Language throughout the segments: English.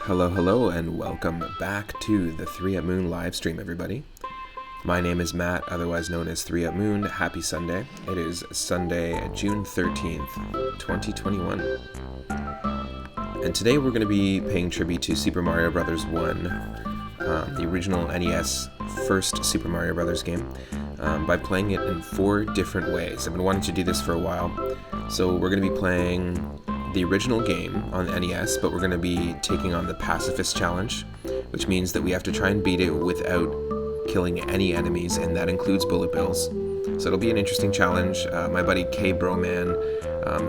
Hello, hello, and welcome back to the 3 Up Moon live stream, everybody. My name is Matt, otherwise known as 3 Up Moon. Happy Sunday. It is Sunday, June 13th, 2021. And today we're going to be paying tribute to Super Mario Bros. 1, the original NES first Super Mario Bros. Game, by playing it in 4 different ways. I've been wanting to do this for a while, so we're going to be playing the original game on the NES, but we're going to be taking on the Pacifist challenge, which means that we have to try and beat it without killing any enemies, and that includes bullet bills. So it'll be an interesting challenge. My buddy K Broman,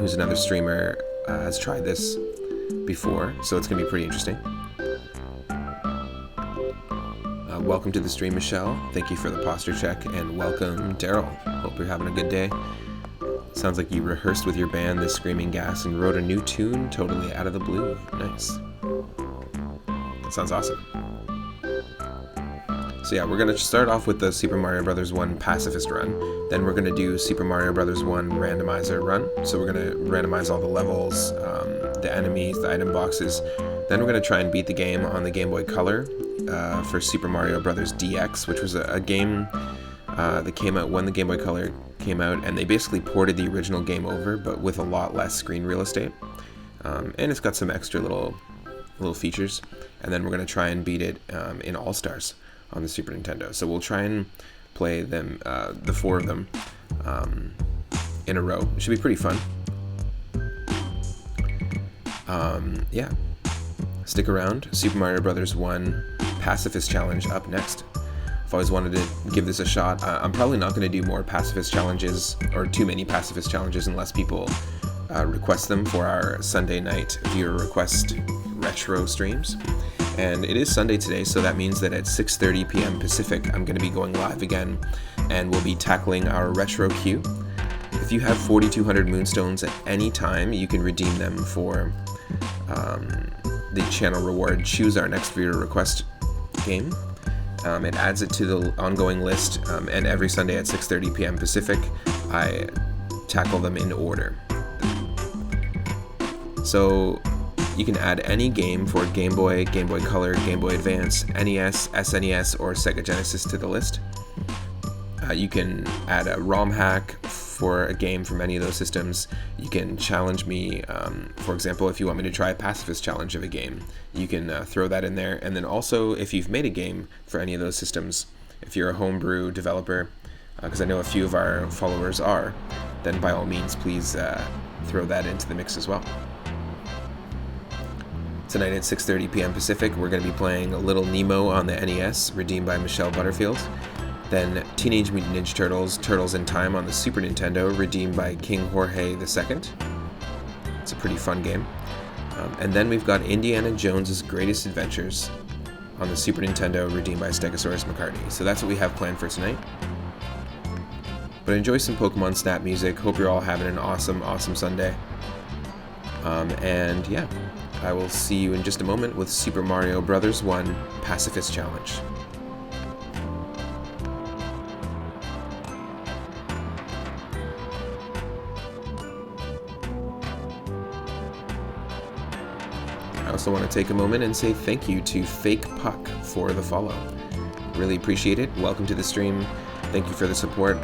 who's another streamer, has tried this before, so it's going to be pretty interesting. Welcome to the stream, Michelle. Thank you for the posture check, and welcome, Daryl. Hope you're having a good day. Sounds like you rehearsed with your band the Screaming Gas and wrote a new tune totally out of the blue. Nice. That sounds awesome. So yeah, we're going to start off with the Super Mario Bros. 1 Pacifist run. Then we're going to do Super Mario Bros. 1 Randomizer run. So we're going to randomize all the levels, the enemies, the item boxes. Then we're going to try and beat the game on the Game Boy Color for Super Mario Bros. DX, which was a game that came out when the Game Boy Color came out, and they basically ported the original game over, but with a lot less screen real estate. And it's got some extra little features. And then we're going to try and beat it in All-Stars on the Super Nintendo. So we'll try and play them, the 4 of them, in a row. It should be pretty fun. Yeah. Stick around. Super Mario Bros. 1 Pacifist Challenge up next. I've always wanted to give this a shot. I'm probably not going to do more Pacifist challenges, or too many Pacifist challenges, unless people request them for our Sunday night viewer request retro streams. And it is Sunday today, so that means that at 6:30 p.m. Pacific, I'm going to be going live again, and we'll be tackling our retro queue. If you have 4,200 Moonstones at any time, you can redeem them for the channel reward. Choose our next viewer request game. It adds it to the ongoing list, and every Sunday at 6:30 p.m. Pacific, I tackle them in order. So you can add any game for Game Boy, Game Boy Color, Game Boy Advance, NES, SNES, or Sega Genesis to the list. You can add a ROM hack for a game from any of those systems. You can challenge me, for example, if you want me to try a Pacifist challenge of a game, you can throw that in there. And then also, if you've made a game for any of those systems, if you're a homebrew developer, because I know a few of our followers are, then by all means, please throw that into the mix as well. Tonight at 6:30 p.m. Pacific, we're going to be playing Little Nemo on the NES, redeemed by Michelle Butterfield. Then Teenage Mutant Ninja Turtles, Turtles in Time on the Super Nintendo, redeemed by King Jorge II. It's a pretty fun game. And then we've got Indiana Jones's Greatest Adventures on the Super Nintendo, redeemed by Stegosaurus McCartney. So that's what we have planned for tonight. But enjoy some Pokemon Snap music. Hope you're all having an awesome, awesome Sunday. And yeah, I will see you in just a moment with Super Mario Bros. 1 Pacifist Challenge. I also want to take a moment and say thank you to Fake Puck for the follow. Really appreciate it. Welcome to the stream. Thank you for the support.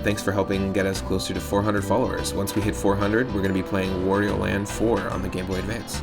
Thanks for helping get us closer to 400 followers. Once we hit 400, we're going to be playing Wario Land 4 on the Game Boy Advance.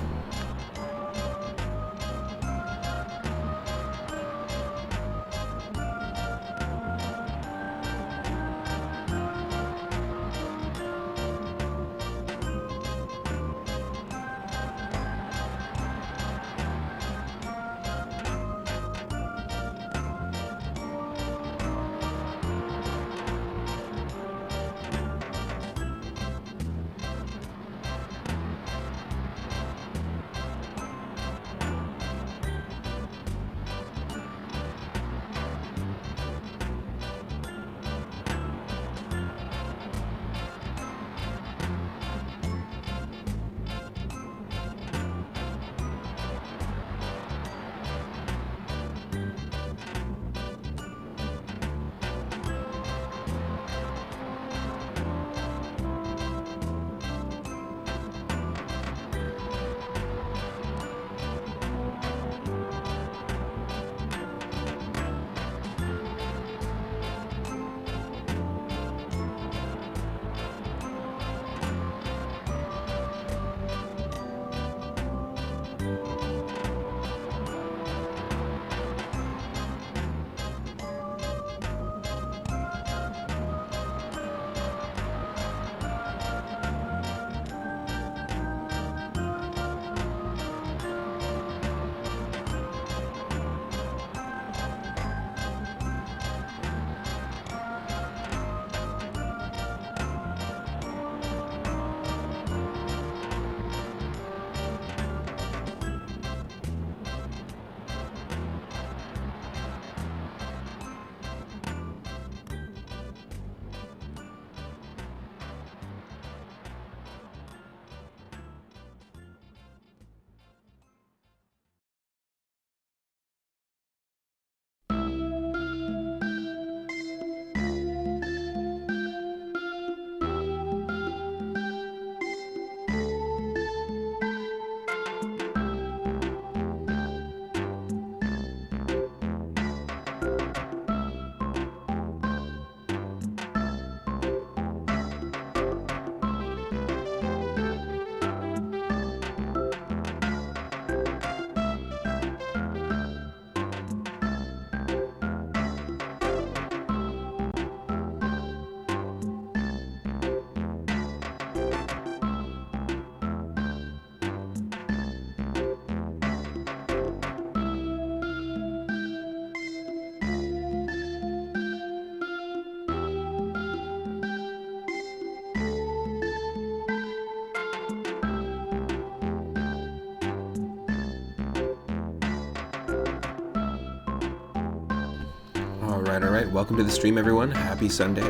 Alright, welcome to the stream, everyone. Happy Sunday.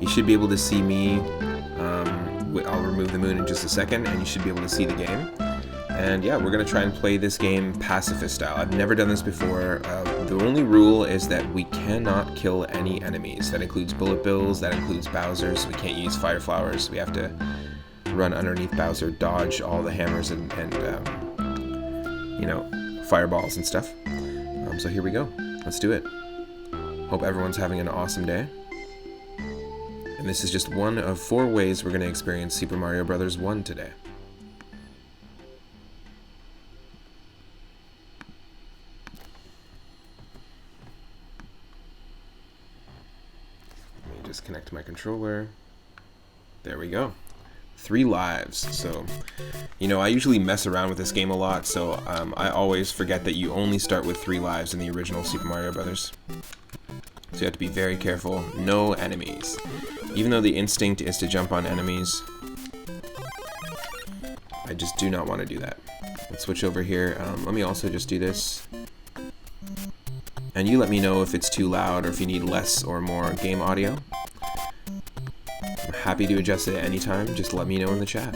You should be able to see me. I'll remove the moon in just a second, and you should be able to see the game. And yeah, we're going to try and play this game Pacifist style. I've never done this before. The only rule is that we cannot kill any enemies. That includes bullet bills, that includes Bowsers. We can't use fire flowers. We have to run underneath Bowser, dodge all the hammers and you know, fireballs and stuff. So here we go. Let's do it. Hope everyone's having an awesome day. And this is just one of 4 ways we're going to experience Super Mario Bros. 1 today. Let me just connect my controller. There we go. 3 lives. So, you know, I usually mess around with this game a lot, so I always forget that you only start with 3 lives in the original Super Mario Bros. So you have to be very careful. No enemies. Even though the instinct is to jump on enemies, I just do not want to do that. Let's switch over here. Let me also just do this. And you let me know if it's too loud or if you need less or more game audio. I'm happy to adjust it at any time. Just let me know in the chat.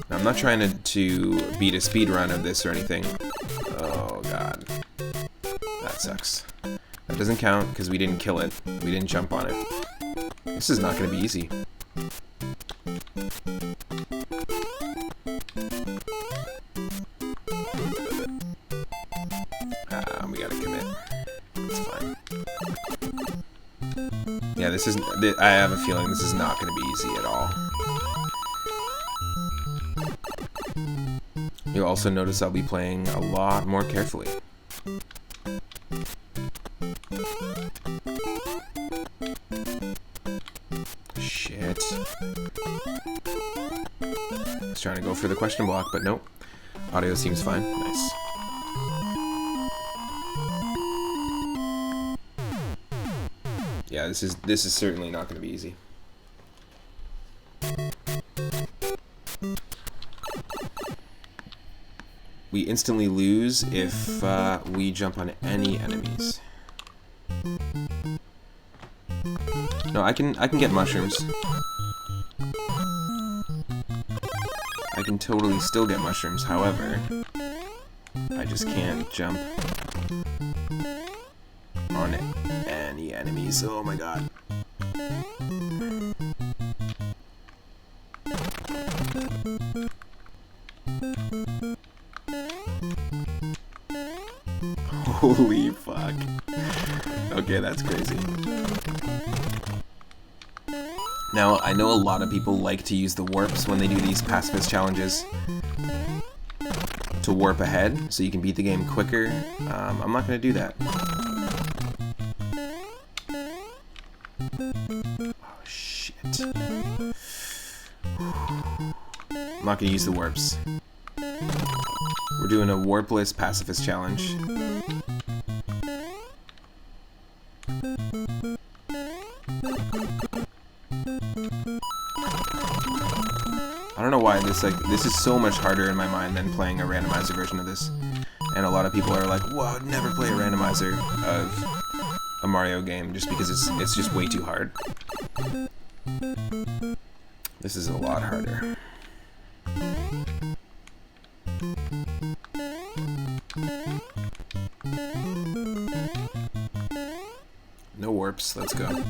Now, I'm not trying to beat a speed run of this or anything. Oh god. That sucks. That doesn't count because we didn't kill it. We didn't jump on it. This is not going to be easy. We gotta commit. It's fine. Yeah, this is. I have a feeling this is not going to be easy at all. You'll also notice I'll be playing a lot more carefully. Shit. I was trying to go for the question block, but nope. Audio seems fine. Nice. Yeah, this is certainly not going to be easy. We instantly lose if we jump on any enemies. No, I can get mushrooms. I can totally still get mushrooms. However, I just can't jump on any enemies. Oh my god. Holy fuck. Okay, that's crazy. Now, I know a lot of people like to use the warps when they do these Pacifist challenges to warp ahead, so you can beat the game quicker. I'm not going to do that. Oh, shit. I'm not going to use the warps. We're doing a warpless Pacifist challenge. I don't know why this is so much harder in my mind than playing a randomizer version of this. And a lot of people are like, "Whoa, I'd never play a randomizer of a Mario game just because it's just way too hard." This is a lot harder. No warps, let's go.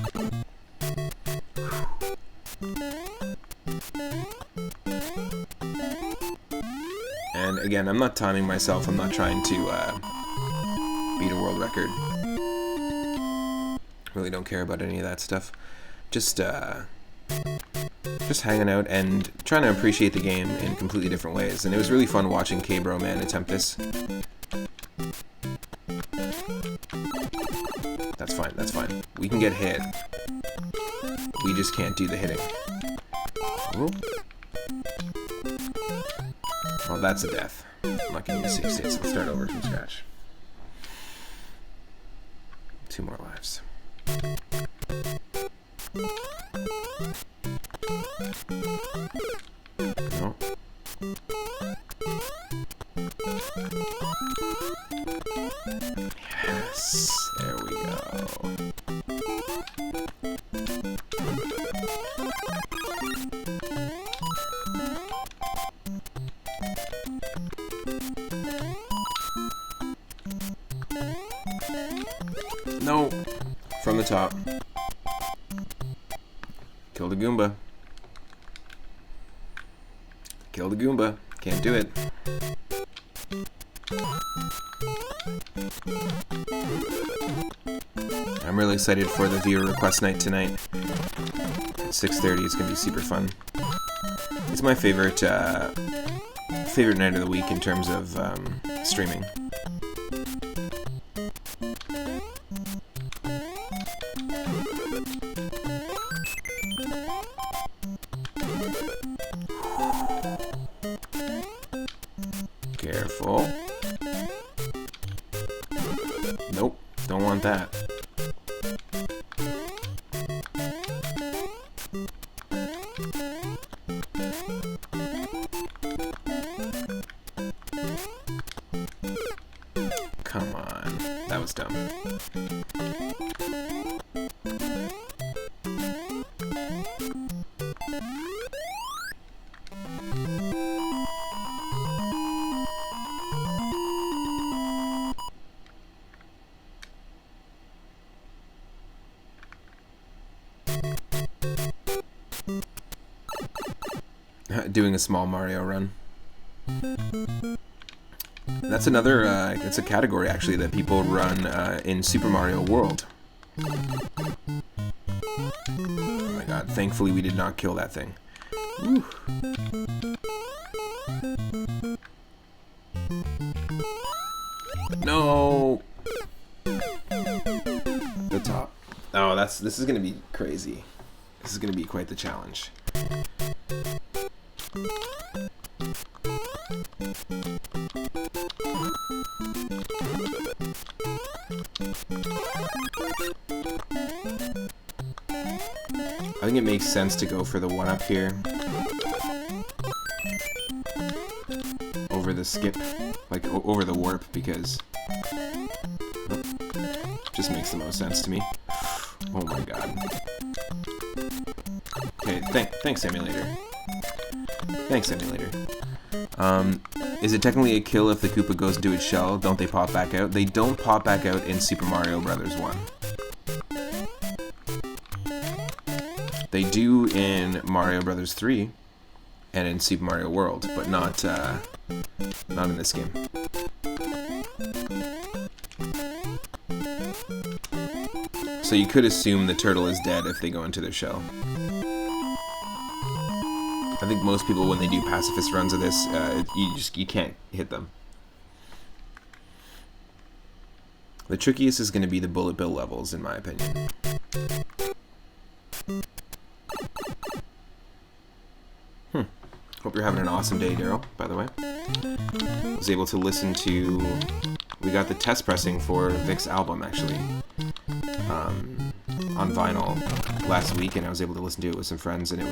And again, I'm not timing myself, I'm not trying to beat a world record. Really don't care about any of that stuff. Just hanging out and trying to appreciate the game in completely different ways. And it was really fun watching K-Bro Man attempt this. That's fine, that's fine. We can get hit. We just can't do the hitting. Ooh. Well, that's a death. I'm not going to use 6 states. Let's start over from scratch. 2 more lives. No. From the top. Kill the Goomba. Kill the Goomba. Can't do it. I'm really excited for the viewer request night tonight. At 6:30, it's gonna be super fun. It's my favorite night of the week in terms of streaming. Careful. Nope, don't want that. Come on, that was dumb. Doing a small Mario run. That's another, it's a category actually that people run in Super Mario World. Oh my god, thankfully we did not kill that thing. Whew. No! The top. Oh, this is gonna be crazy. This is gonna be quite the challenge. I think it makes sense to go for the one up here over the skip, like over the warp, because just makes the most sense to me. Oh my god. Okay, thanks emulator. Thanks emulator. Is it technically a kill if the Koopa goes into its shell? Don't they pop back out? They don't pop back out in Super Mario Bros. 1. They do in Mario Bros. 3 and in Super Mario World, but not in this game. So you could assume the turtle is dead if they go into their shell. I think most people, when they do pacifist runs of this, you can't hit them. The trickiest is going to be the bullet bill levels, in my opinion. Hope you're having an awesome day, Daryl, by the way. I was able to listen to... We got the test pressing for Vic's album, actually, on vinyl last week, and I was able to listen to it with some friends, and it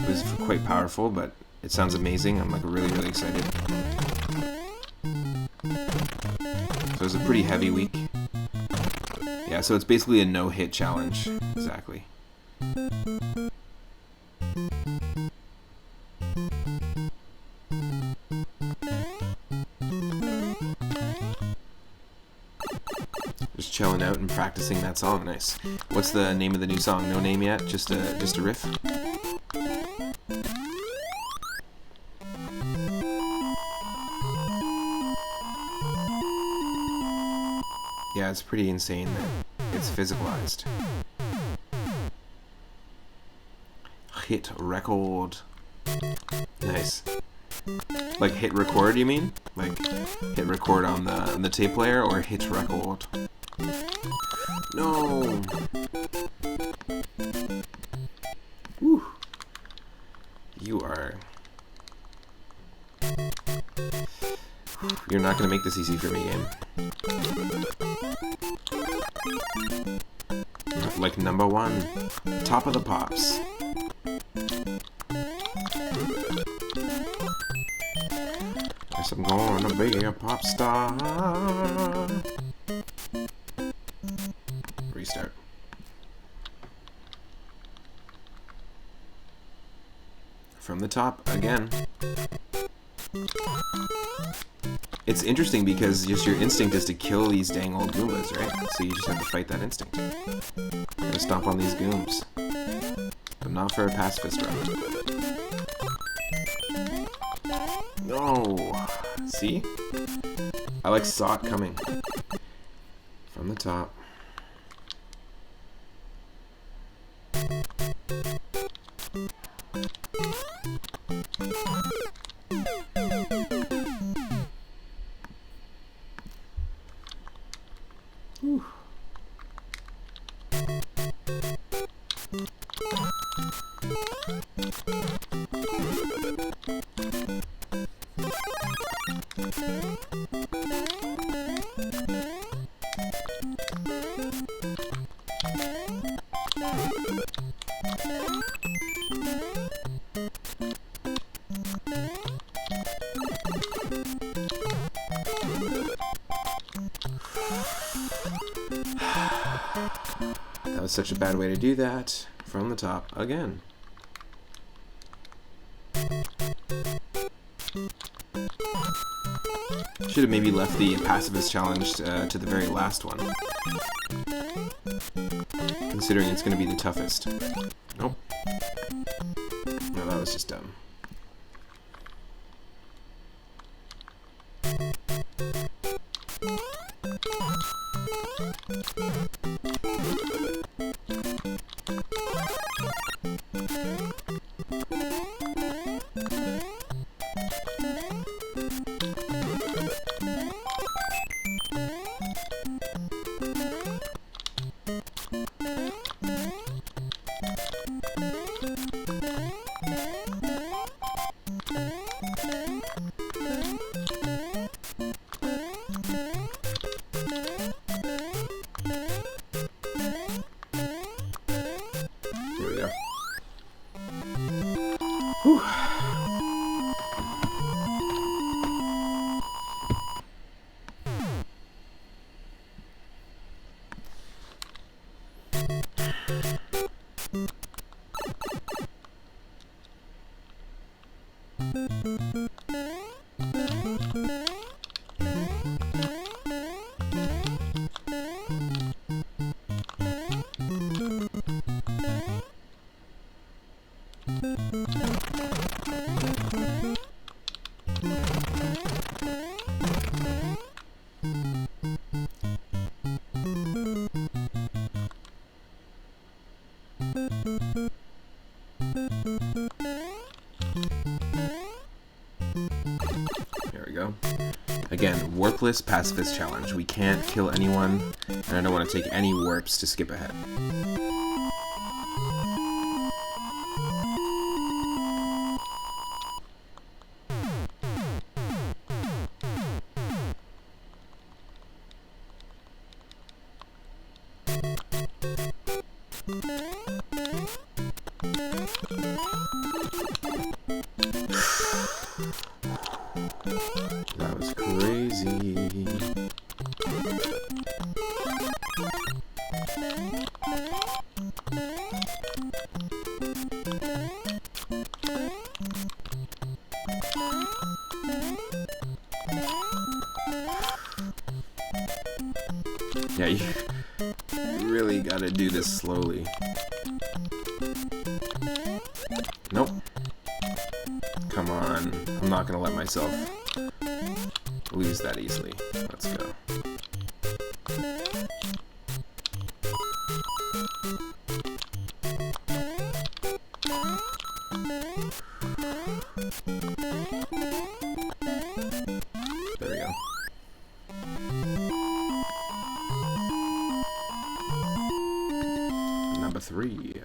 was quite powerful, but it sounds amazing. I'm like really, really excited. So it was a pretty heavy week. Yeah, so it's basically a no-hit challenge. Exactly. Just chilling out and practicing that song. Nice. What's the name of the new song? No name yet? Just a riff? Yeah, it's pretty insane that it's physicalized. Hit record. Nice. Like hit record, you mean? Like hit record on the tape player, or hit record? No. Whew. You are. You're not gonna make this easy for me, game. Like number one, top of the pops. Guess I'm gonna be a pop star. Restart. From the top again. It's interesting because just your instinct is to kill these dang old Goombas, right? So you just have to fight that instinct. Gotta stomp on these Gooms. But not for a pacifist run. No! See? I like saw it coming. From the top. Whew. That was such a bad way to do that. From the top again. Should have maybe left the pacifist challenge to the very last one, considering it's going to be the toughest. Nope. No, that was just dumb. Whew. There we go. Again, warpless pacifist challenge. We can't kill anyone, and I don't want to take any warps to skip ahead. That was crazy. Yeah, you really gotta do this slowly. Nope. Come on. I'm not gonna let myself lose that easily. Let's go. There we go. Number 3.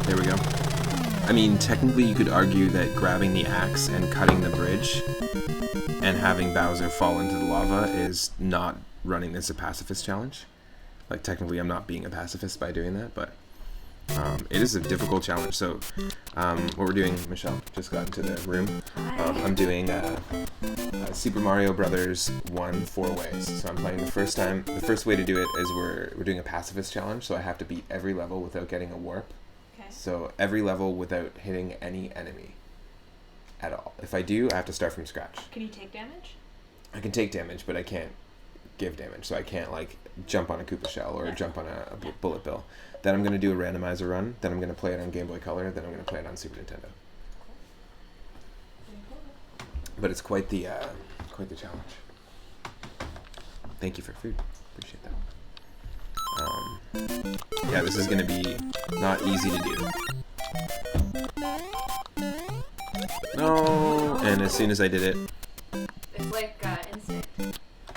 There we go. I mean, technically you could argue that grabbing the axe and cutting the bridge and having Bowser fall into the lava is not running this a pacifist challenge. Like, technically I'm not being a pacifist by doing that, but it is a difficult challenge. So what we're doing, Michelle just got into the room. I'm doing Super Mario Brothers 1 4 ways. So I'm playing the first time. The first way to do it is we're doing a pacifist challenge, so I have to beat every level without getting a warp. Okay. So every level without hitting any enemy at all. If I do, I have to start from scratch. Can you take damage? I can take damage, but I can't give damage. So I can't like jump on a Koopa shell or jump on a bullet bill. Then I'm going to do a randomizer run. Then I'm going to play it on Game Boy Color. Then I'm going to play it on Super Nintendo. But it's quite the challenge. Thank you for food. Appreciate that. Yeah, this is going to be not easy to do. No, and as soon as I did it, it's like instinct to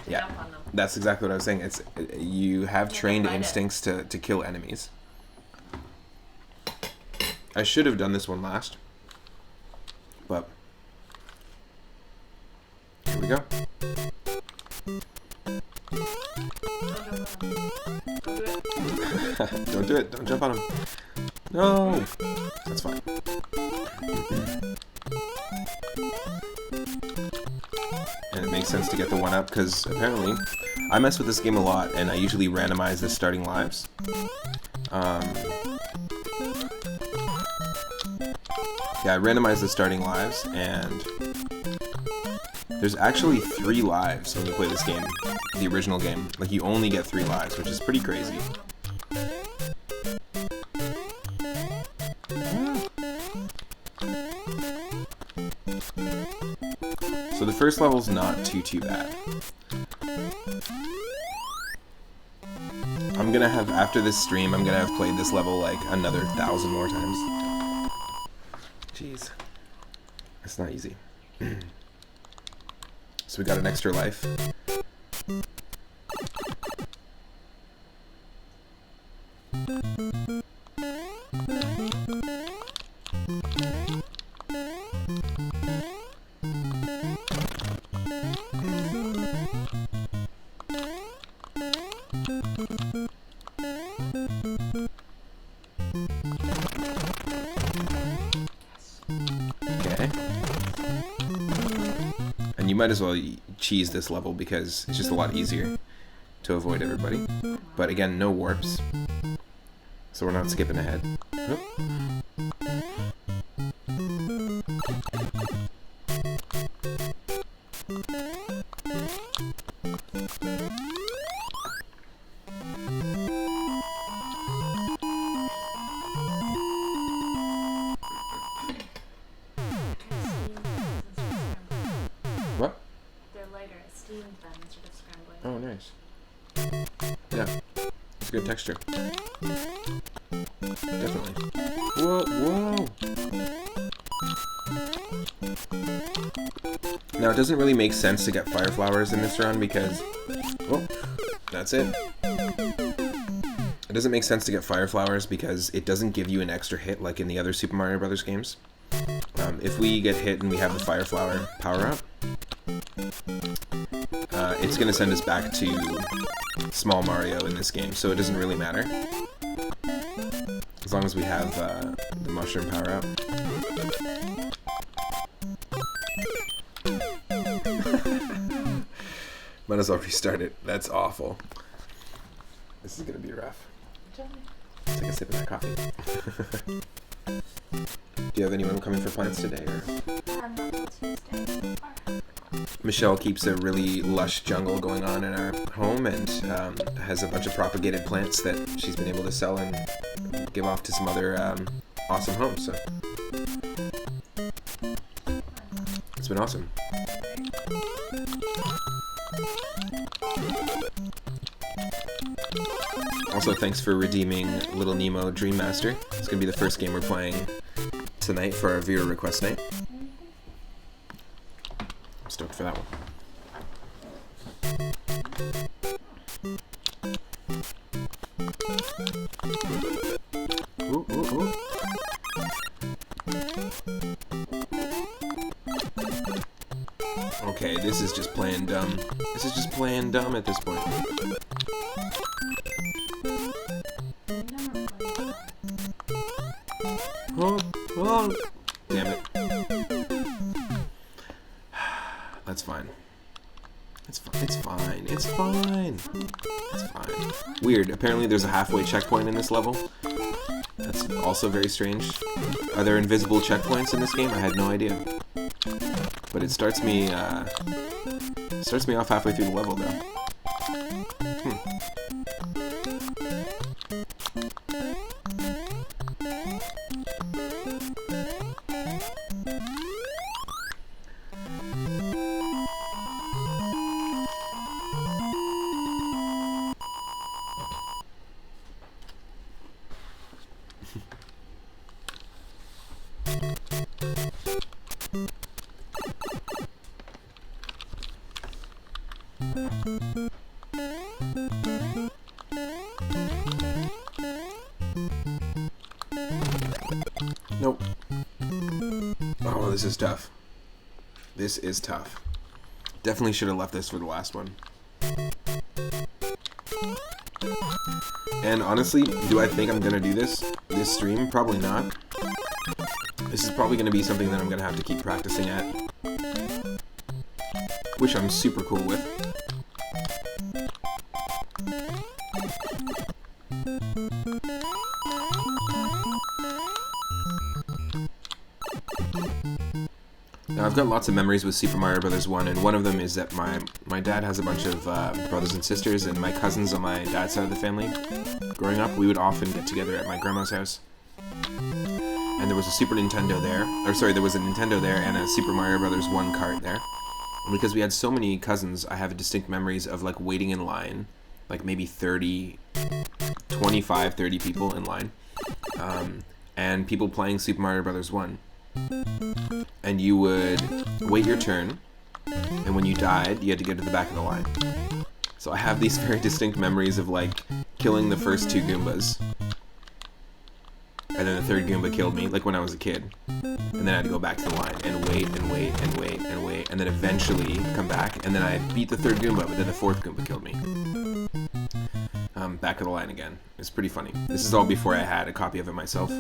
jump on them. That's exactly what I was saying. It's you have trained instincts to kill enemies. I should have done this one last, but here we go. Don't do it. Don't jump on him. No, that's fine. And it makes sense to get the 1-up because apparently I mess with this game a lot and I usually randomize the starting lives. Yeah, I randomize the starting lives, and there's actually 3 lives when you play this game, the original game. Like, you only get 3 lives, which is pretty crazy. So the first level's not too bad. I'm gonna have, after this stream, I'm gonna have played this level like another 1,000 more times. Jeez. That's not easy. So we got an extra life. And you might as well cheese this level because it's just a lot easier to avoid everybody. But again, no warps, so we're not skipping ahead. Oop. What? They're lighter. I steamed them instead of scrambling. Oh, nice. Yeah, it's a good texture. Definitely. Whoa, whoa! Now, it doesn't really make sense to get fire flowers in this run because... Oh, that's it. It doesn't make sense to get fire flowers because it doesn't give you an extra hit like in the other Super Mario Brothers games. If we get hit and we have the fire flower power-up, it's going to send us back to Small Mario in this game, so it doesn't really matter. As long as we have the mushroom power-up. Might as well restart it. That's awful. This is going to be rough. Let's take a sip of that coffee. Do you have anyone coming for plants today? Or? Not till Tuesday. Michelle keeps a really lush jungle going on in our home and has a bunch of propagated plants that she's been able to sell and give off to some other awesome homes. So it's been awesome. Also, thanks for redeeming Little Nemo Dream Master. It's going to be the first game we're playing tonight for our viewer request night. I'm stoked for that one. Ooh, ooh, ooh. Okay, this is just plain dumb. This is just plain dumb at this point. Oh. Damn it. That's fine. It's fine. It's fine. It's fine. Weird. Apparently there's a halfway checkpoint in this level. That's also very strange. Are there invisible checkpoints in this game? I had no idea. But it starts me off halfway through the level though. Nope. Oh, this is tough. This is tough. Definitely should have left this for the last one. And honestly, do I think I'm gonna do this stream? Probably not. This is probably gonna be something that I'm gonna have to keep practicing at, which I'm super cool with. Now, I've got lots of memories with Super Mario Bros. 1, and one of them is that my dad has a bunch of brothers and sisters, and my cousins on my dad's side of the family. Growing up, we would often get together at my grandma's house. And there was a Super Nintendo there, there was a Nintendo there and a Super Mario Bros. 1 cart there. And because we had so many cousins, I have distinct memories of like waiting in line, like maybe 25, 30 people in line, and people playing Super Mario Bros. 1. And you would wait your turn, and when you died, you had to get to the back of the line. So I have these very distinct memories of like killing the first 2 Goombas, and then the 3rd Goomba killed me, like when I was a kid. And then I had to go back to the line and wait and wait and wait and wait, and then eventually come back, and then I beat the 3rd Goomba, but then the 4th Goomba killed me. Back of the line again. It's pretty funny. This is all before I had a copy of it myself.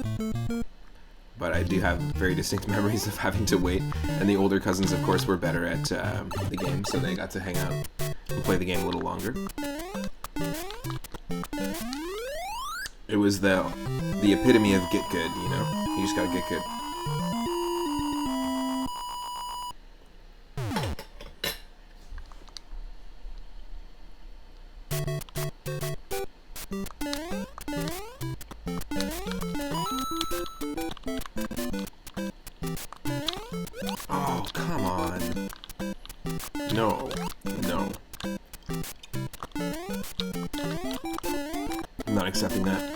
But I do have very distinct memories of having to wait, and the older cousins, of course, were better at the game, so they got to hang out and play the game a little longer. It was the epitome of get good, you know? You just gotta get good. Oh, come on. No. No. I'm not accepting that.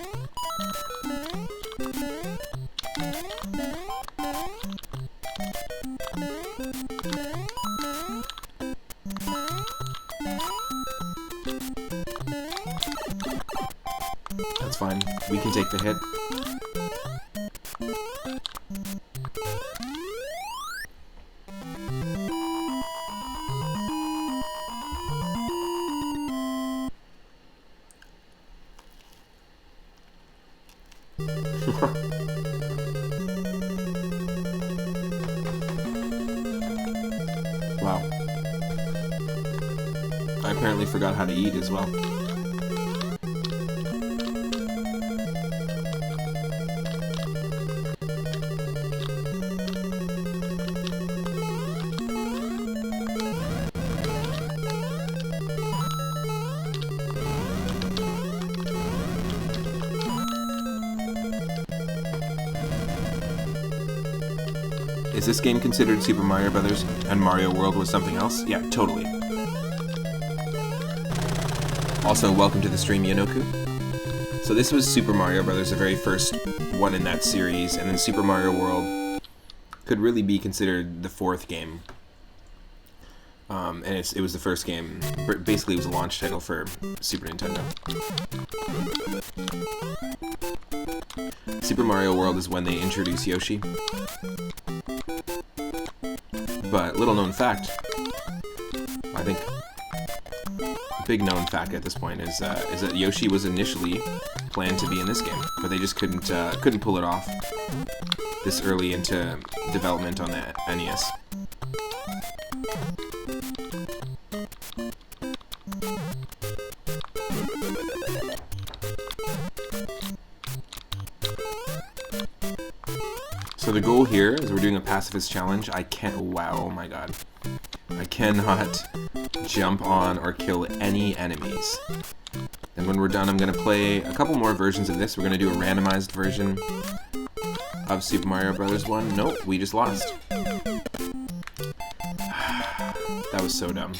That's fine. We can take the hit. Wow. I apparently forgot how to eat as well. Is this game considered Super Mario Brothers and Mario World was something else? Yeah, totally. Also, welcome to the stream, Yonoku. So this was Super Mario Brothers, the very first one in that series, and then Super Mario World could really be considered the 4th game. And it was the first game. Basically, it was a launch title for Super Nintendo. Super Mario World is when they introduce Yoshi. But little known fact, I think a big known fact at this point is that Yoshi was initially planned to be in this game, but they just couldn't pull it off. this early into development on the NES. So the goal here is we're doing a pacifist challenge. I can't, wow, oh my god. I cannot jump on or kill any enemies. And when we're done, I'm going to play a couple more versions of this. We're going to do a randomized version of Super Mario Bros. 1. Nope, we just lost. That was so dumb.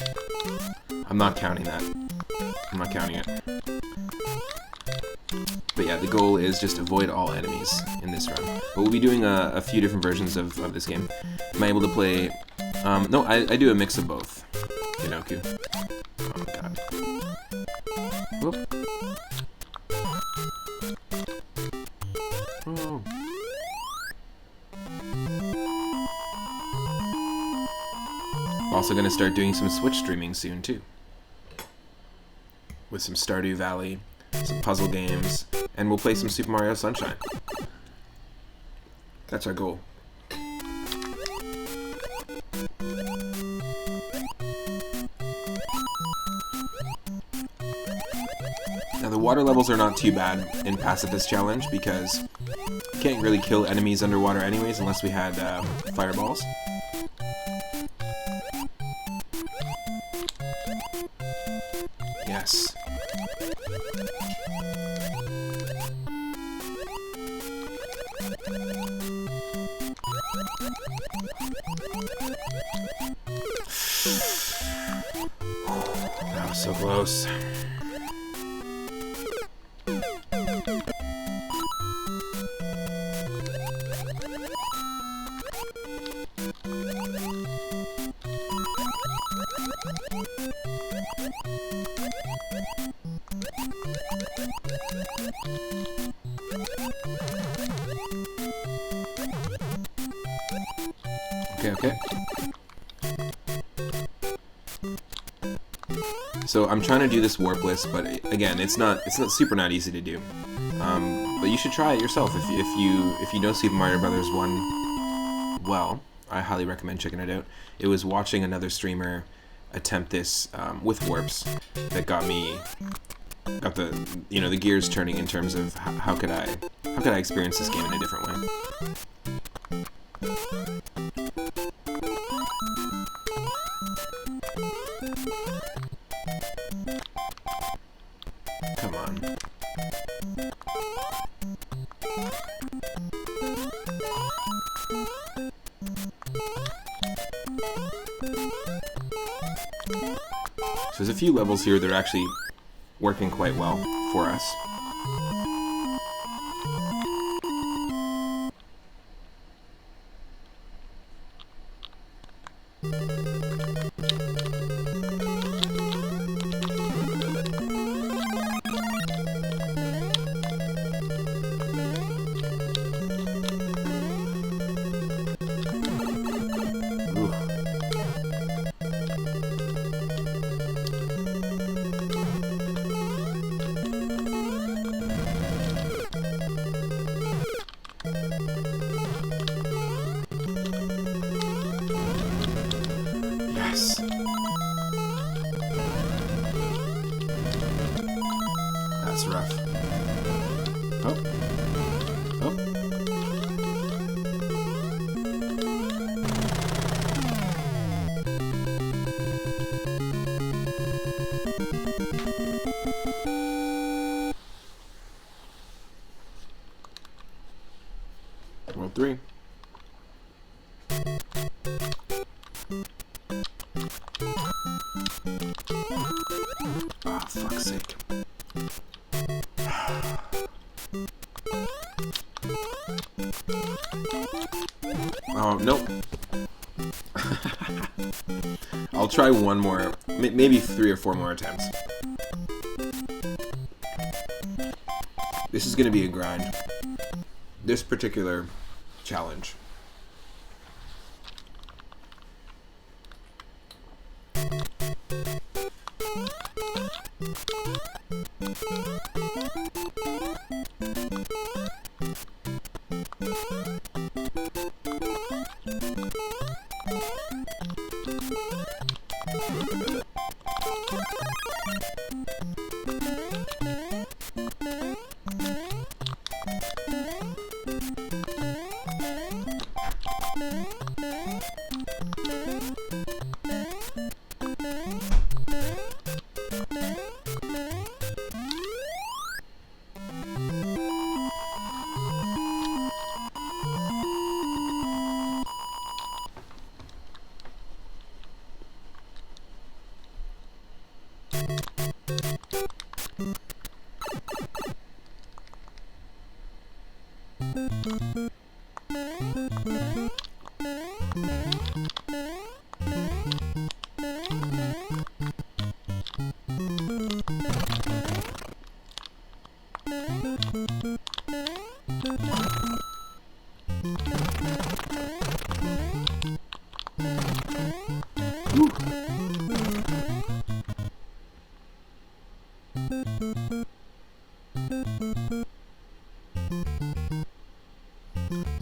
I'm not counting that. I'm not counting it. But yeah, the goal is just avoid all enemies in this run. But we'll be doing a few different versions of this game. Am I able to play... no, I do a mix of both. Kinoku. Oh god. Whoop. Oh. I'm also going to start doing some Switch streaming soon, too. With some Stardew Valley, some puzzle games, and we'll play some Super Mario Sunshine. That's our goal. Now the water levels are not too bad in Pacifist Challenge because you can't really kill enemies underwater anyways unless we had fireballs. Yes. That was so close. Okay. So I'm trying to do this warpless, but again, it's not super not easy to do. But you should try it yourself if you know Super Mario Bros. 1 well. I highly recommend checking it out. It was watching another streamer attempt this with warps that got the gears turning in terms of how could I experience this game in a different way. Come on. So there's a few levels here that are actually working quite well for us. Yes. That's rough. Oh. Oh. World 3. Oh, fuck's sake. Oh, nope. I'll try one more, maybe 3 or 4 more attempts. This is going to be a grind. This particular challenge.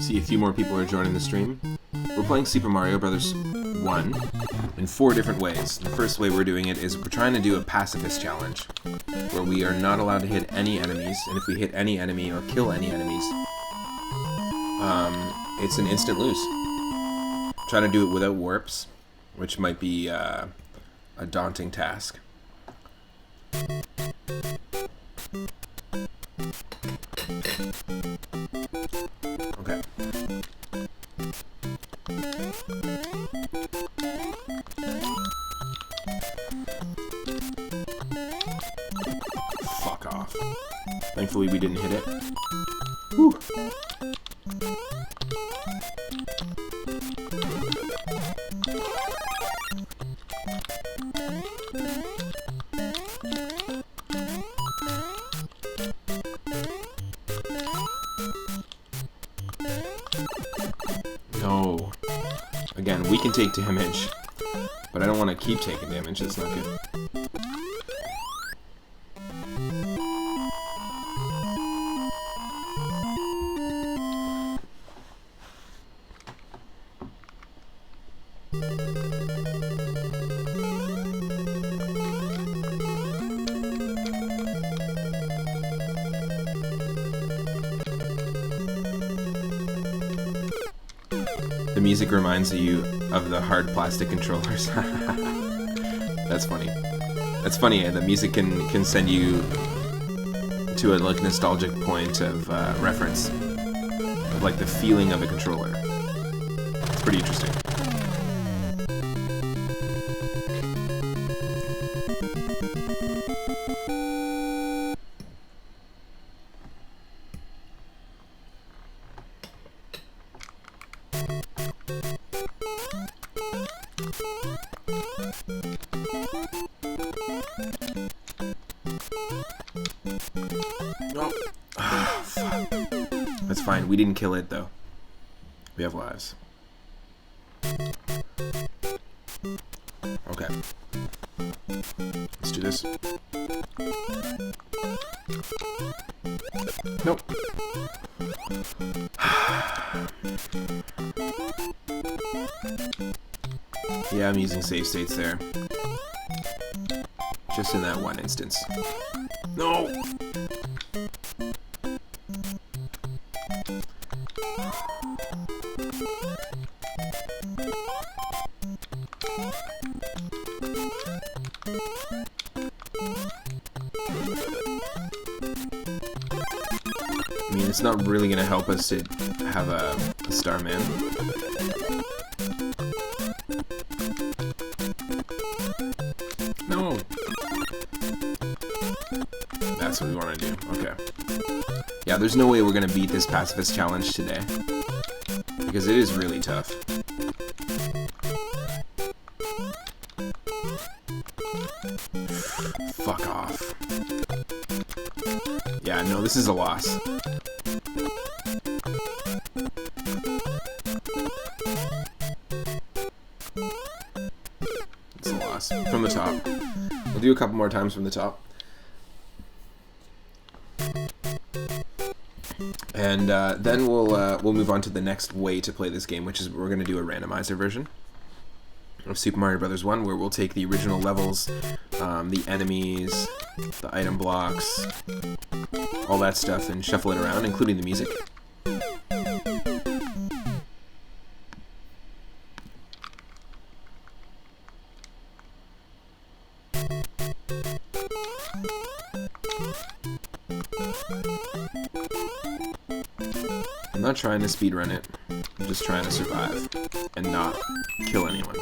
See, a few more people are joining the stream. We're playing Super Mario Bros. 1 in 4 different ways. The first way we're doing it is we're trying to do a Pacifist challenge, where we are not allowed to hit any enemies, and if we hit any enemy or kill any enemies, it's an instant lose. Trying to do it without warps, which might be a daunting task. Okay. Fuck off. Thankfully we didn't hit it. Whew. No. Again, we can take damage, but I don't want to keep taking damage. That's not good. The music reminds you of the hard plastic controllers. That's funny. That's funny. The music can send you to a like nostalgic point of reference, of like the feeling of a controller. It's pretty interesting. Oh, fuck. That's fine. We didn't kill it, though. We have lives. Okay. Let's do this. Nope. Yeah, I'm using save states there. Just in that one instance. No! I mean, it's not really gonna help us to have a Starman. No! That's what we want to do. Okay. Yeah, there's no way we're gonna beat this Pacifist challenge today. Because it is really tough. Fuck off. Yeah, no, this is a loss. It's a loss. From the top. We'll do a couple more times from the top. And then we'll move on to the next way to play this game, which is we're going to do a randomizer version of Super Mario Bros. 1, where we'll take the original levels, the enemies, the item blocks, all that stuff, and shuffle it around, including the music. I'm not trying to speedrun it, I'm just trying to survive and not kill anyone.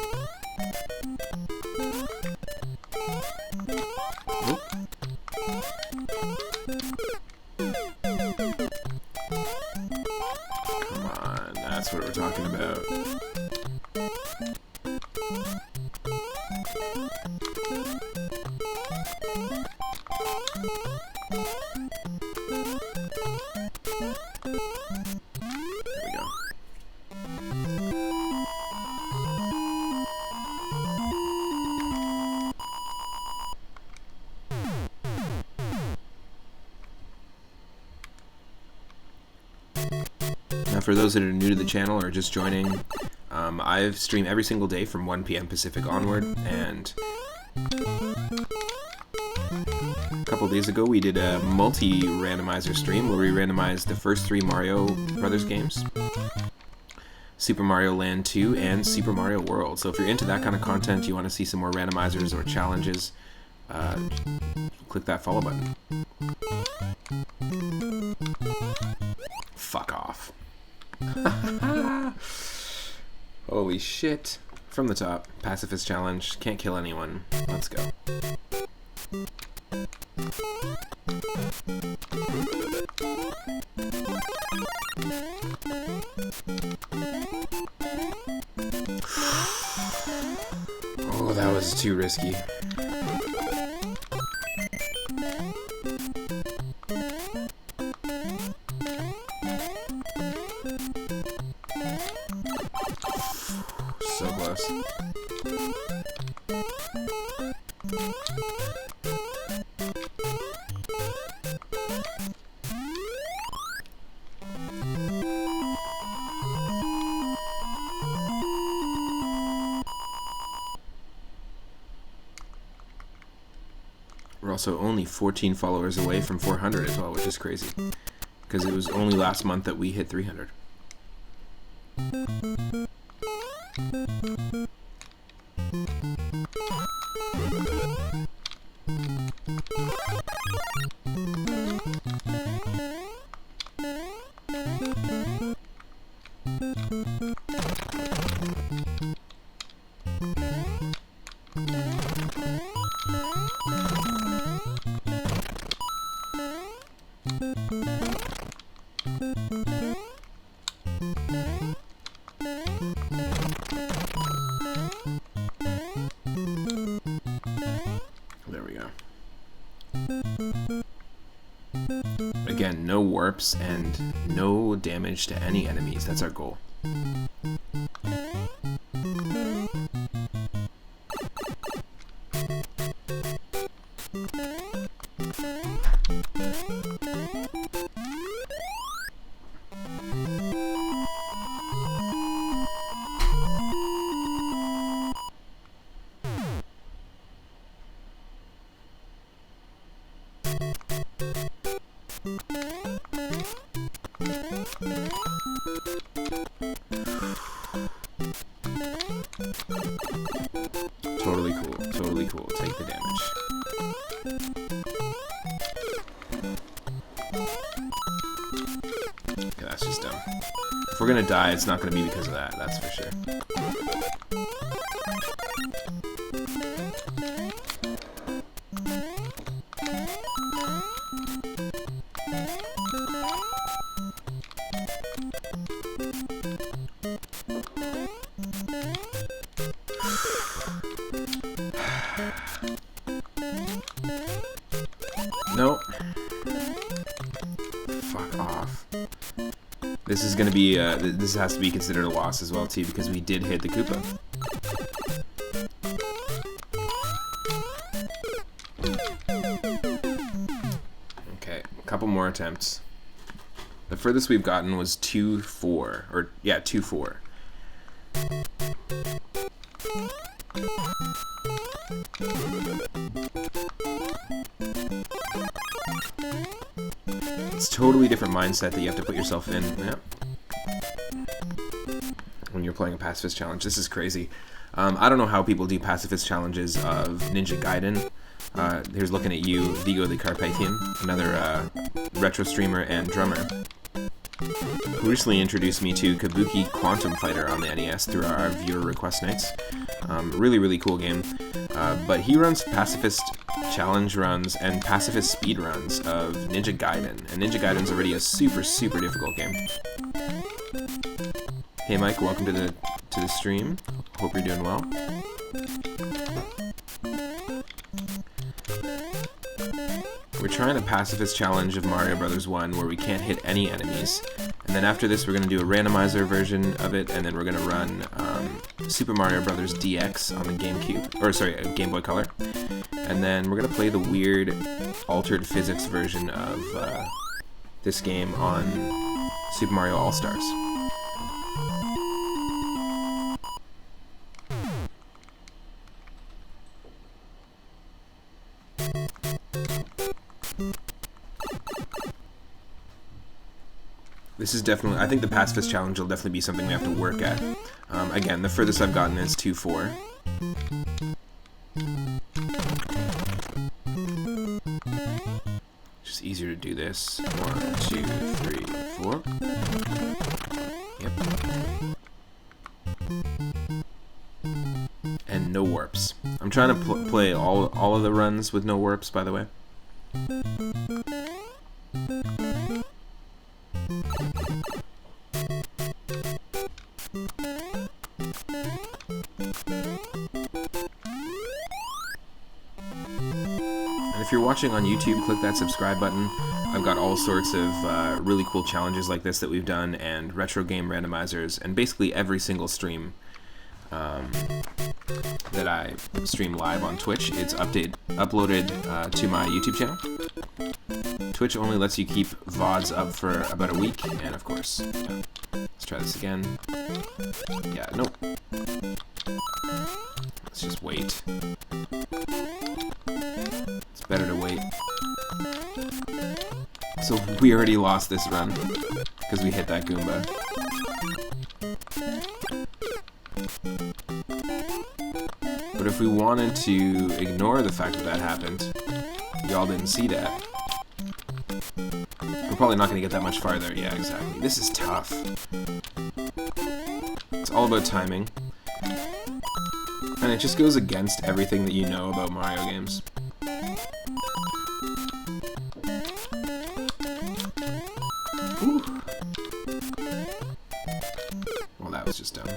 Oop. Come on, that's what we're talking about. There we go. For those that are new to the channel or just joining, I stream every single day from 1 p.m. Pacific onward, and a couple days ago we did a multi-randomizer stream where we randomized the first 3 Mario Brothers games, Super Mario Land 2 and Super Mario World. So if you're into that kind of content, you want to see some more randomizers or challenges, click that follow button. Fuck off. Holy shit. From the top, Pacifist challenge, can't kill anyone. Let's go. Oh, that was too risky. So close. We're also only 14 followers away from 400 as well, which is crazy. Because it was only last month that we hit 300. There we go. Again, no warps and no damage to any enemies. That's our goal. Totally cool, totally cool. Take the damage. Okay, that's just dumb. If we're gonna die, it's not gonna be because of that, that's for sure. Nope. Fuck off. This is gonna be, this has to be considered a loss as well, too, because we did hit the Koopa. Okay, a couple more attempts. The furthest we've gotten was 2-4, or, yeah, 2-4. It's a totally different mindset that you have to put yourself in. Yep. When you're playing a Pacifist challenge. This is crazy. I don't know how people do Pacifist challenges of Ninja Gaiden. Here's looking at you, Vigo the Carpathian, another retro streamer and drummer, who recently introduced me to Kabuki Quantum Fighter on the NES through our viewer request nights. Really, really cool game. But he runs Pacifist challenge runs and Pacifist speed runs of Ninja Gaiden, and Ninja Gaiden's already a super, super difficult game. Hey Mike, welcome to the stream. Hope you're doing well. We're trying the Pacifist challenge of Mario Brothers 1 where we can't hit any enemies. And then after this we're going to do a randomizer version of it, and then we're going to run Super Mario Brothers DX on the GameCube, or sorry, Game Boy Color. And then we're going to play the weird altered physics version of this game on Super Mario All-Stars. This is definitely, I think the Pacifist challenge will definitely be something we have to work at. Again, the furthest I've gotten is 2-4. Just easier to do this. 1, 2, 3, 4. Yep. And no warps. I'm trying to play all of the runs with no warps, by the way. And if you're watching on YouTube, click that subscribe button. I've got all sorts of really cool challenges like this that we've done, and retro game randomizers, and basically every single stream that I stream live on Twitch, it's uploaded to my YouTube channel. Twitch only lets you keep VODs up for about a week, and of course, yeah. Let's try this again. Yeah, nope. Let's just wait. It's better to wait. So we already lost this run because we hit that Goomba. But if we wanted to ignore the fact that that happened, y'all didn't see that, we're probably not going to get that much farther. Yeah, exactly. This is tough. It's all about timing. And it just goes against everything that you know about Mario games. Ooh. Well, that was just dumb.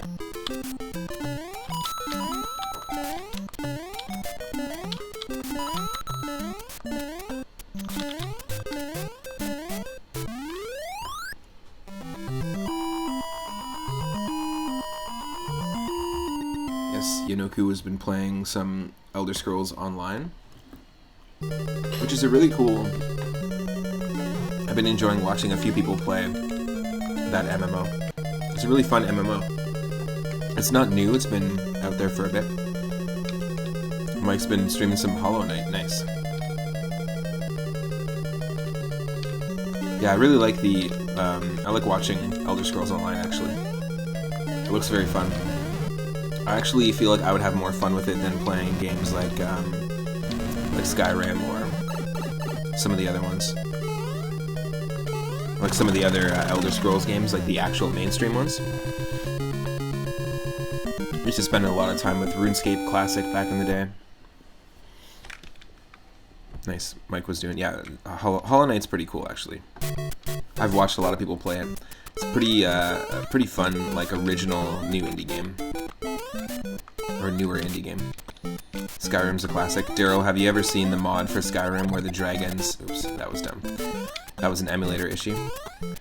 Yes, Yanoku has been playing some Elder Scrolls Online, which is a really cool... I've been enjoying watching a few people play that MMO. It's a really fun MMO. It's not new, it's been out there for a bit. Mike's been streaming some Hollow Knight, nice. Yeah, I really like the, I like watching Elder Scrolls Online, actually. It looks very fun. I actually feel like I would have more fun with it than playing games like Skyrim or some of the other ones. Like some of the other Elder Scrolls games, like the actual mainstream ones. I used to spend a lot of time with RuneScape Classic back in the day. Nice, Mike was doing, yeah, Hollow Knight's pretty cool, actually. I've watched a lot of people play it. It's a pretty fun, like, original new indie game. Or newer indie game. Skyrim's a classic. Daryl, have you ever seen the mod for Skyrim where the dragons... Oops, that was dumb. That was an emulator issue.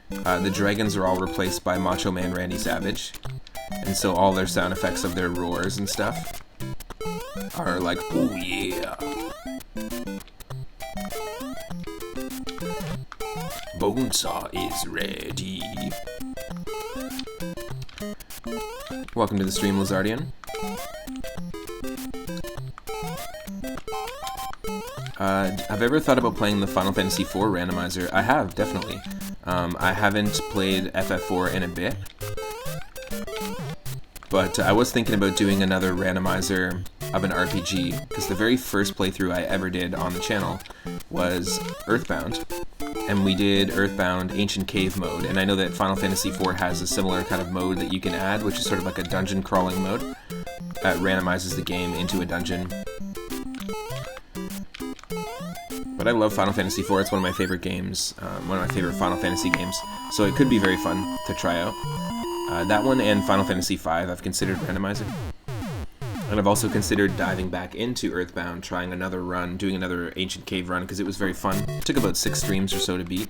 The dragons are all replaced by Macho Man Randy Savage. And so all their sound effects of their roars and stuff are like, oh yeah. Bonesaw is ready. Welcome to the stream, Lizardian. Have I ever thought about playing the Final Fantasy IV randomizer? I have, definitely. I haven't played FF4 in a bit. But I was thinking about doing another randomizer of an RPG, because the very first playthrough I ever did on the channel was Earthbound. And we did Earthbound Ancient Cave mode, and I know that Final Fantasy IV has a similar kind of mode that you can add, which is sort of like a dungeon crawling mode that randomizes the game into a dungeon. But I love Final Fantasy IV, it's one of my favorite games, one of my favorite Final Fantasy games, so it could be very fun to try out. That one and Final Fantasy V I've considered randomizing. And I've also considered diving back into Earthbound, trying another run, doing another Ancient Cave run, because it was very fun. It took about 6 streams or so to beat.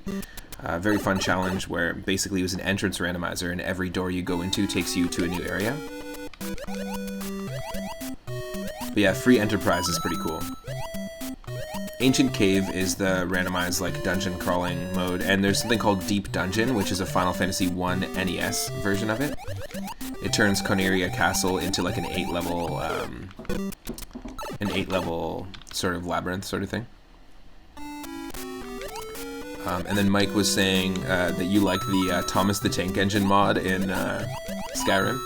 Very fun challenge where basically it was an entrance randomizer, and every door you go into takes you to a new area. But yeah, Free Enterprise is pretty cool. Ancient Cave is the randomized like dungeon crawling mode, and there's something called Deep Dungeon, which is a Final Fantasy I NES version of it. It turns Corneria Castle into like an 8-level sort of labyrinth sort of thing. And then Mike was saying that you like the Thomas the Tank Engine mod in Skyrim.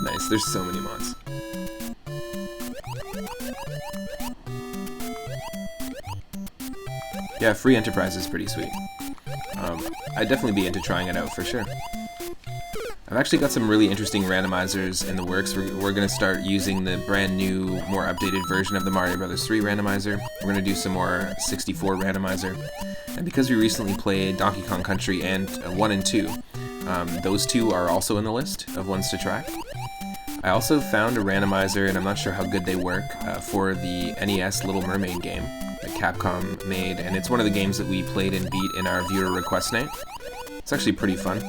Nice, there's so many mods. Yeah, free Enterprise is pretty sweet. I'd definitely be into trying it out for sure. I've actually got some really interesting randomizers in the works. We're going to start using the brand new, more updated version of the Mario Bros. 3 randomizer. We're going to do some more 64 randomizer. And because we recently played Donkey Kong Country and 1 and 2, those two are also in the list of ones to try. I also found a randomizer, and I'm not sure how good they work, for the NES Little Mermaid game that Capcom made, and it's one of the games that we played and beat in our viewer request night. It's actually pretty fun.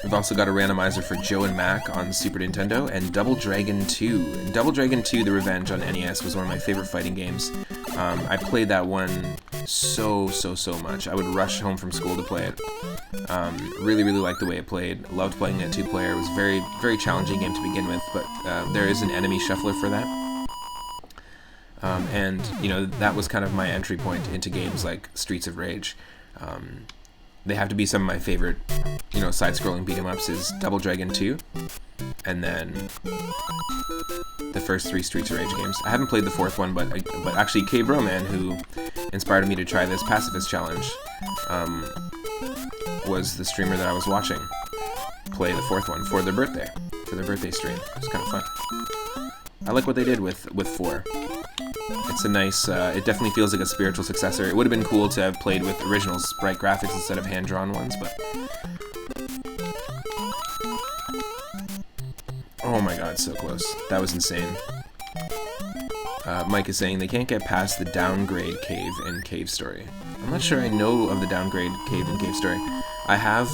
We've also got a randomizer for Joe and Mac on Super Nintendo, and Double Dragon 2. And Double Dragon 2 The Revenge on NES was one of my favorite fighting games. I played that one so much. I would rush home from school to play it. Really liked the way it played. Loved playing it 2-player. It was a very challenging game to begin with, but there is an enemy shuffler for that. And, you know, that was kind of my entry point into games like Streets of Rage. They have to be some of my favorite, you know, side-scrolling beat-em-ups is Double Dragon 2, and then the first 3 Streets of Rage games. I haven't played the 4th one, but actually K Broman, who inspired me to try this Pacifist challenge, was the streamer that I was watching play the 4th one for their birthday stream. It's kind of fun. I like what they did with 4. It's a nice, it definitely feels like a spiritual successor. It would have been cool to have played with original sprite graphics instead of hand-drawn ones, but... Oh my god, so close. That was insane. Mike is saying they can't get past the downgrade cave in Cave Story. I'm not sure I know of the downgrade cave in Cave Story. I have,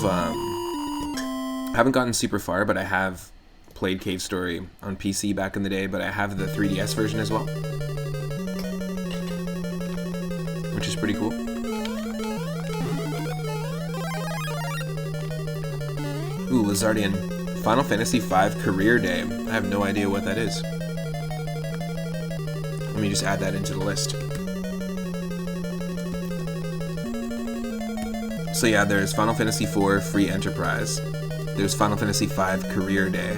haven't gotten super far, but I have played Cave Story on PC back in the day, but I have the 3DS version as well. Which is pretty cool. Ooh, Lizardian. Final Fantasy V Career Day. I have no idea what that is. Let me just add that into the list. So yeah, there's Final Fantasy IV Free Enterprise. There's Final Fantasy V Career Day.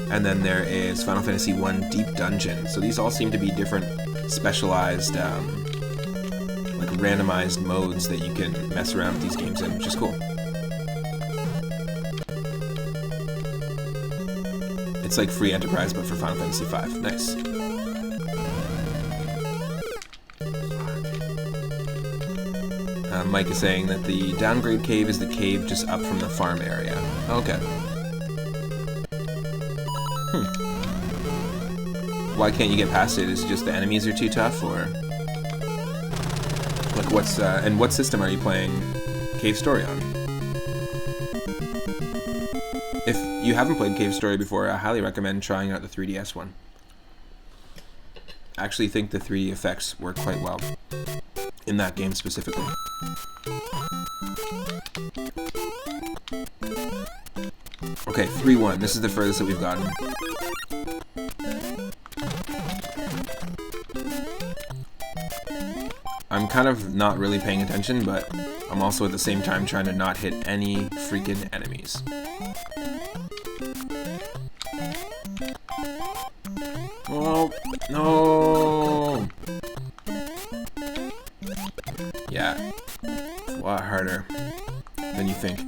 And then there is Final Fantasy I Deep Dungeon. So these all seem to be different specialized, like randomized modes that you can mess around with these games in, which is cool. It's like Free Enterprise, but for Final Fantasy V. Nice. Mike is saying that the downgrade cave is the cave just up from the farm area. Okay. Why can't you get past it? Is it just the enemies are too tough, or... Like, what's, and what system are you playing Cave Story on? If you haven't played Cave Story before, I highly recommend trying out the 3DS one. I actually think the 3D effects work quite well in that game specifically. Okay, 3-1. This is the furthest that we've gotten. I'm kind of not really paying attention, but I'm also at the same time trying to not hit any freaking enemies. Oh, no! Yeah, it's a lot harder than you think.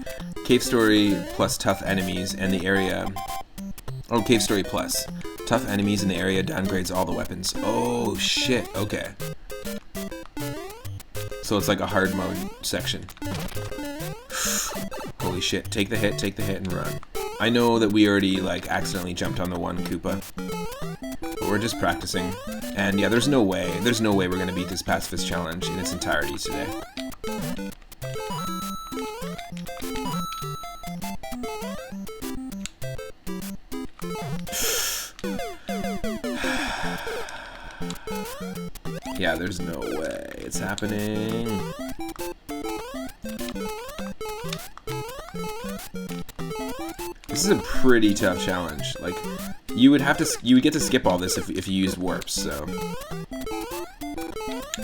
Cave Story plus tough enemies and the area... Oh, Cave Story plus. Tough enemies in the area downgrades all the weapons. Oh, shit, okay. So it's like a hard mode section. Holy shit, take the hit, and run. I know that we already, like, accidentally jumped on the one Koopa. But we're just practicing. And yeah, there's no way we're gonna beat this Pacifist challenge in its entirety today. Yeah, there's no way it's happening. This is a pretty tough challenge. Like, you would get to skip all this if you used warps, so.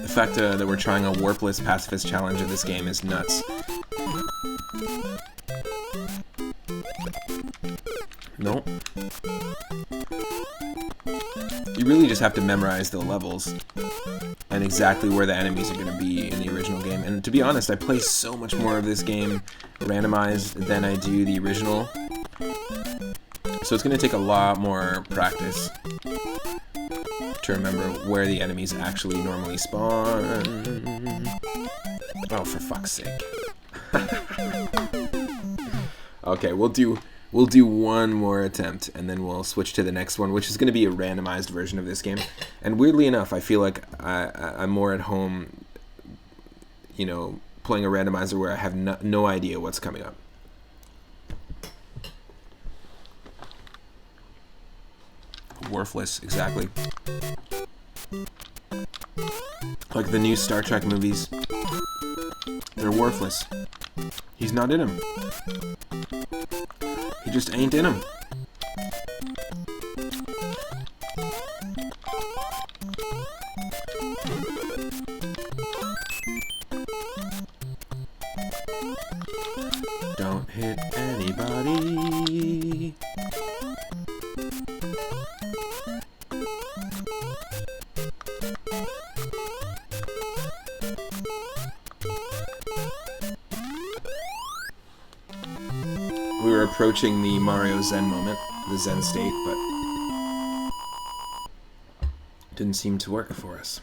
The fact that we're trying a warpless pacifist challenge in this game is nuts. Nope. You really just have to memorize the levels and exactly where the enemies are going to be in the original game. And to be honest, I play so much more of this game randomized than I do the original. So it's going to take a lot more practice to remember where the enemies actually normally spawn. Oh, for fuck's sake. Okay, we'll do one more attempt, and then we'll switch to the next one, which is going to be a randomized version of this game. And weirdly enough, I feel like I'm more at home, you know, playing a randomizer where I have no idea what's coming up. Worthless, exactly. Like the new Star Trek movies. They're worthless. He's not in them. He just ain't in them. Don't hit anybody. We were approaching the Mario Zen moment, the Zen state, but didn't seem to work for us.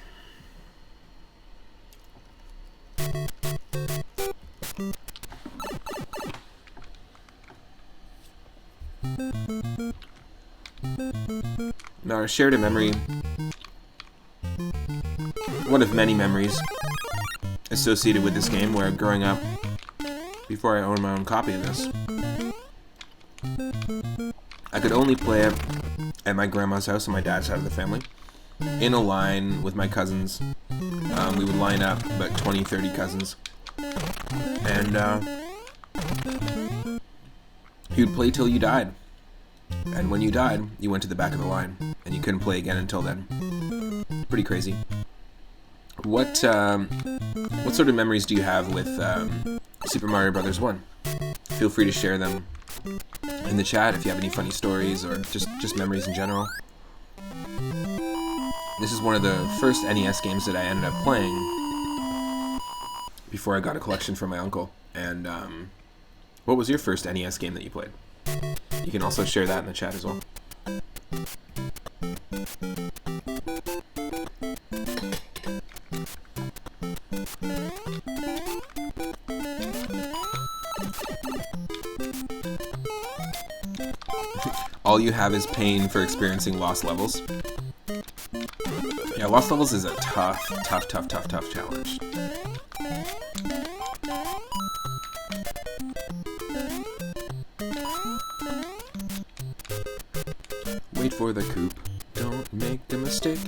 Now, I shared a memory, one of many memories associated with this game, where growing up, before I owned my own copy of this, I could only play it at my grandma's house on my dad's side of the family, in a line with my cousins. We would line up about 20, 30 cousins, and you'd play till you died. And when you died, you went to the back of the line, and you couldn't play again until then. Pretty crazy. What sort of memories do you have with Super Mario Bros. 1? Feel free to share them in the chat if you have any funny stories or just memories in general. This is one of the first NES games that I ended up playing before I got a collection from my uncle. And what was your first NES game that you played? You can also share that in the chat as well. All you have is pain for experiencing lost levels. Yeah, lost levels is a tough challenge. Wait for the coop, don't make a mistake.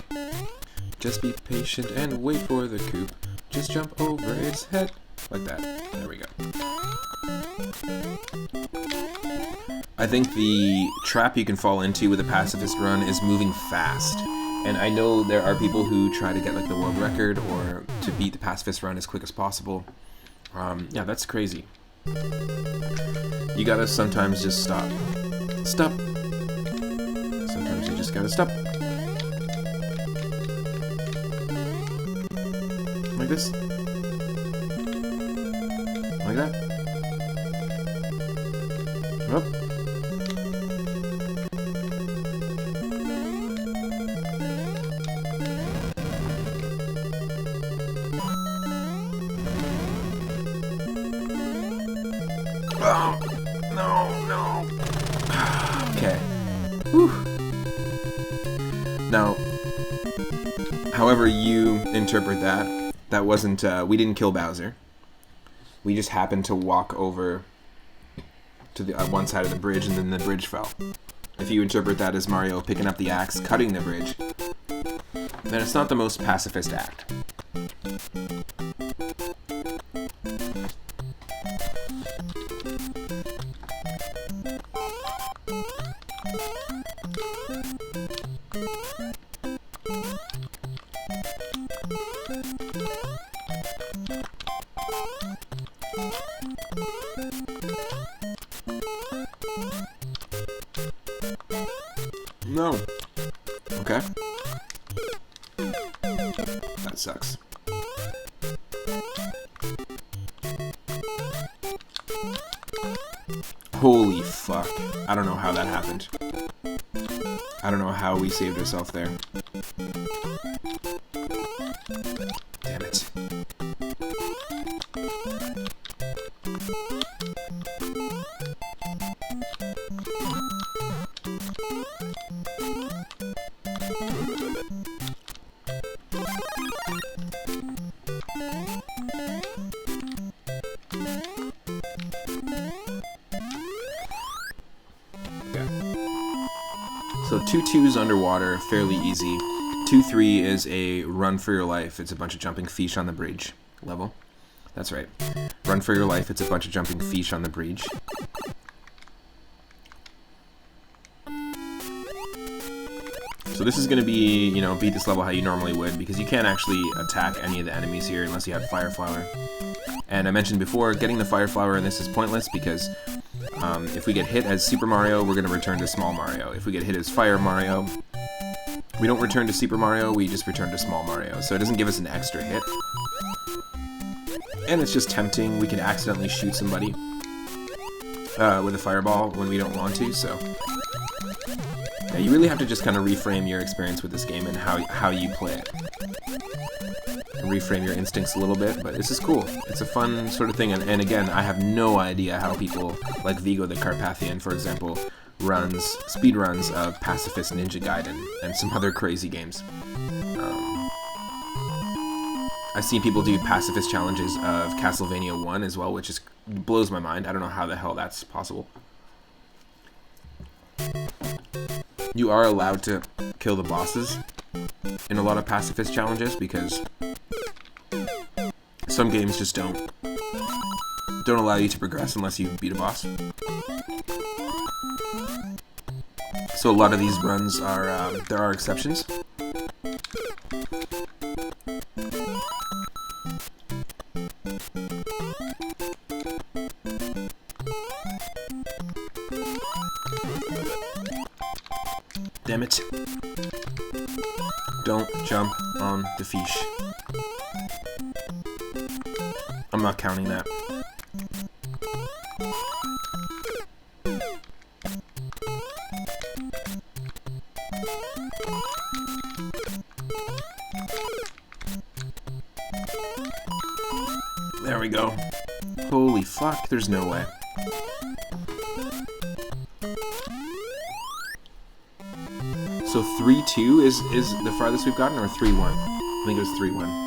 Just be patient and wait for the coop. Just jump over its head. Like that. There we go. I think the trap you can fall into with a pacifist run is moving fast. And I know there are people who try to get like the world record or to beat the pacifist run as quick as possible. Yeah, that's crazy. You gotta sometimes just stop. Stop. Sometimes you just gotta stop. Like this. Like that. Up. Oh, no. Okay. Whew. Now, however you interpret that, that wasn't, we didn't kill Bowser. We just happened to walk over to the one side of the bridge, and then the bridge fell. If you interpret that as Mario picking up the axe, cutting the bridge, then it's not the most pacifist act. No. Okay. That sucks. Holy fuck. I don't know how that happened. I don't know how we saved ourselves there. Damn it. So 2-2's underwater, fairly easy. 2-3 is a run for your life. It's a bunch of jumping fish on the bridge level. That's right. Run for your life. It's a bunch of jumping fish on the bridge. So this is going to be, you know, beat this level how you normally would, because you can't actually attack any of the enemies here unless you have Fire Flower. And I mentioned before, getting the Fire Flower in this is pointless because if we get hit as Super Mario, we're going to return to Small Mario. If we get hit as Fire Mario, we don't return to Super Mario, we just return to Small Mario. So it doesn't give us an extra hit. And it's just tempting. We can accidentally shoot somebody with a fireball when we don't want to, so... Yeah, you really have to just kind of reframe your experience with this game and how you play it. And reframe your instincts a little bit, but this is cool. It's a fun sort of thing, and again, I have no idea how people like Vigo the Carpathian, for example, speed runs of Pacifist Ninja Gaiden and some other crazy games. I've seen people do pacifist challenges of Castlevania 1 as well, which blows my mind. I don't know how the hell that's possible. You are allowed to kill the bosses in a lot of pacifist challenges because some games just don't allow you to progress unless you beat a boss. So a lot of these runs are, there are exceptions. Damn it. Don't jump on the fish. I'm not counting that. There we go. Holy fuck, there's no way. So 3-2 is the farthest we've gotten, or 3-1? I think it was 3-1.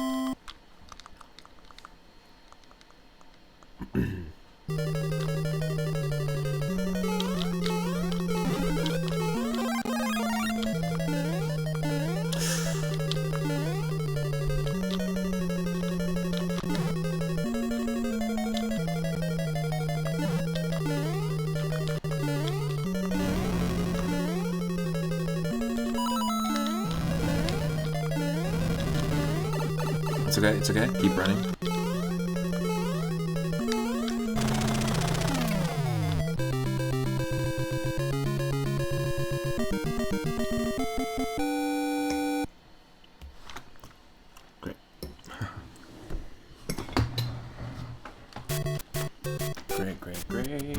It's okay, it's okay. Keep running. Great. Great, great, great.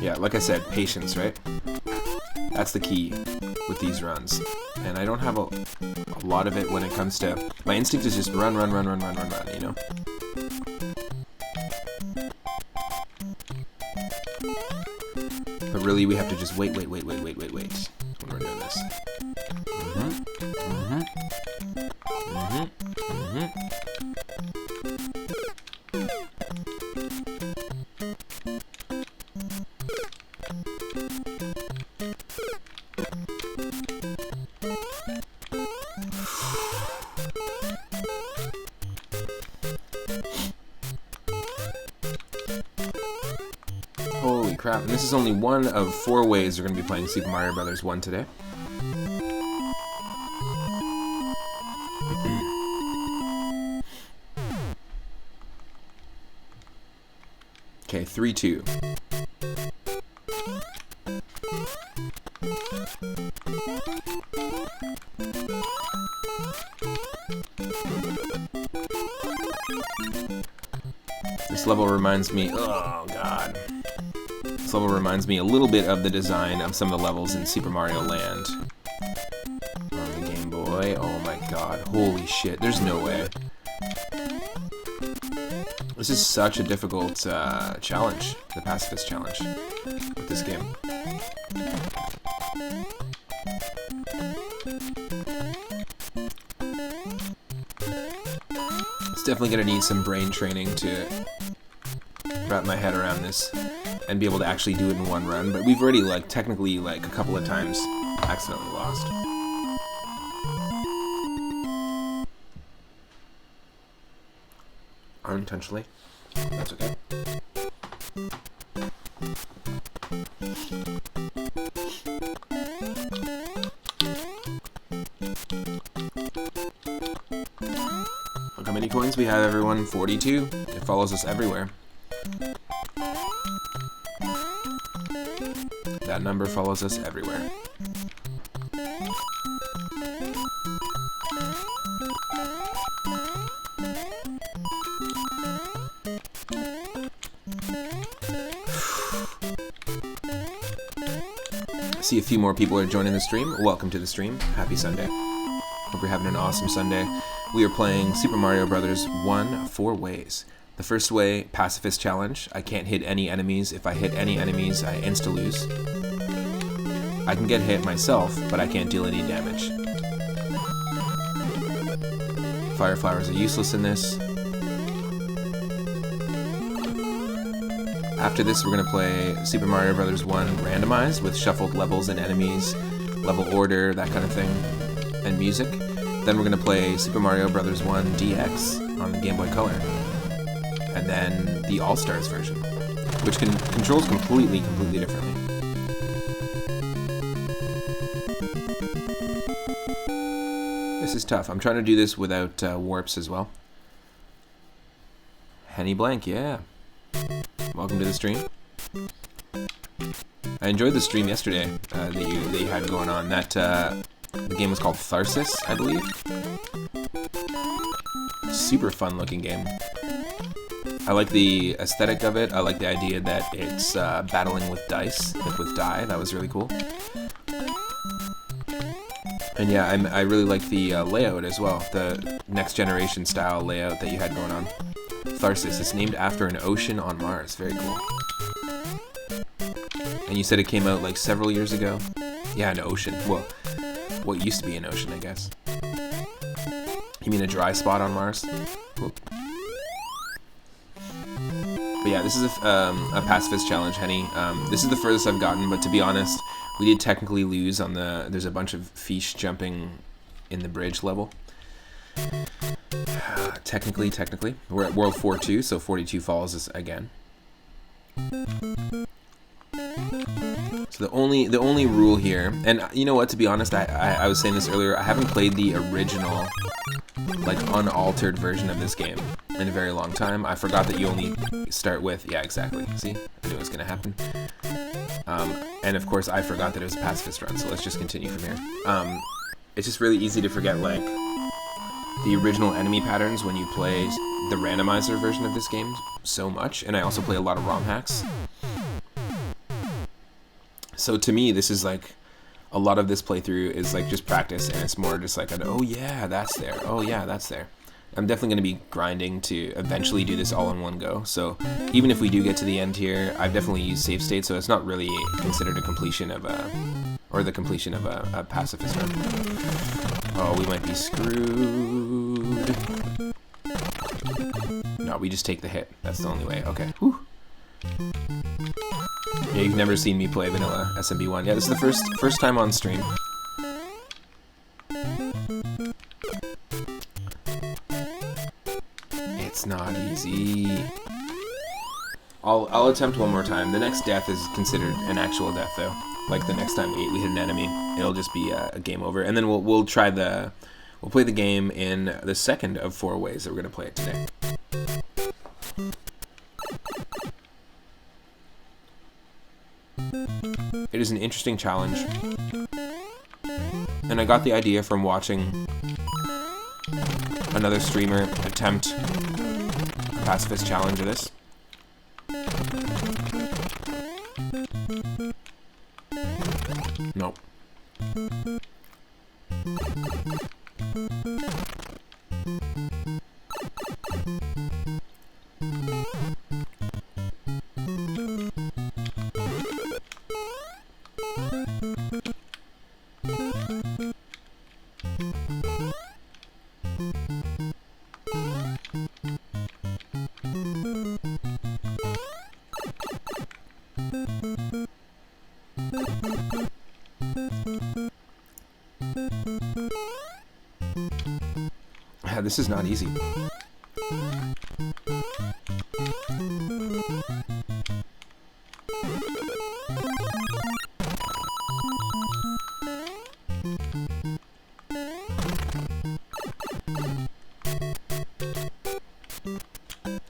Yeah, like I said, patience, right? That's the key with these runs. And I don't have a lot of it when it comes to... My instinct is just run, you know? But really, we have to just wait when we're doing this. crap. And this is only one of 4 ways we're going to be playing Super Mario Bros. 1 today. Okay, 3-2. This level reminds me, oh god. This level reminds me a little bit of the design of some of the levels in Super Mario Land. On the Game Boy, oh my god, holy shit, there's no way. This is such a difficult challenge, the Pacifist challenge, with this game. It's definitely gonna need some brain training to wrap my head around this and be able to actually do it in one run, but we've already, like, technically, like, a couple of times accidentally lost. Unintentionally. That's okay. Look how many coins we have, everyone. 42. It follows us everywhere. That number follows us everywhere. I see a few more people are joining the stream. Welcome to the stream. Happy Sunday. Hope you're having an awesome Sunday. We are playing Super Mario Bros. 1 4 ways. The first way, Pacifist challenge. I can't hit any enemies. If I hit any enemies, I insta-lose. I can get hit myself, but I can't deal any damage. Fire flowers are useless in this. After this, we're going to play Super Mario Bros. 1 randomized with shuffled levels and enemies, level order, that kind of thing, and music. Then we're going to play Super Mario Bros. 1 DX on the Game Boy Color. And then the All-Stars version, which controls completely differently. This is tough. I'm trying to do this without warps as well. Henny Blank, yeah. Welcome to the stream. I enjoyed the stream yesterday that you had going on. That the game was called Tharsis, I believe. Super fun looking game. I like the aesthetic of it. I like the idea that it's battling with dice, like with die. That was really cool. And yeah, I really like the layout as well. The next generation style layout that you had going on. Tharsis. It's named after an ocean on Mars. Very cool. And you said it came out like several years ago? Yeah, an ocean. Well, what used to be an ocean, I guess. You mean a dry spot on Mars? Whoop. But yeah, this is a Pacifist challenge, Henny. This is the furthest I've gotten, but to be honest, we did technically lose on the... There's a bunch of fish jumping in the bridge level. Technically. We're at World 4-2, so 42 follows us again. So the only rule here, and you know what, to be honest, I was saying this earlier, I haven't played the original, like, unaltered version of this game in a very long time. I forgot that you only start with, yeah, exactly, see? I knew it was gonna happen. And of course, I forgot that it was a Pacifist run, so let's just continue from here. It's just really easy to forget, like, the original enemy patterns when you play the randomizer version of this game so much, and I also play a lot of ROM hacks. So to me, this is like, a lot of this playthrough is like just practice, and it's more just like, an, oh yeah, that's there, oh yeah, that's there. I'm definitely going to be grinding to eventually do this all in one go, so even if we do get to the end here, I've definitely used save state, so it's not really considered a completion of a, or the completion of a Pacifist run. Oh, we might be screwed. No, we just take the hit. That's the only way. Okay. Whew. Yeah, you've never seen me play vanilla SMB1. Yeah, this is the first time on stream. It's not easy. I'll attempt one more time. The next death is considered an actual death, though. Like the next time we hit an enemy, it'll just be a game over. And then we'll play the game in the second of 4 ways that we're gonna play it today. It is an interesting challenge, and I got the idea from watching another streamer attempt a Pacifist challenge of this. Nope. Yeah, this is not easy.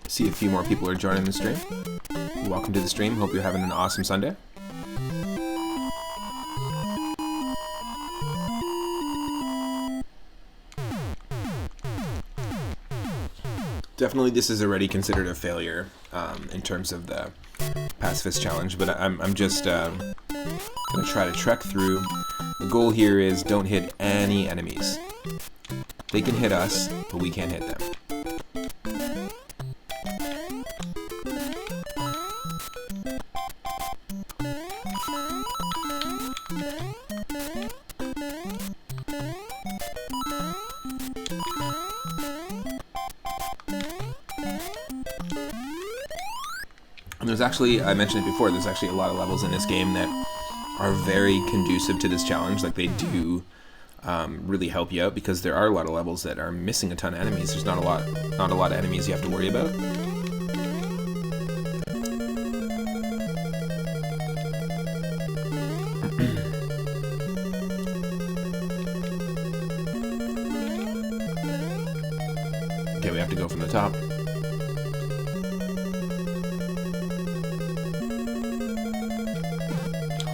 See a few more people are joining the stream. Welcome to the stream. Hope you're having an awesome Sunday. Definitely, this is already considered a failure in terms of the Pacifist challenge, but I'm just gonna try to trek through. The goal here is don't hit any enemies. They can hit us, but we can't hit them. And there's actually, I mentioned it before, there's actually a lot of levels in this game that are very conducive to this challenge. Like, they do really help you out, because there are a lot of levels that are missing a ton of enemies. There's not a lot of enemies you have to worry about. Okay, we have to go from the top.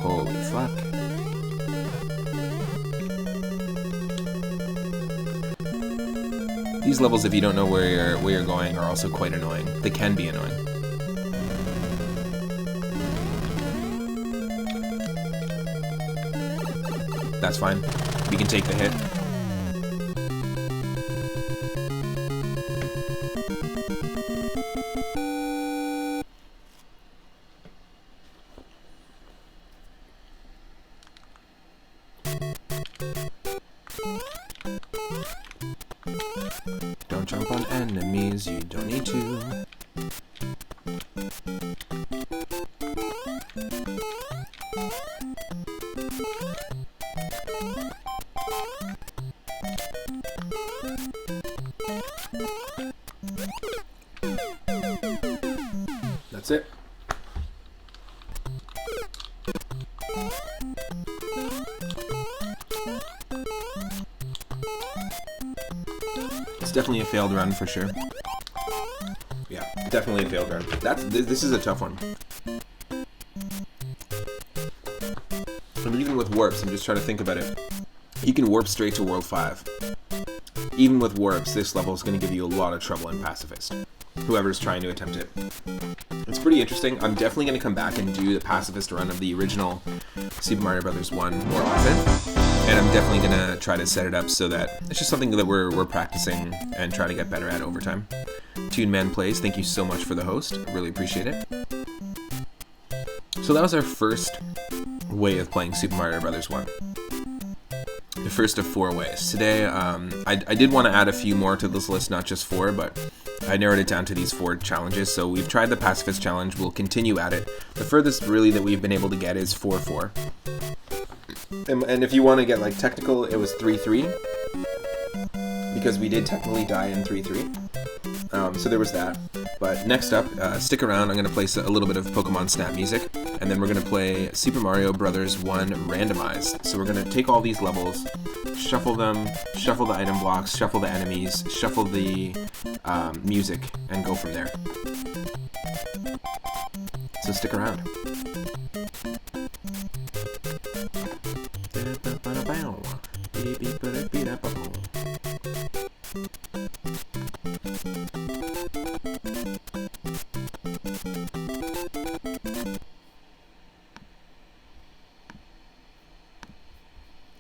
Holy fuck. These levels, if you don't know where you're going, are also quite annoying. They can be annoying. That's fine. We can take the hit. Don't jump on enemies, you don't need to. That's it. It's definitely a failed run for sure. Yeah, definitely a failed run. This is a tough one. And even with warps, I'm just trying to think about it. You can warp straight to World 5. Even with warps, this level is going to give you a lot of trouble in Pacifist. Whoever's trying to attempt it. It's pretty interesting. I'm definitely going to come back and do the Pacifist run of the original Super Mario Bros. 1 more often. And I'm definitely going to try to set it up so that it's just something that we're practicing and trying to get better at over time. Toon Man Plays, thank you so much for the host. Really appreciate it. So that was our first way of playing Super Mario Bros. 1. The first of 4 ways. Today, I did want to add a few more to this list, not just 4, but I narrowed it down to these 4 challenges. So we've tried the Pacifist challenge. We'll continue at it. The furthest really that we've been able to get is 4-4. And if you want to get like technical, it was 3-3, because we did technically die in 3-3. So there was that. But next up, stick around. I'm going to play a little bit of Pokemon Snap music, and then we're going to play Super Mario Bros. 1 Randomized. So we're going to take all these levels, shuffle them, shuffle the item blocks, shuffle the enemies, shuffle the music, and go from there. So stick around.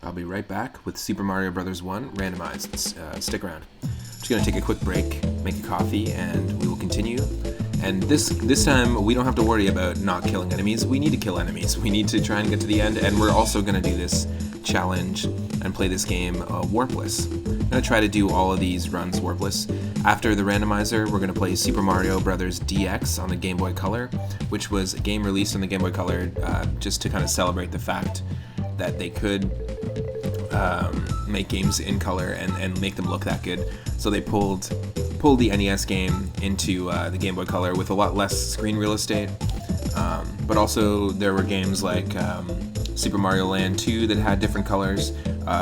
I'll be right back with Super Mario Bros. 1 Randomized. Stick around. I'm just going to take a quick break, make a coffee, and we will continue. And this time, we don't have to worry about not killing enemies. We need to kill enemies. We need to try and get to the end, and we're also going to do this challenge and play this game warpless. I'm going to try to do all of these runs warpless. After the randomizer, we're going to play Super Mario Bros. DX on the Game Boy Color, which was a game released on the Game Boy Color just to kind of celebrate the fact that they could make games in color and make them look that good. So they pulled the NES game into the Game Boy Color with a lot less screen real estate. But also there were games like Super Mario Land 2 that had different colors.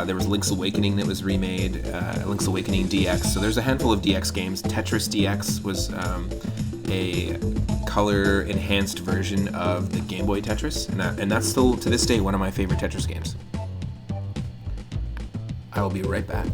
There was Link's Awakening that was remade, Link's Awakening DX. So there's a handful of DX games. Tetris DX was a color-enhanced version of the Game Boy Tetris, and that's still, to this day, one of my favorite Tetris games. I will be right back.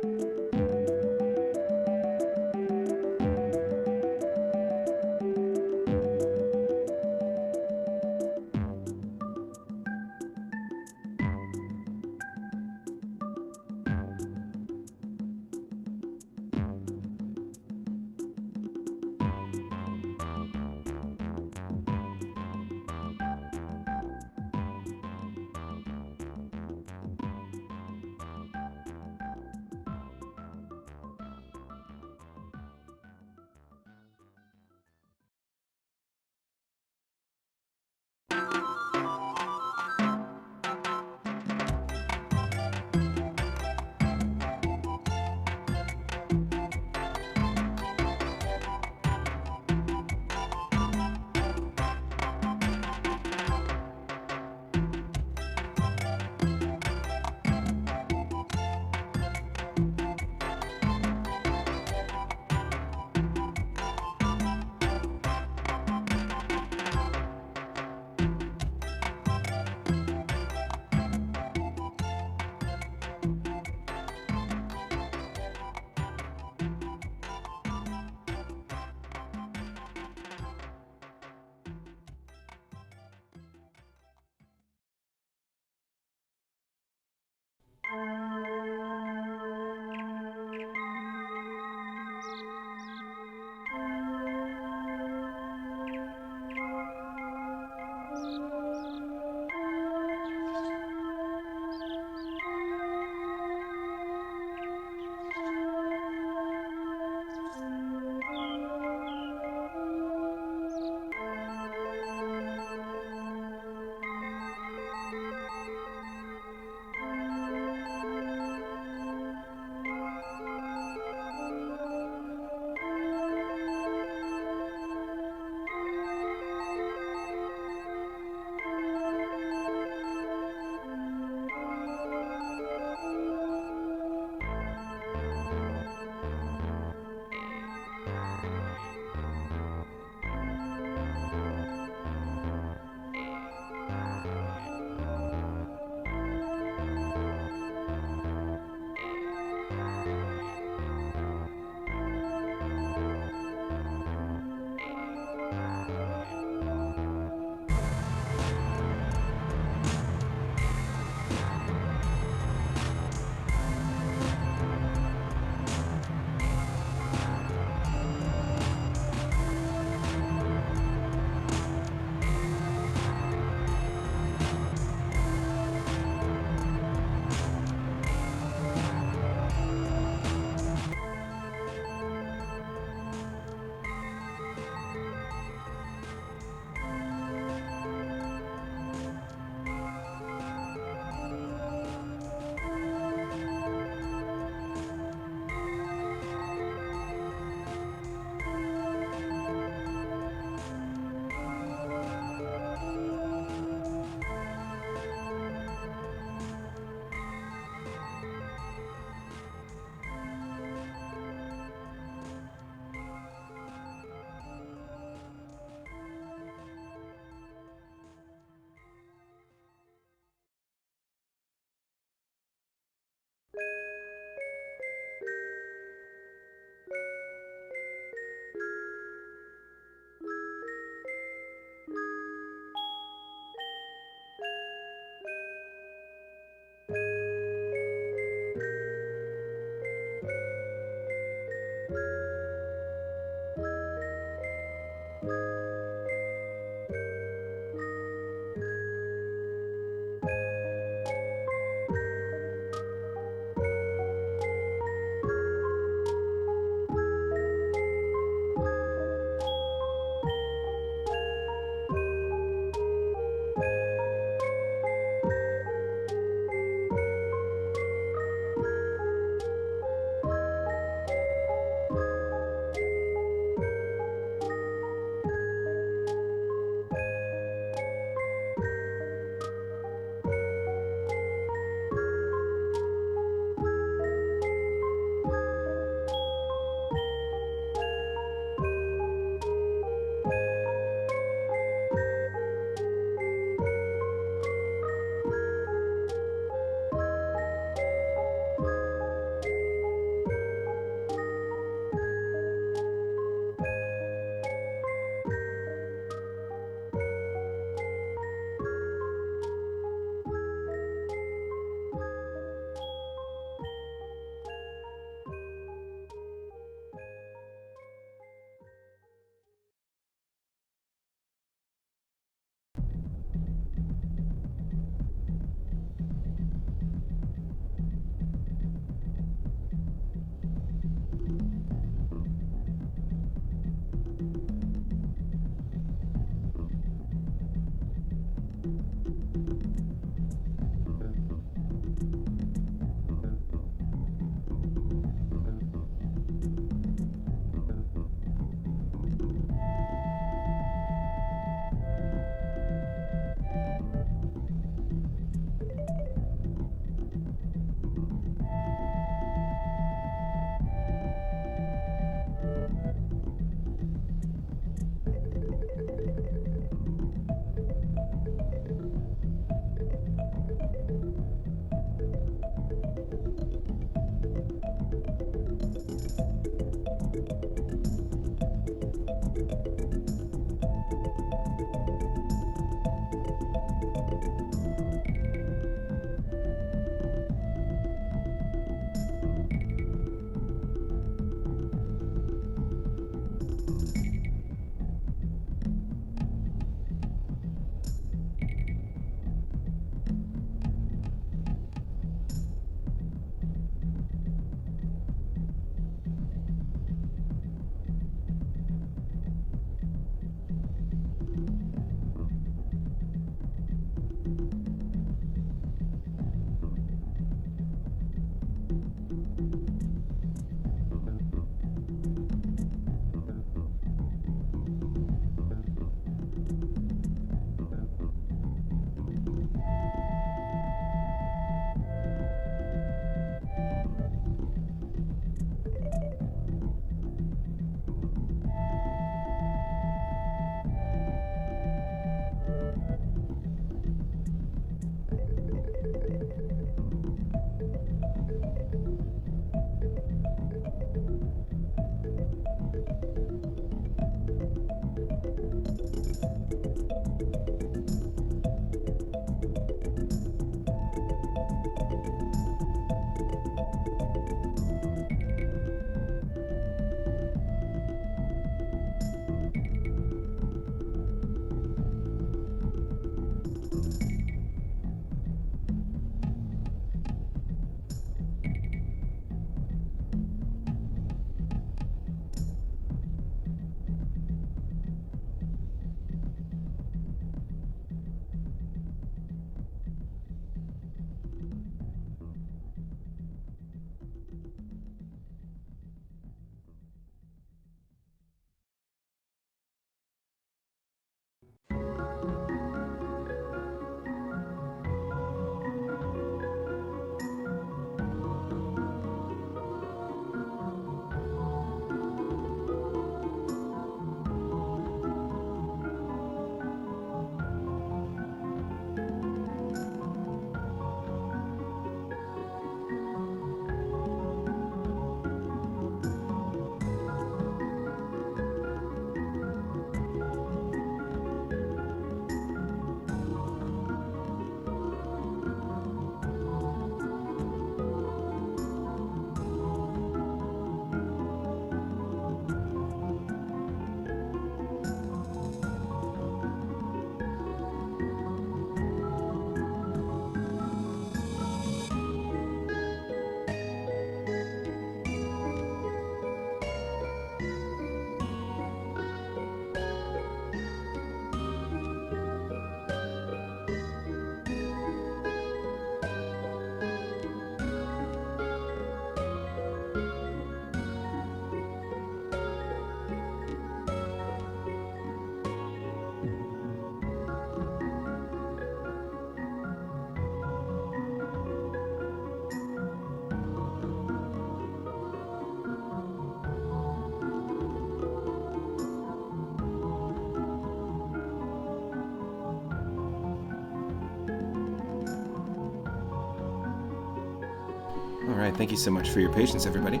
Alright, thank you so much for your patience, everybody.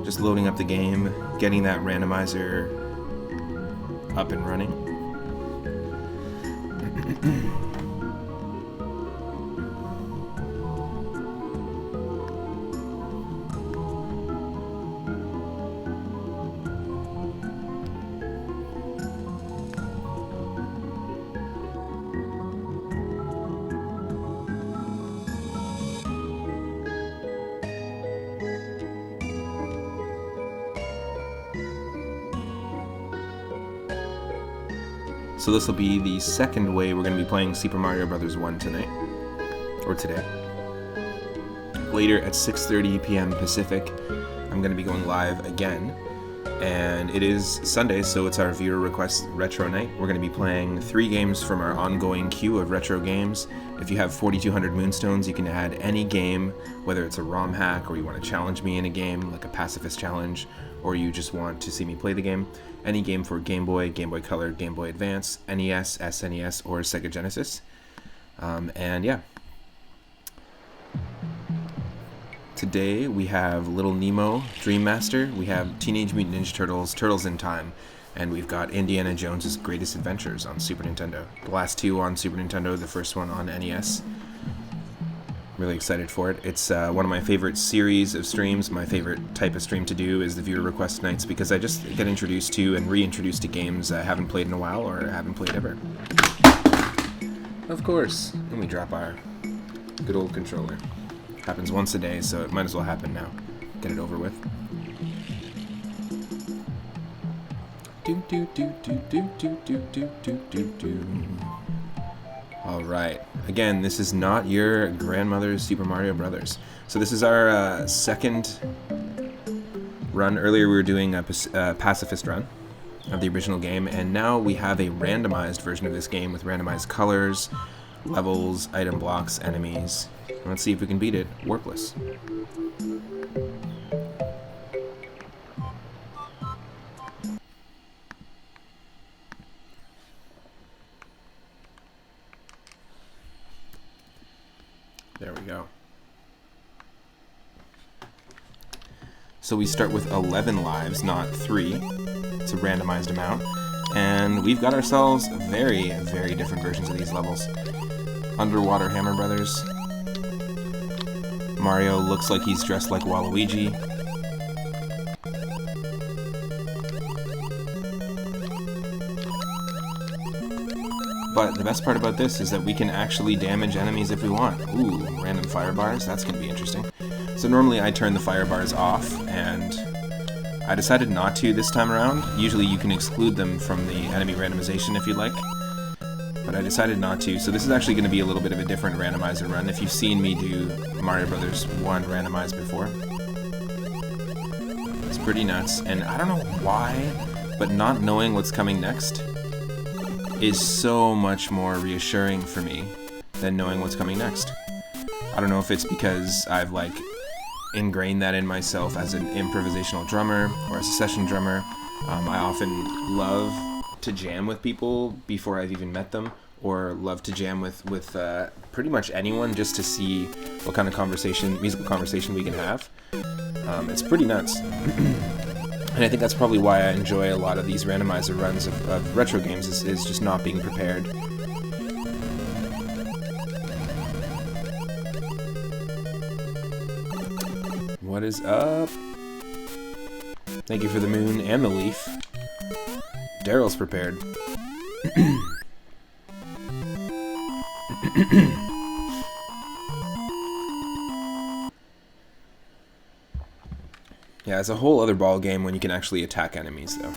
Just loading up the game, getting that randomizer up and running. So this will be the second way we're going to be playing Super Mario Bros. 1 tonight, or today. Later at 6:30 p.m. Pacific, I'm going to be going live again, and it is Sunday, so it's our viewer request retro night. We're going to be playing 3 games from our ongoing queue of retro games. If you have 4,200 Moonstones, you can add any game, whether it's a ROM hack, or you want to challenge me in a game, like a Pacifist challenge, or you just want to see me play the game. Any game for Game Boy, Game Boy Color, Game Boy Advance, NES, SNES, or Sega Genesis. And yeah. Today we have Little Nemo, Dream Master, we have Teenage Mutant Ninja Turtles, Turtles in Time, and we've got Indiana Jones's Greatest Adventures on Super Nintendo. The last 2 on Super Nintendo, the first one on NES. Really excited for it. It's one of my favorite series of streams. My favorite type of stream to do is the viewer request nights, because I just get introduced to and reintroduced to games I haven't played in a while or haven't played ever. Of course. And we drop our good old controller. Happens once a day, so it might as well happen now. Get it over with. Do do do do do do do do do do do. Alright, again, this is not your grandmother's Super Mario Brothers. So this is our second run. Earlier we were doing a Pacifist run of the original game, and now we have a randomized version of this game with randomized colors, levels, item blocks, enemies. Let's see if we can beat it warpless. There we go. So we start with 11 lives, not 3. It's a randomized amount. And we've got ourselves very, very different versions of these levels. Underwater Hammer Brothers. Mario looks like he's dressed like Waluigi. But the best part about this is that we can actually damage enemies if we want. Ooh, random fire bars, that's going to be interesting. So normally I turn the fire bars off, and I decided not to this time around. Usually you can exclude them from the enemy randomization if you like, but I decided not to. So this is actually going to be a little bit of a different randomizer run if you've seen me do Mario Bros. 1 randomized before. It's pretty nuts, and I don't know why, but not knowing what's coming next is so much more reassuring for me than knowing what's coming next. I don't know if it's because I've like ingrained that in myself as an improvisational drummer or as a session drummer. I often love to jam with people before I've even met them, or love to jam with pretty much anyone just to see what kind of musical conversation we can have. It's pretty nuts. And I think that's probably why I enjoy a lot of these randomizer runs of retro games, is just not being prepared. What is up? Thank you for the moon and the leaf. Daryl's prepared. Yeah, it's a whole other ball game when you can actually attack enemies, though.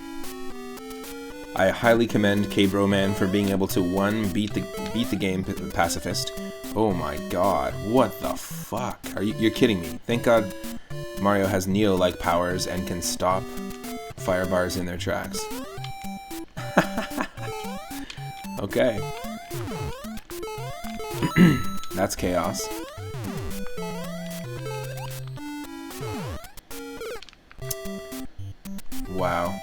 I highly commend K-Broman for being able to, 1, beat the game Pacifist. Oh my god, what the fuck? You're kidding me. Thank god Mario has Neo-like powers and can stop fire bars in their tracks. Okay. That's chaos. Wow.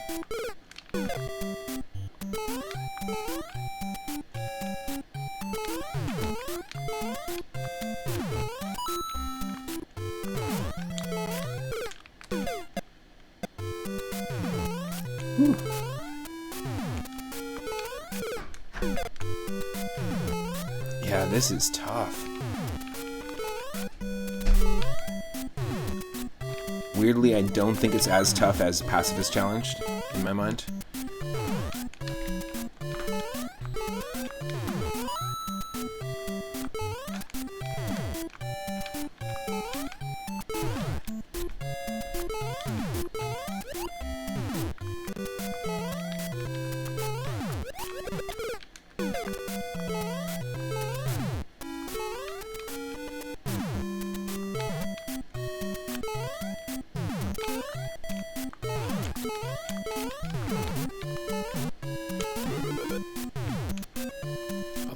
Whew. Yeah, this is tough. Weirdly, I don't think it's as tough as Pacifist Challenged, in my mind.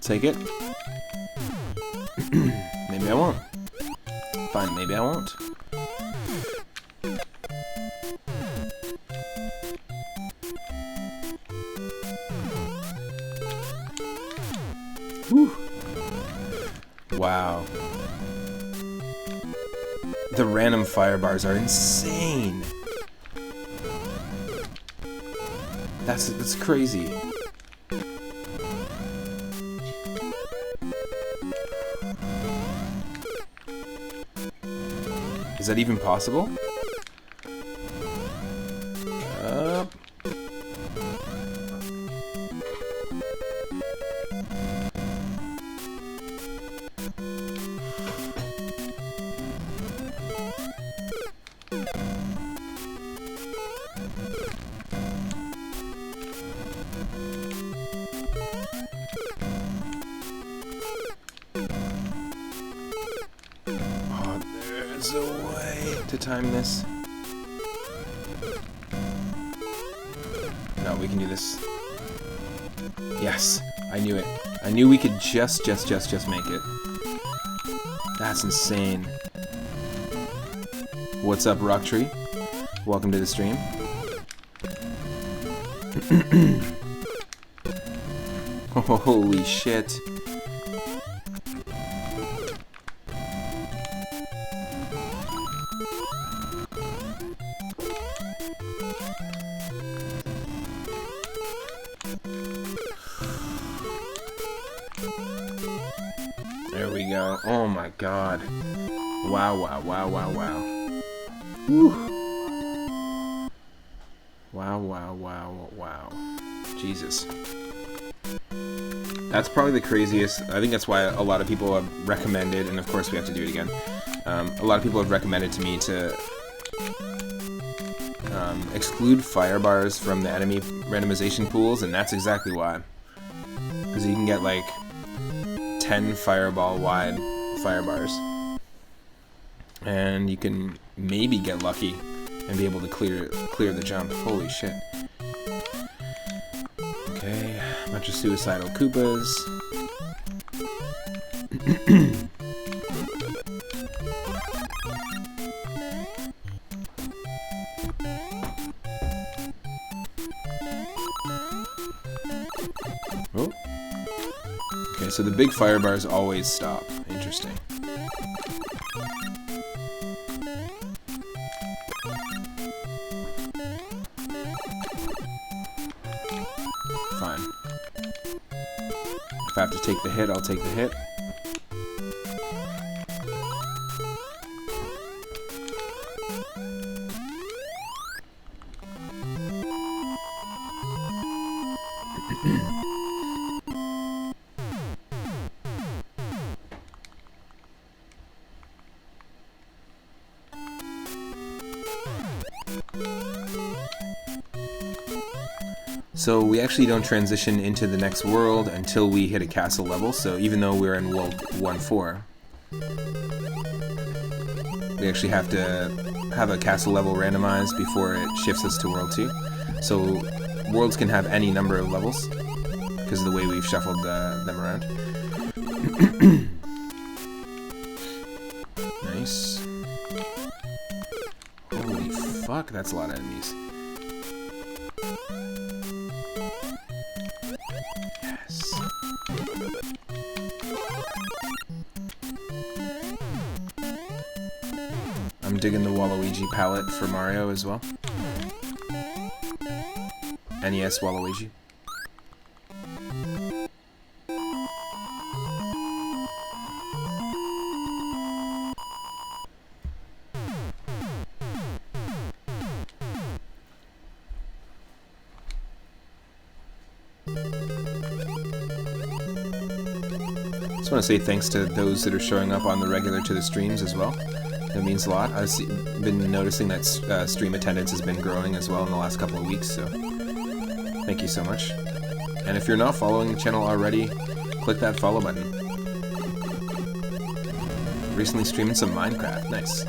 Take it. Maybe I won't. Fine, maybe I won't. Whew. Wow. The random fire bars are insane. That's crazy. Is that even possible? There's a way to time this. No, we can do this. Yes, I knew it. I knew we could just make it. That's insane. What's up, Rocktree? Welcome to the stream. Holy shit. There we go. Oh my god. Wow, wow, wow, wow, wow. Whew. Wow, wow, wow, wow. Jesus. That's probably the craziest. I think that's why a lot of people have recommended, and of course we have to do it again. A lot of people have recommended to me to exclude fire bars from the enemy randomization pools, and that's exactly why. Because you can get like 10 fireball wide fire bars, and you can maybe get lucky and be able to clear the jump. Holy shit. Okay, a bunch of suicidal Koopas. Oh. Okay, so the big fire bars always stop. Interesting. Fine. If I have to take the hit, I'll take the hit. So we actually don't transition into the next world until we hit a castle level, so even though we're in World 1-4, we actually have to have a castle level randomized before it shifts us to World 2. So worlds can have any number of levels, because of the way we've shuffled them around. Nice. Holy fuck, that's a lot of enemies. Yes. I'm digging the Waluigi palette for Mario as well. NES Waluigi. Just want to say thanks to those that are showing up on the regular to the streams as well. It means a lot. I've been noticing that stream attendance has been growing as well in the last couple of weeks, so thank you so much. And if you're not following the channel already, click that follow button. Recently streaming some Minecraft. Nice.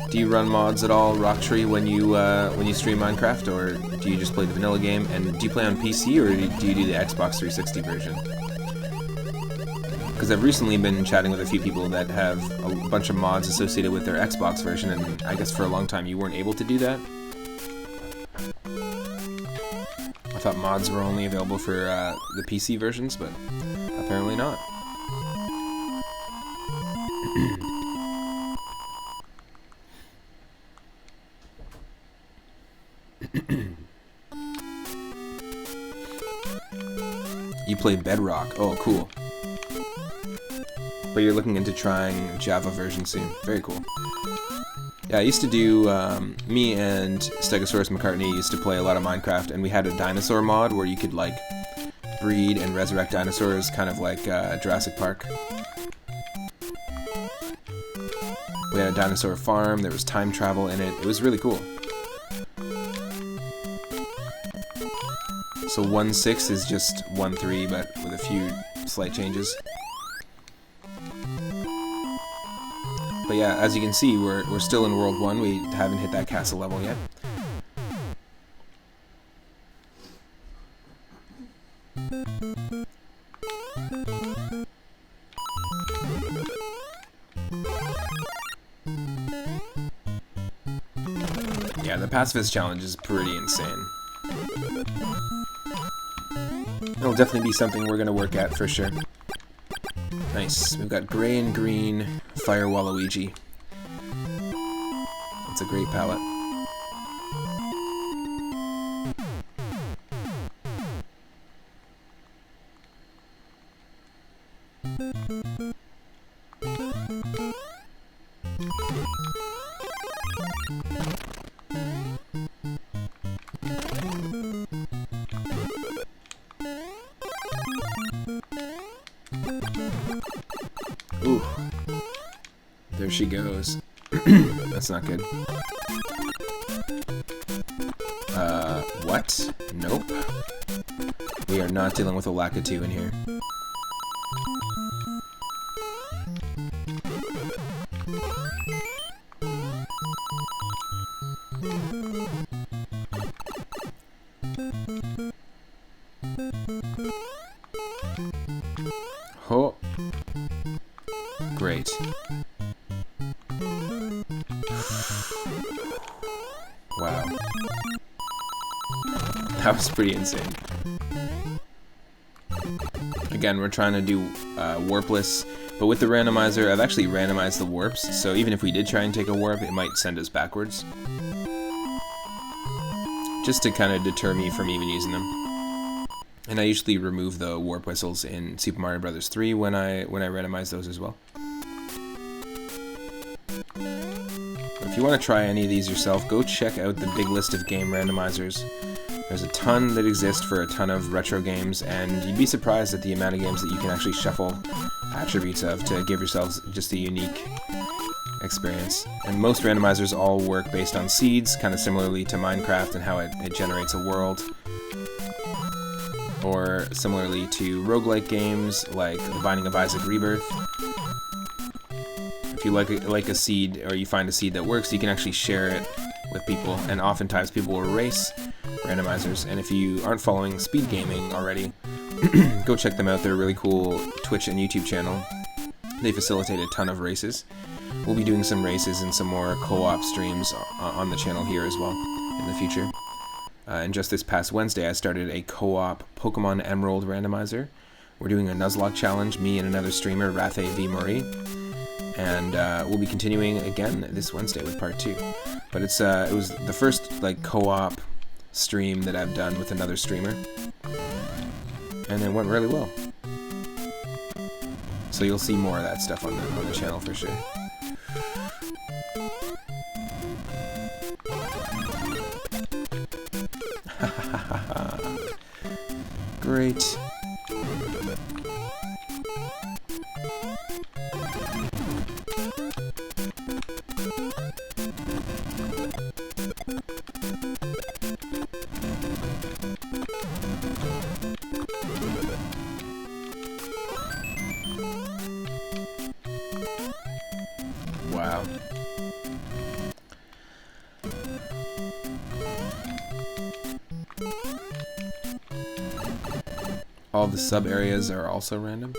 Do you run mods at all, Rocktree, when you stream Minecraft, or do you just play the vanilla game? And do you play on PC, or do you do the Xbox 360 version? Because I've recently been chatting with a few people that have a bunch of mods associated with their Xbox version, and I guess for a long time you weren't able to do that. I thought mods were only available for the PC versions, but apparently not. You play Bedrock. Oh, cool. But you're looking into trying Java version soon. Very cool. Yeah, I used to do, me and Stegosaurus McCartney used to play a lot of Minecraft, and we had a dinosaur mod where you could, like, breed and resurrect dinosaurs, kind of like Jurassic Park. We had a dinosaur farm, there was time travel in it. It was really cool. So 1.6 is just 1.3, but with a few slight changes. But yeah, as you can see, we're still in World 1. We haven't hit that castle level yet. Yeah, the Pacifist challenge is pretty insane. It'll definitely be something we're gonna work at for sure. Nice. We've got gray and green Fire Waluigi. That's a great palette. Ooh. There she goes. That's not good. What? Nope. We are not dealing with a Lakitu in here. Oh. Great. Wow. That was pretty insane. Again, we're trying to do warpless, but with the randomizer, I've actually randomized the warps, so even if we did try and take a warp, it might send us backwards. Just to kind of deter me from even using them. And I usually remove the warp whistles in Super Mario Bros. 3 when I randomize those as well. If you want to try any of these yourself, go check out the big list of game randomizers. There's a ton that exist for a ton of retro games, and you'd be surprised at the amount of games that you can actually shuffle attributes of to give yourselves just a unique experience. And most randomizers all work based on seeds, kind of similarly to Minecraft and how it generates a world. Or similarly to roguelike games like The Binding of Isaac Rebirth. If you like a seed, or you find a seed that works, you can actually share it with people, and oftentimes people will race randomizers. And if you aren't following Speed Gaming already, go check them out. They're a really cool Twitch and YouTube channel. They facilitate a ton of races. We'll be doing some races and some more co-op streams on the channel here as well in the future. And just this past Wednesday, I started a co-op Pokemon Emerald randomizer. We're doing a Nuzlocke challenge, me and another streamer, Rathe V. Murray. And we'll be continuing again this Wednesday with part 2. But it was the first like co-op stream that I've done with another streamer, and it went really well. So you'll see more of that stuff on the channel for sure. Great. Wow. All the sub areas are also random.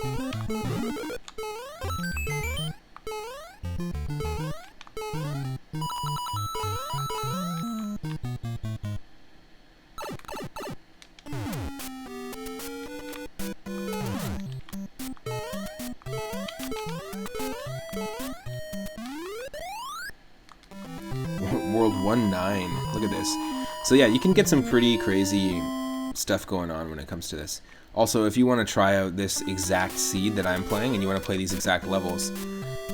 World 1-9. Look at this. So yeah, you can get some pretty crazy stuff going on when it comes to this. Also, if you want to try out this exact seed that I'm playing and you want to play these exact levels,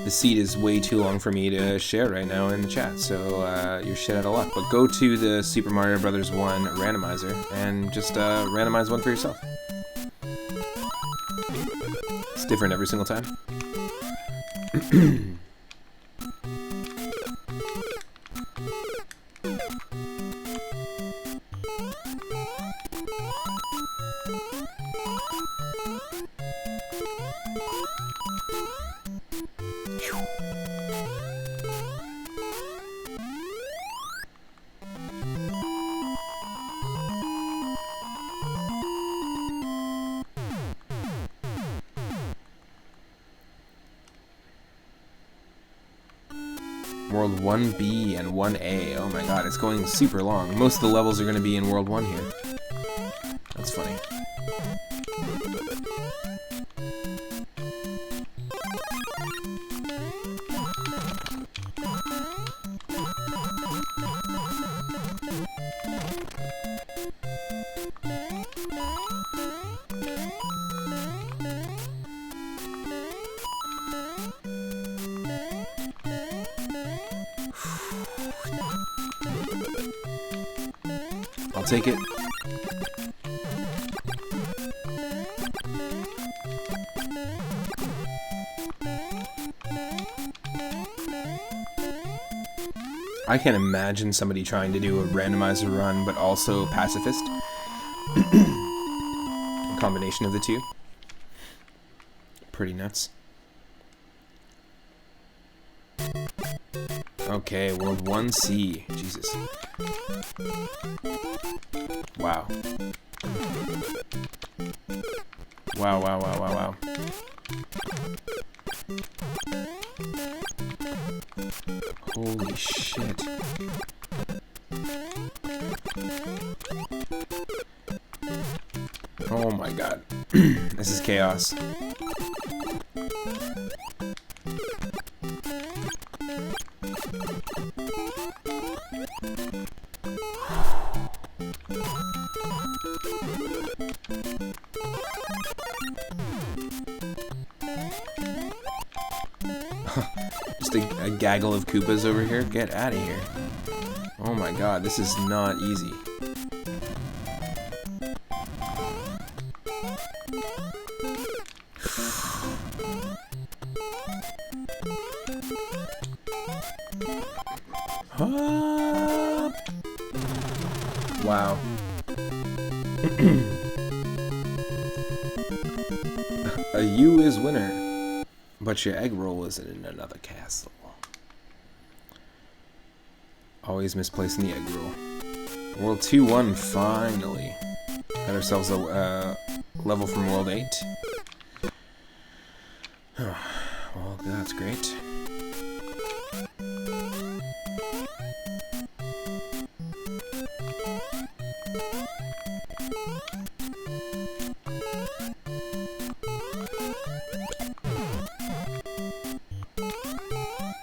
the seed is way too long for me to share right now in the chat, so you're shit out of luck. But go to the Super Mario Bros. 1 randomizer and just randomize one for yourself. It's different every single time. World 1B and 1A. Oh my god, it's going super long. Most of the levels are going to be in World 1 here. That's funny. I'll take it. I can't imagine somebody trying to do a randomizer run, but also Pacifist. A combination of the two. Pretty nuts. Okay, World 1C. Jesus. Wow. Wow, wow, wow, wow, wow. Holy shit. Oh my god. This is chaos. Just a gaggle of Koopas over here? Get out of here. Oh my god, this is not easy. Wow. A U is winner, but your egg roll is in another castle. Always misplacing the egg roll. World 2-1, finally. Got ourselves a level from World 8. Well, that's great.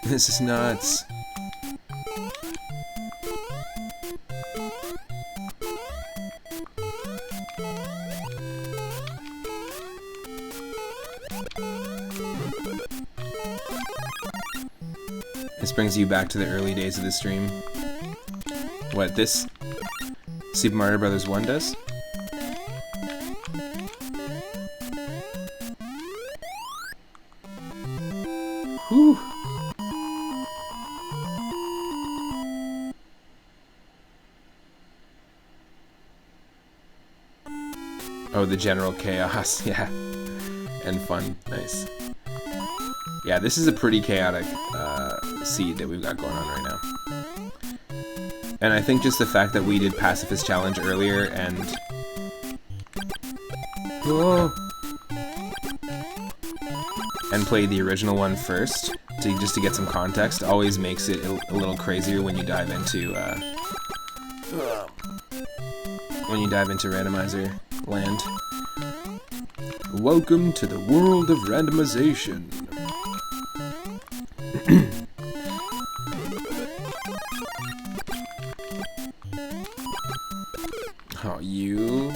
This is nuts. brings you back to the early days of the stream. What, this Super Mario Bros. 1 does? Whew. Oh, the general chaos, yeah. And fun, nice. Yeah, this is a pretty chaotic seed that we've got going on right now. And I think just the fact that we did Pacifist Challenge earlier and... Whoa! And played the original one first, just to get some context, always makes it a little crazier when you dive into Randomizer land. Welcome to the world of randomization. Oh, you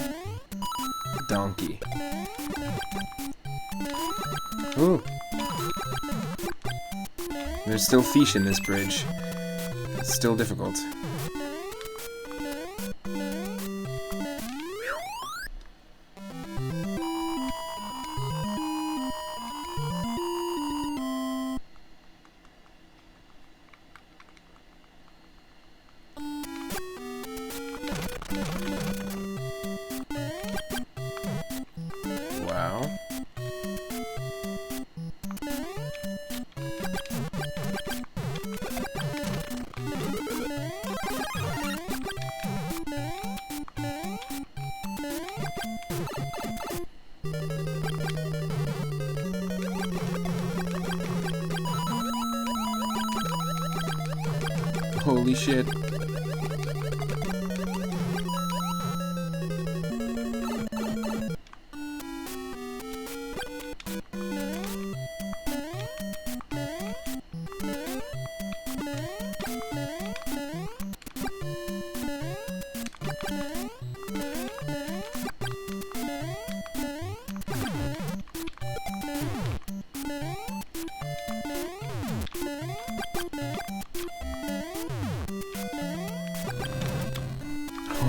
donkey. Ooh. There's still fish in this bridge. It's still difficult. Wow. Holy shit.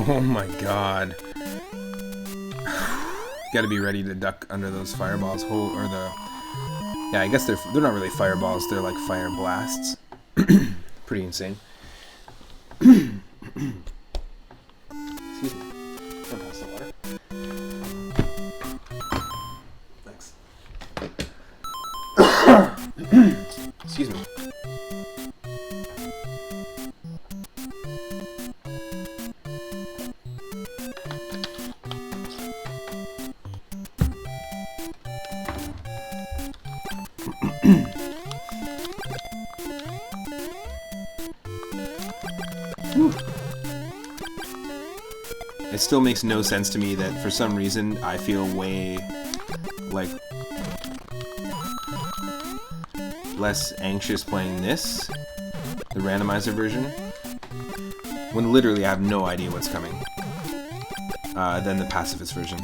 Oh my god. Gotta be ready to duck under those fireballs. Yeah, I guess they're not really fireballs, they're like fire blasts. Pretty insane. Excuse me. Don't pass the water. Thanks. Excuse me. It still makes no sense to me that for some reason I feel way like less anxious playing this, the randomizer version, when literally I have no idea what's coming, than the Pacifist version.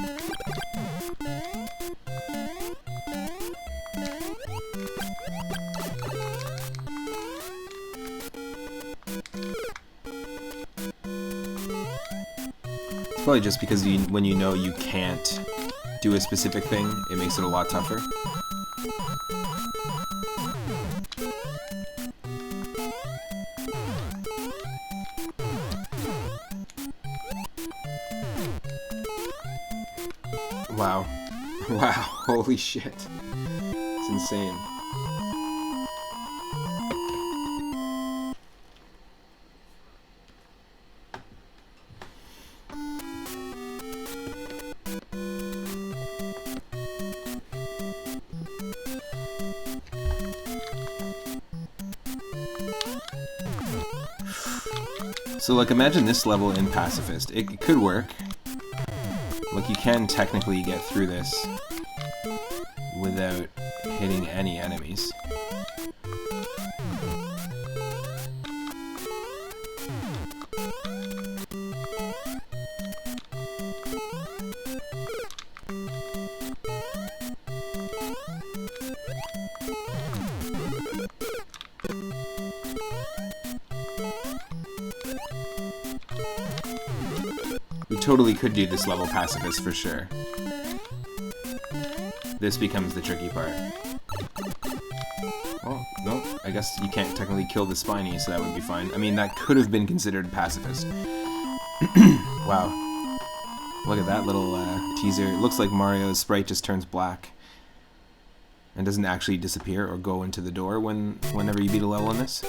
Probably just because when you know you can't do a specific thing, it makes it a lot tougher. Wow. Wow, holy shit. It's insane. So, like, imagine this level in Pacifist. It could work. Like, you can technically get through this without hitting any enemies. We totally could do this level Pacifist for sure. This becomes the tricky part. Oh, no, I guess you can't technically kill the Spiny, so that would be fine. I mean, that could have been considered Pacifist. Wow. Look at that little teaser. It looks like Mario's sprite just turns black. And doesn't actually disappear or go into the door whenever you beat a level in this.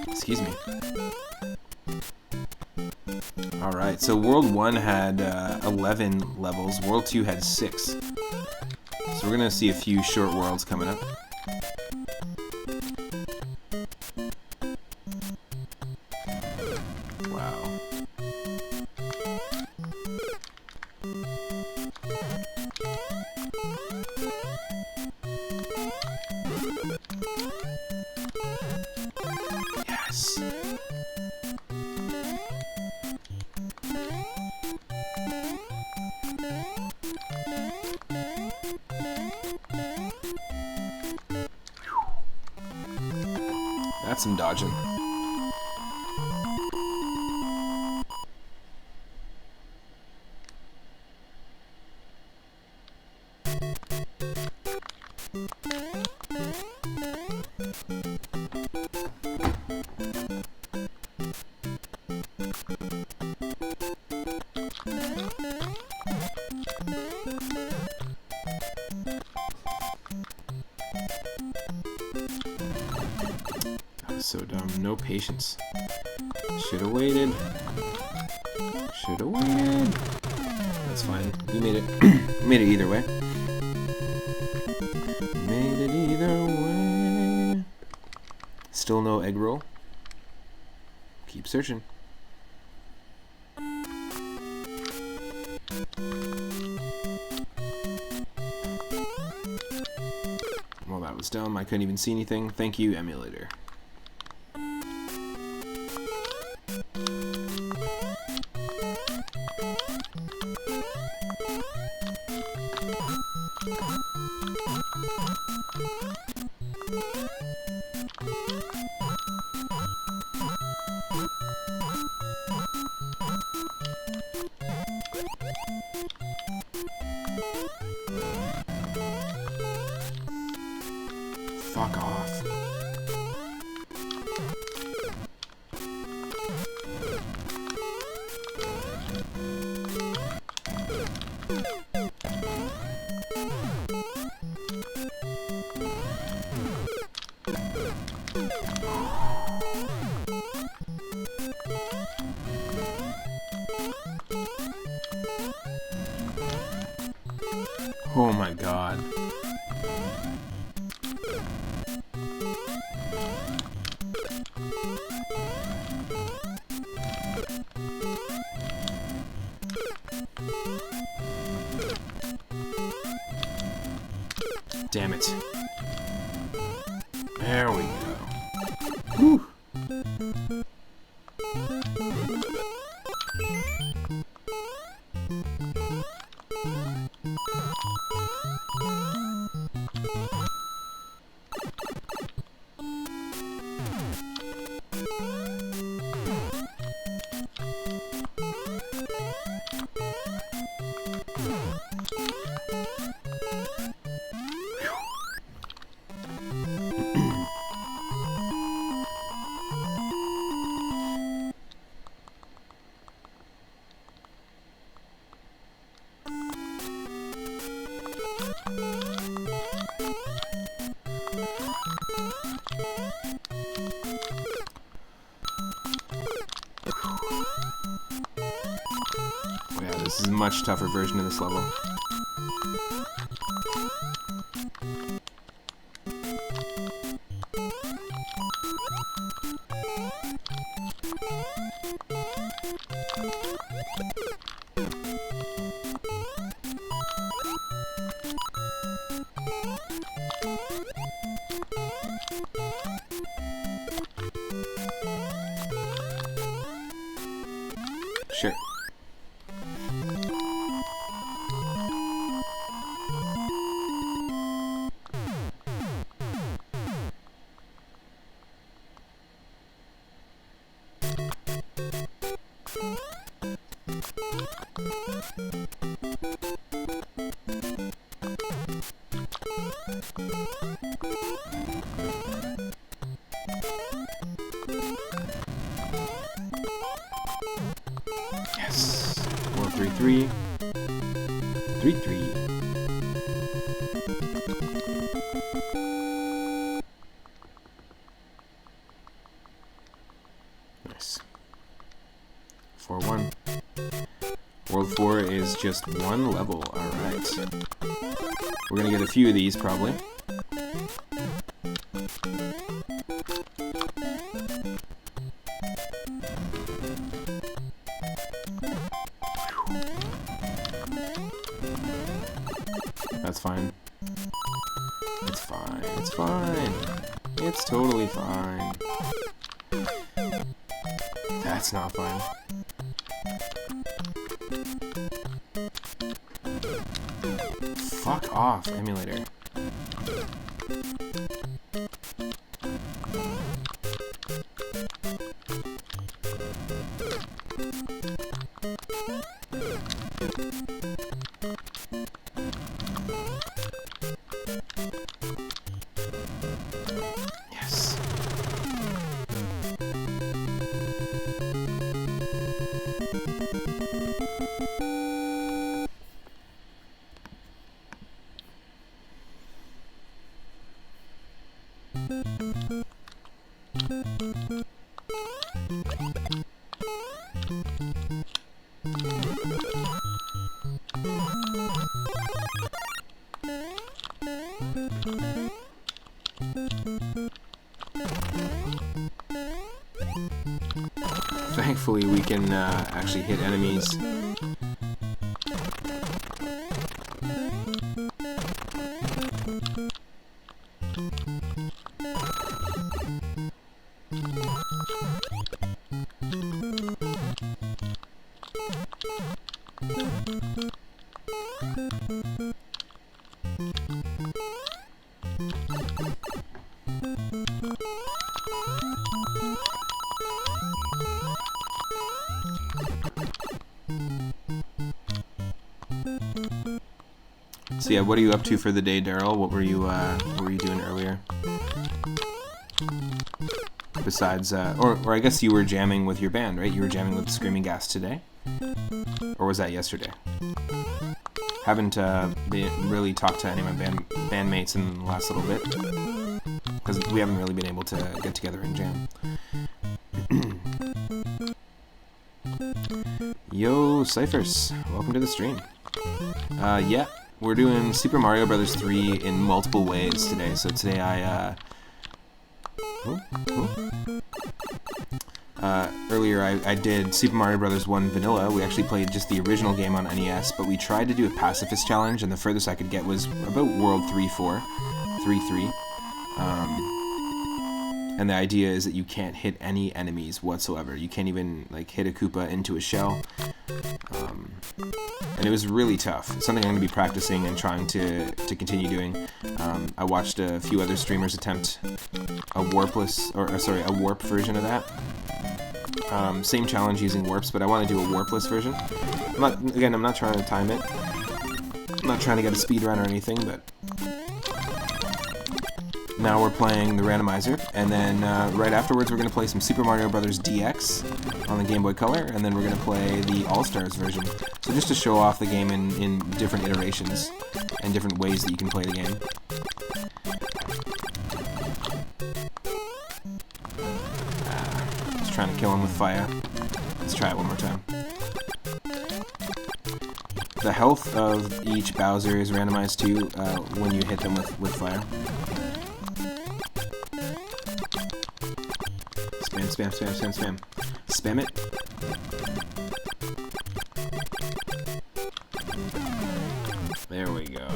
Excuse me. Alright, so World 1 had 11 levels, World 2 had 6. So we're gonna see a few short worlds coming up. Wow. Yes. That's some dodging. So dumb. No patience. Should've waited. Should've waited. That's fine. We made it. We made it either way. Made it either way. Still no egg roll. Keep searching. Well, that was dumb. I couldn't even see anything. Thank you, emulator. Fuck off. Oh my god. Damn it. There we go. Whew. Yeah, this is a much tougher version of this level. Sure. 3-3. 3-3. Nice. 4-1. World 4 is just one level. Alright. We're gonna get a few of these, probably. That's fine. It's fine. It's fine. It's totally fine. That's not fine. Fuck off, emulator. Yes. Thankfully, we can actually hit enemies. So yeah, what are you up to for the day, Daryl? What were you doing earlier? Besides, or I guess you were jamming with your band, right? You were jamming with Screaming Gas today, or was that yesterday? Haven't really talked to any of my bandmates in the last little bit because we haven't really been able to get together and jam. Yo, Cyphers, welcome to the stream. Yeah. We're doing Super Mario Bros. 3 in multiple ways today. So today earlier I did Super Mario Bros. 1 Vanilla. We actually played just the original game on NES, but we tried to do a Pacifist challenge, and the furthest I could get was about World 3-4. 3-3. And the idea is that you can't hit any enemies whatsoever. You can't even like hit a Koopa into a shell. And it was really tough. It's something I'm going to be practicing and trying to continue doing. I watched a few other streamers attempt a warp version of that. Same challenge using warps, but I want to do a warpless version. I'm not trying to time it. I'm not trying to get a speed run or anything, but now we're playing the Randomizer, and then right afterwards we're going to play some Super Mario Bros. DX on the Game Boy Color, and then we're going to play the All-Stars version. So just to show off the game in different iterations and different ways that you can play the game. Just trying to kill him with fire. Let's try it one more time. The health of each Bowser is randomized too when you hit them with fire. Spam, spam, spam, spam, spam. Spam it. There we go.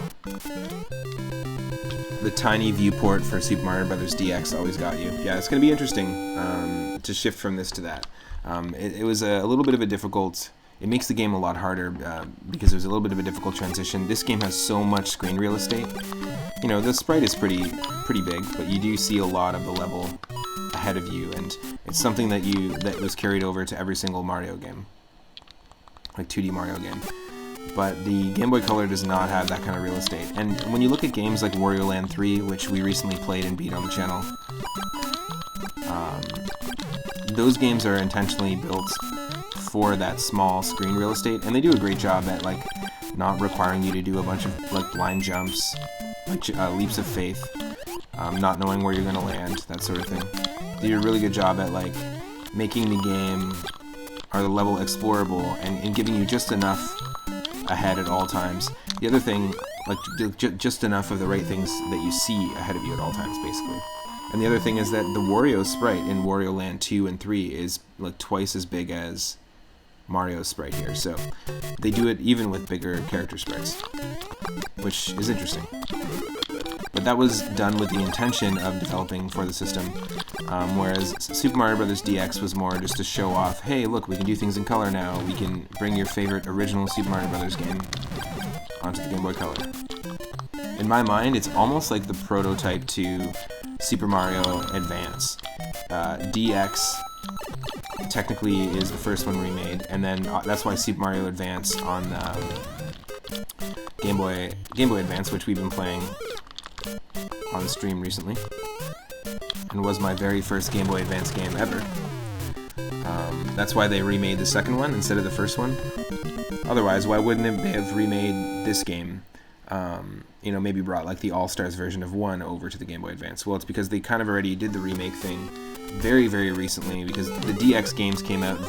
The tiny viewport for Super Mario Bros. DX always got you. Yeah, it's going to be interesting to shift from this to that. It was a little bit of a difficult... It makes the game a lot harder because there's a little bit of a difficult transition. This game has so much screen real estate. You know, the sprite is pretty big, but you do see a lot of the level ahead of you, and it's something that was carried over to every single Mario game, like 2D Mario game. But the Game Boy Color does not have that kind of real estate. And when you look at games like Wario Land 3, which we recently played and beat on the channel, those games are intentionally built for that small screen real estate, and they do a great job at like not requiring you to do a bunch of like blind jumps, like leaps of faith, not knowing where you're gonna land, that sort of thing. They do a really good job at like making the game or the level explorable and giving you just enough ahead at all times. The other thing, like just enough of the right things that you see ahead of you at all times, basically. And the other thing is that the Wario sprite in Wario Land 2 and 3 is like twice as big as Mario's sprite here. So they do it even with bigger character sprites, which is interesting. But that was done with the intention of developing for the system, whereas Super Mario Bros. DX was more just to show off, hey, look, we can do things in color now. We can bring your favorite original Super Mario Bros. Game onto the Game Boy Color. In my mind, it's almost like the prototype to Super Mario Advance. DX technically is the first one remade, and then that's why Super Mario Advance on Game Boy Advance, which we've been playing on stream recently, and was my very first Game Boy Advance game ever. That's why they remade the second one instead of the first one. Otherwise, why wouldn't they have remade this game? You know, maybe brought like the All-Stars version of 1 over to the Game Boy Advance. Well, it's because they kind of already did the remake thing very, very recently, because the DX games came out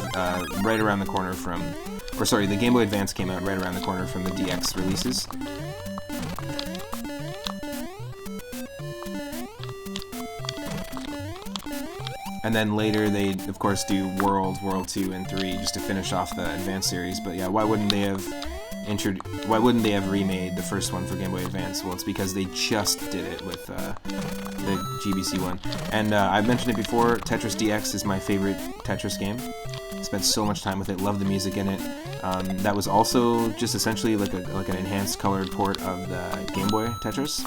right around the corner from, or sorry, the Game Boy Advance came out right around the corner from the DX releases. And then later they, of course, do World 2, and 3 just to finish off the Advance series. But yeah, why wouldn't they have remade the first one for Game Boy Advance? Well, it's because they just did it with the GBC one. And I've mentioned it before, Tetris DX is my favorite Tetris game. Spent so much time with it, love the music in it. That was also just essentially like an enhanced colored port of the Game Boy Tetris.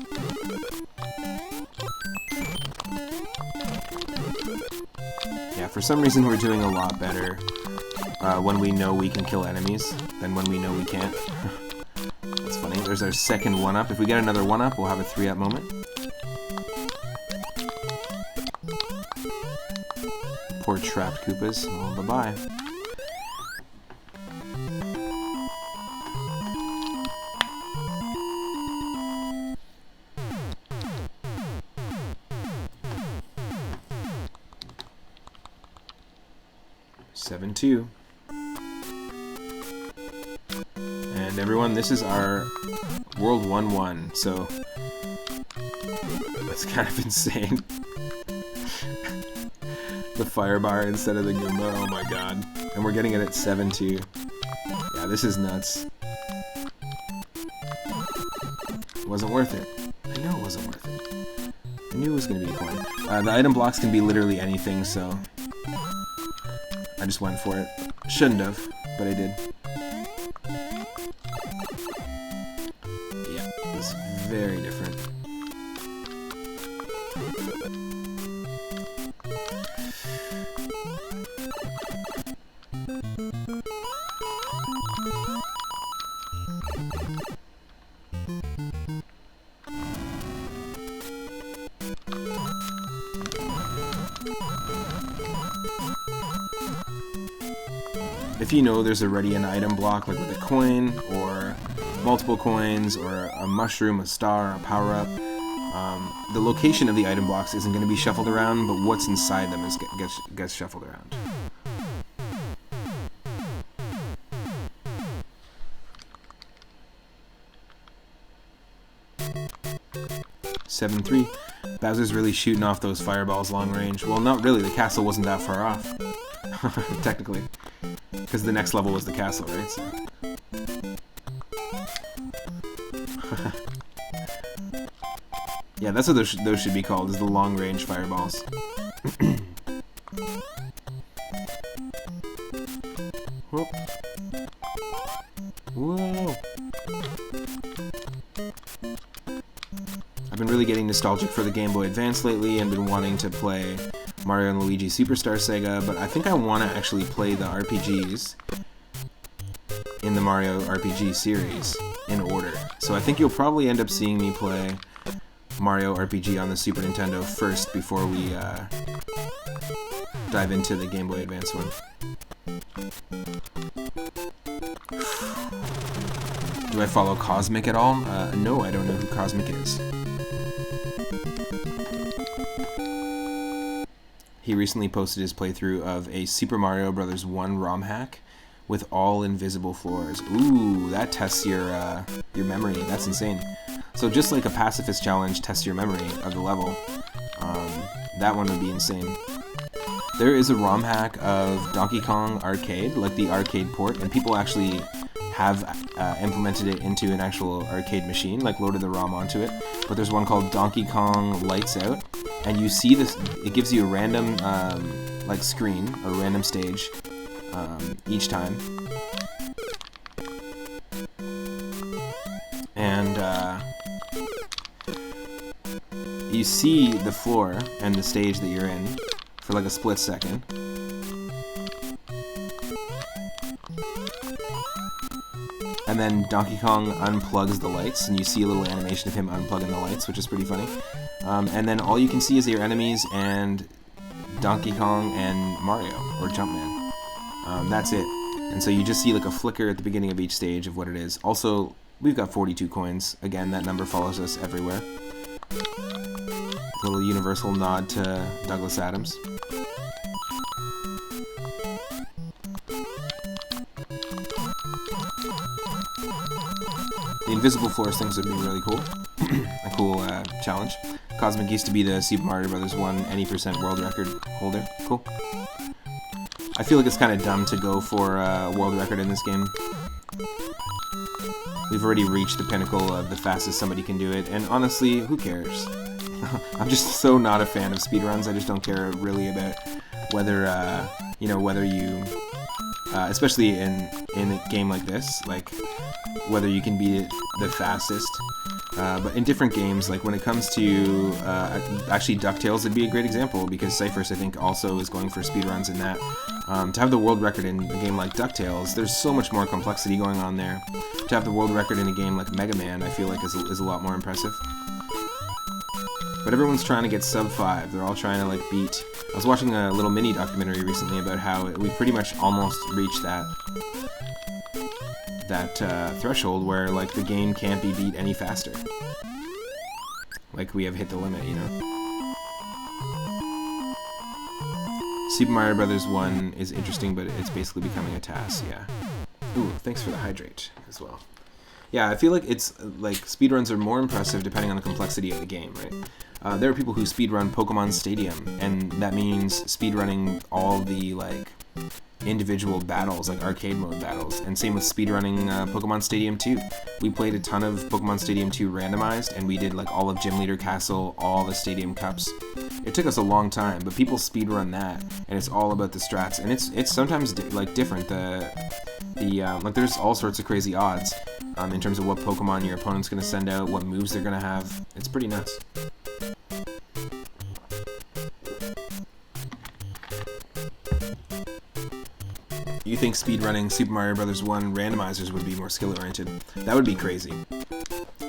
Yeah, for some reason we're doing a lot better when we know we can kill enemies than when we know we can't. That's funny. There's our second 1-up. If we get another 1-up, we'll have a 3-up moment. Poor trapped Koopas. Well, bye-bye. Seven, 2. And everyone, this is our World 1-1, so that's kind of insane. The fire bar instead of the Goomba, oh my god. And we're getting it at 7-2. Yeah, this is nuts. It wasn't worth it. I know it wasn't worth it. I knew it was going to be a coin. The item blocks can be literally anything, so I just went for it. Shouldn't have, but I did. Yeah, it was very different. If you know there's already an item block, like with a coin, or multiple coins, or a mushroom, a star, a power-up, the location of the item blocks isn't going to be shuffled around, but what's inside them gets shuffled around. Seven, 3. Bowser's really shooting off those fireballs long range. Well, not really. The castle wasn't that far off, technically. Because the next level was the castle, right? So. Yeah, that's what those should be called, is the long-range fireballs. Whoa. Whoa! I've been really getting nostalgic for the Game Boy Advance lately and been wanting to play Mario and Luigi Superstar Saga, but I think I want to actually play the RPGs in the Mario RPG series in order. So I think you'll probably end up seeing me play Mario RPG on the Super Nintendo first before we dive into the Game Boy Advance one. Do I follow Cosmic at all? No, I don't know who Cosmic is. He recently posted his playthrough of a Super Mario Bros. 1 ROM hack with all invisible floors. Ooh, that tests your memory. That's insane. So just like a Pacifist challenge tests your memory of the level, that one would be insane. There is a ROM hack of Donkey Kong Arcade, like the arcade port, and people actually have implemented it into an actual arcade machine, like loaded the ROM onto it. But there's one called Donkey Kong Lights Out, and you see this, it gives you a random like screen, or random stage each time. And you see the floor and the stage that you're in for like a split second. And then Donkey Kong unplugs the lights, and you see a little animation of him unplugging the lights, which is pretty funny. And then all you can see is your enemies and Donkey Kong and Mario, or Jumpman. That's it. And so you just see like a flicker at the beginning of each stage of what it is. Also, we've got 42 coins. Again, that number follows us everywhere. A little universal nod to Douglas Adams. The invisible floors things would be really cool. A cool challenge. Cosmic used to be the Super Mario Bros. 1 any percent world record holder. Cool. I feel like it's kind of dumb to go for a world record in this game. We've already reached the pinnacle of the fastest somebody can do it, and honestly, who cares? I'm just so not a fan of speedruns. I just don't care really about whether, whether you, especially in a game like this, like whether you can beat it the fastest. But in different games, like when it comes to, actually DuckTales would be a great example, because Cyphers, I think, also is going for speedruns in that. To have the world record in a game like DuckTales, there's so much more complexity going on there. To have the world record in a game like Mega Man, I feel like is a lot more impressive. But everyone's trying to get sub 5. They're all trying to like beat. I was watching a little mini documentary recently about how we pretty much almost reached that threshold where like the game can't be beat any faster. Like we have hit the limit, you know. Super Mario Bros. 1 is interesting, but it's basically becoming a task. Yeah. Ooh, thanks for the hydrate as well. Yeah, I feel like it's like speedruns are more impressive depending on the complexity of the game, right? There are people who speedrun Pokemon Stadium, and that means speedrunning all the like individual battles, like arcade mode battles, and same with speedrunning Pokemon Stadium 2. We played a ton of Pokemon Stadium 2 randomized, and we did like all of Gym Leader Castle, all the Stadium Cups. It took us a long time, but people speedrun that, and it's all about the strats, and it's sometimes like different. Like there's all sorts of crazy odds in terms of what Pokemon your opponent's gonna send out, what moves they're gonna have. It's pretty nuts. You think speedrunning Super Mario Bros. 1 randomizers would be more skill-oriented? That would be crazy.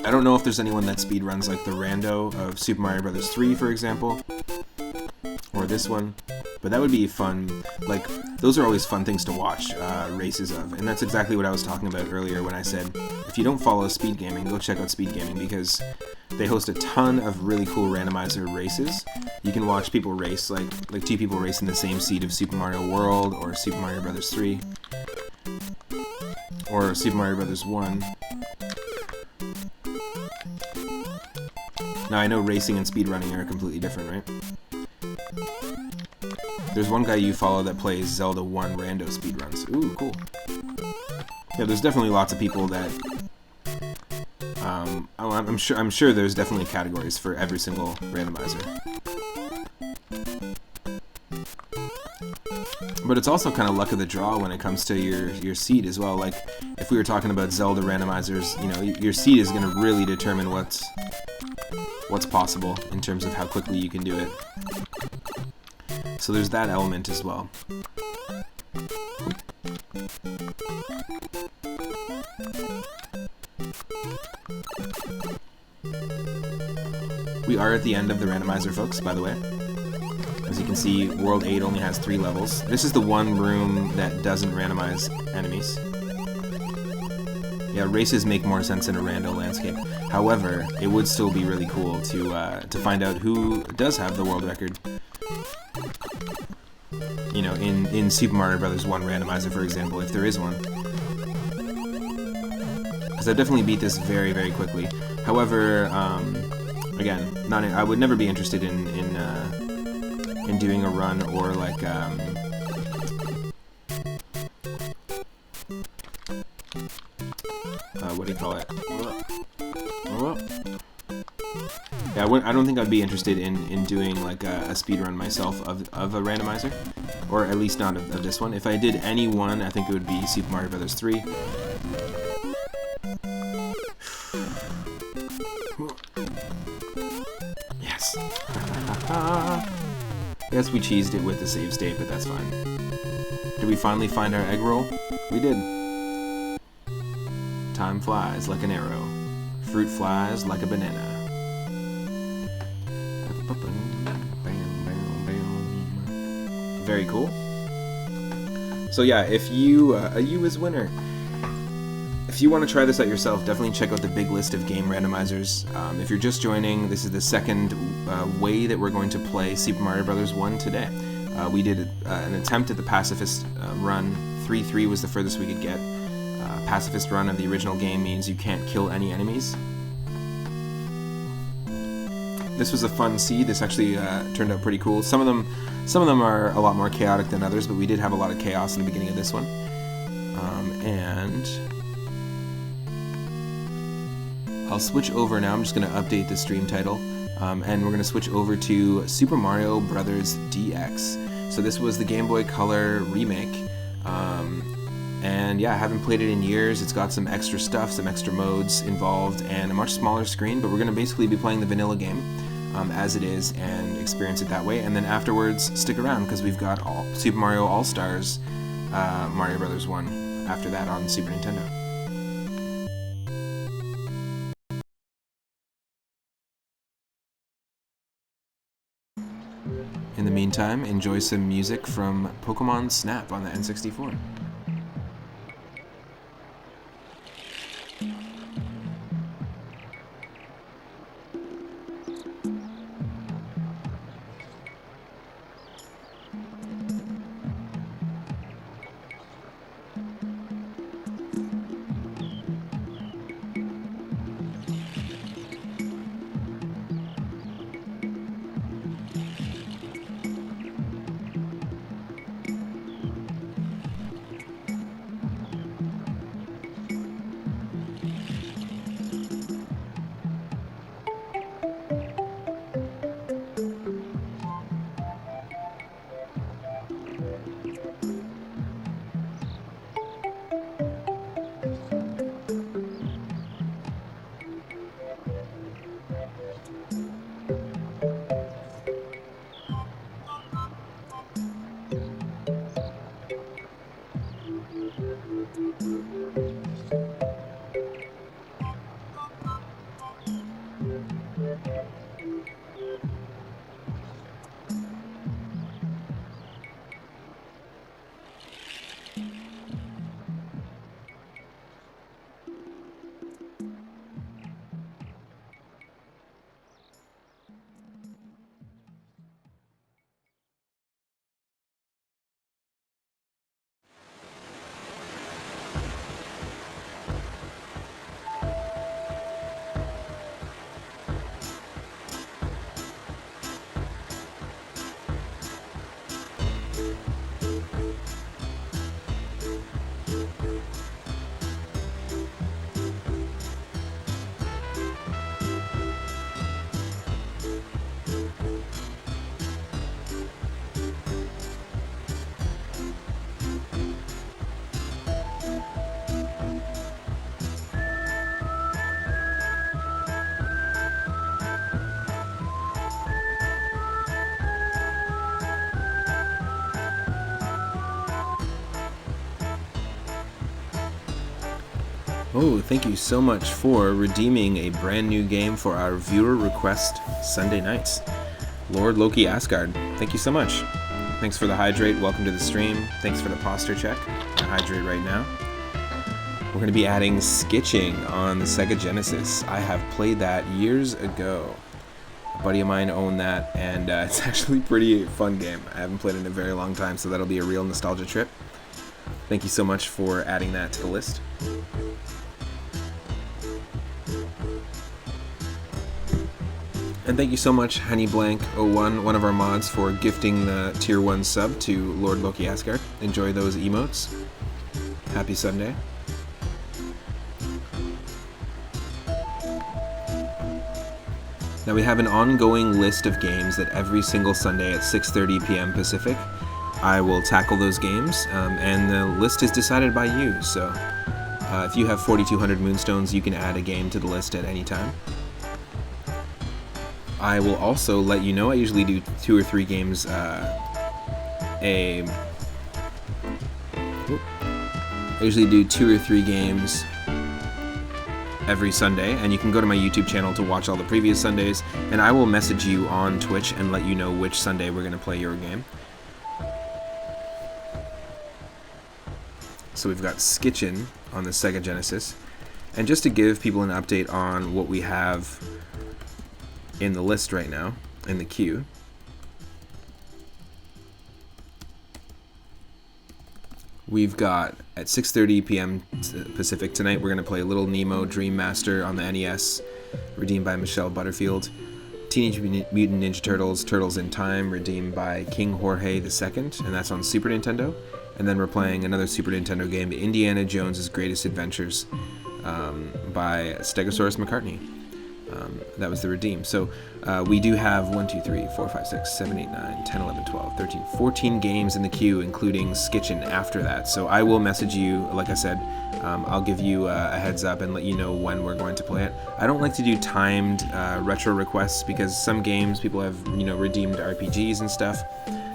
I don't know if there's anyone that speedruns like the rando of Super Mario Bros. 3, for example, or this one, but that would be fun. Like, those are always fun things to watch races of, and that's exactly what I was talking about earlier when I said, if you don't follow Speed Gaming, go check out Speed Gaming, because they host a ton of really cool randomizer races. You can watch people race, like two people race in the same seat of Super Mario World, or Super Mario Bros. 3, or Super Mario Bros. 1. Now, I know racing and speedrunning are completely different, right? There's one guy you follow that plays Zelda 1 rando speedruns. Ooh, cool. Yeah, there's definitely lots of people that... I'm sure there's definitely categories for every single randomizer. But it's also kind of luck of the draw when it comes to your seed as well. Like, if we were talking about Zelda randomizers, you know, your seed is going to really determine what's possible in terms of how quickly you can do it. So there's that element as well. We are at the end of the randomizer, folks, by the way. As you can see, World 8 only has 3 levels. This is the one room that doesn't randomize enemies. Yeah, races make more sense in a rando landscape. However, it would still be really cool to find out who does have the world record. You know, in Super Mario Bros. 1 Randomizer, for example, if there is one. Because I've definitely beat this very, very quickly. However, again, I would never be interested in doing a run or like what do you call it? Yeah, I don't think I'd be interested in doing like a speed run myself of a randomizer, or at least not of this one. If I did any one, I think it would be Super Mario Bros. 3. Yes. Yes, we cheesed it with the save state, but that's fine. Did we finally find our egg roll? We did. Time flies like an arrow. Fruit flies like a banana. Very cool. So yeah, if you as winner, if you want to try this out yourself, definitely check out the big list of game randomizers. If you're just joining, this is the second way that we're going to play Super Mario Bros. 1 today. We did an attempt at the Pacifist run. 3-3 was the furthest we could get. Pacifist run of the original game means you can't kill any enemies. This was a fun seed. This actually turned out pretty cool. Some of them are a lot more chaotic than others, but we did have a lot of chaos in the beginning of this one. And I'll switch over now. I'm just going to update the stream title, and we're going to switch over to Super Mario Bros. DX. So this was the Game Boy Color remake. And yeah, I haven't played it in years. It's got some extra stuff, some extra modes involved, and a much smaller screen, but we're going to basically be playing the vanilla game as it is and experience it that way. And then afterwards, stick around because we've got Super Mario All-Stars Mario Bros. 1 after that on Super Nintendo. In the meantime, enjoy some music from Pokemon Snap on the N64. Oh, thank you so much for redeeming a brand new game for our viewer request Sunday nights. Lord Loki Asgard, thank you so much. Thanks for the hydrate, welcome to the stream. Thanks for the posture check. I hydrate right now. We're going to be adding skitching on the Sega Genesis. I have played that years ago. A buddy of mine owned that, and it's actually a pretty fun game. I haven't played it in a very long time, so that'll be a real nostalgia trip. Thank you so much for adding that to the list. And thank you so much, HoneyBlank01, one of our mods, for gifting the Tier 1 sub to Lord Loki Asgard. Enjoy those emotes. Happy Sunday. Now we have an ongoing list of games that every single Sunday at 6:30 p.m. Pacific, I will tackle those games, and the list is decided by you. So if you have 4,200 Moonstones, you can add a game to the list at any time. I will also let you know, I usually do 2 or 3 games every Sunday, and you can go to my YouTube channel to watch all the previous Sundays, and I will message you on Twitch and let you know which Sunday we're going to play your game. So we've got Skitchin' on the Sega Genesis, and just to give people an update on what we have in the list right now, in the queue. We've got, at 6:30 p.m. Pacific tonight, we're going to play Little Nemo Dream Master on the NES, redeemed by Michelle Butterfield. Teenage Mutant Ninja Turtles, Turtles in Time, redeemed by King Jorge II, and that's on Super Nintendo. And then we're playing another Super Nintendo game, Indiana Jones's Greatest Adventures, by Stegosaurus McCartney. That was the redeem. So we do have 1, 2, 3, 4, 5, 6, 7, 8, 9, 10, 11, 12, 13, 14 games in the queue, including Skitchin' after that. So I will message you, like I said, I'll give you a heads up and let you know when we're going to play it. I don't like to do timed retro requests because some games people have, redeemed RPGs and stuff.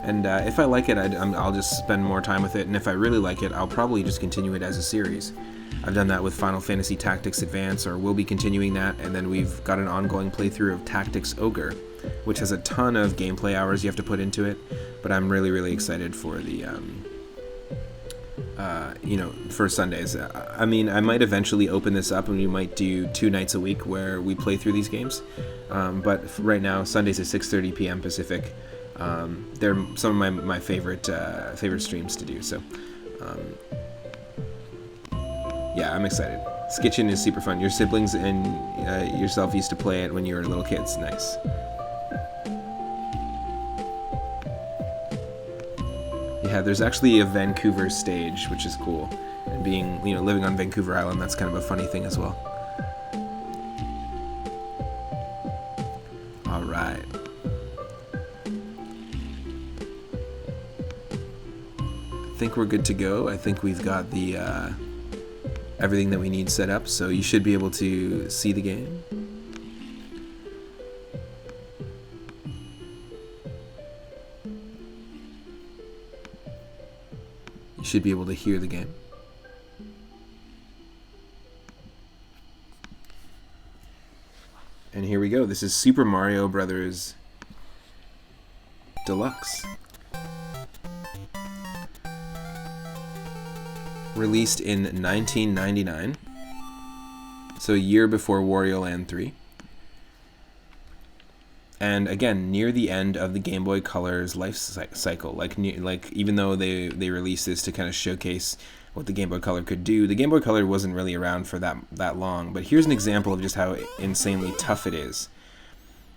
And if I like it, I'll just spend more time with it. And if I really like it, I'll probably just continue it as a series. I've done that with Final Fantasy Tactics Advance, or we'll be continuing that, and then we've got an ongoing playthrough of Tactics Ogre, which has a ton of gameplay hours you have to put into it, but I'm really, really excited for the, for Sundays. I mean, I might eventually open this up, and we might do 2 nights a week where we play through these games, but right now, Sundays at 6:30 p.m. Pacific, they're some of my favorite streams to do, so... yeah, I'm excited. Skitchin' is super fun. Your siblings and yourself used to play it when you were little kids. Nice. Yeah, there's actually a Vancouver stage, which is cool. And being, living on Vancouver Island, that's kind of a funny thing as well. All right. I think we're good to go. I think we've got the... everything that we need set up, so you should be able to see the game. You should be able to hear the game. And here we go. This is Super Mario Bros. Deluxe. Released in 1999, so a year before Wario Land 3. And again, near the end of the Game Boy Color's life cycle. Like even though they released this to kind of showcase what the Game Boy Color could do, the Game Boy Color wasn't really around for that long. But here's an example of just how insanely tough it is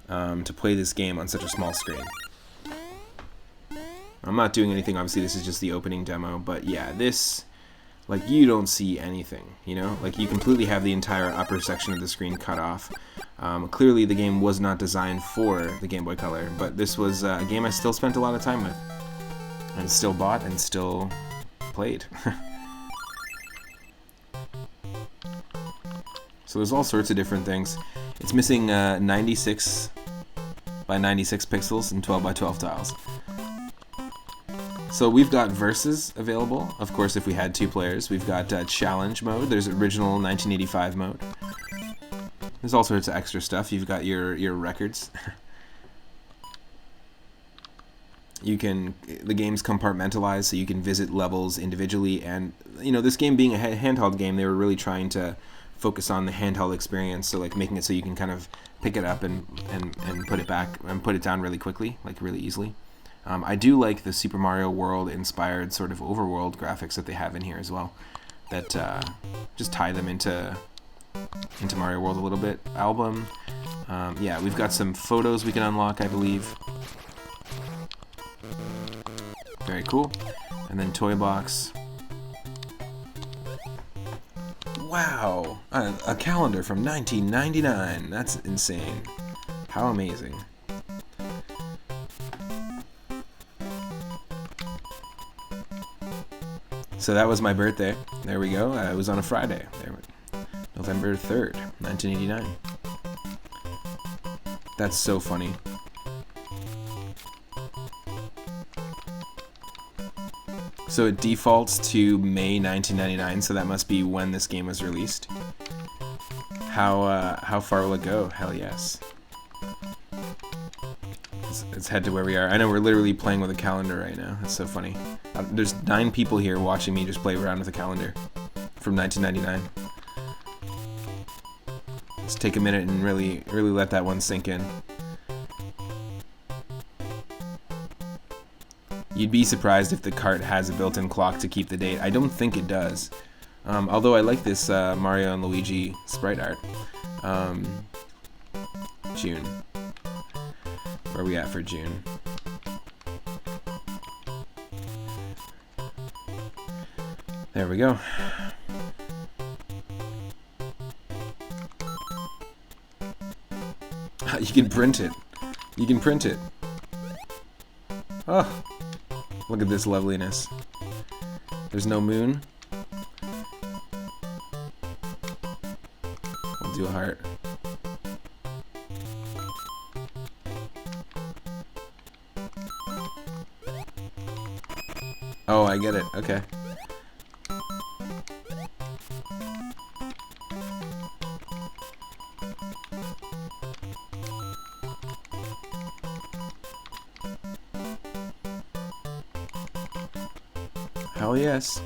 to play this game on such a small screen. I'm not doing anything, obviously this is just the opening demo, but yeah, this... like, you don't see anything, Like, you completely have the entire upper section of the screen cut off. Clearly, the game was not designed for the Game Boy Color, but this was a game I still spent a lot of time with. And still bought and still played. So there's all sorts of different things. It's missing 96 by 96 pixels and 12 by 12 tiles. So we've got Versus available, of course, if we had 2 players. We've got Challenge mode. There's original 1985 mode. There's all sorts of extra stuff. You've got your records. the game's compartmentalized, so you can visit levels individually. And this game being a handheld game, they were really trying to focus on the handheld experience, so like making it so you can kind of pick it up and put it back and put it down really quickly, like really easily. I do like the Super Mario World inspired sort of overworld graphics that they have in here as well, that just tie them into Mario World a little bit. Album, yeah, we've got some photos we can unlock, I believe. Very cool. And then toy box. Wow, a calendar from 1999. That's insane. How amazing. So that was my birthday. There we go. It was on a Friday. November 3rd, 1989. That's so funny. So it defaults to May 1999, so that must be when this game was released. How far will it go? Hell yes. Let's head to where we are. I know we're literally playing with a calendar right now. That's so funny. There's 9 people here watching me just play around with a calendar from 1999. Let's take a minute and really let that one sink in. You'd be surprised if the cart has a built-in clock to keep the date. I don't think it does. Although I like this Mario and Luigi sprite art. June. Where are we at for June? There we go. You can print it. You can print it. Oh, look at this loveliness. There's no moon. We'll do a heart. Oh, I get it. Okay. Hell yes.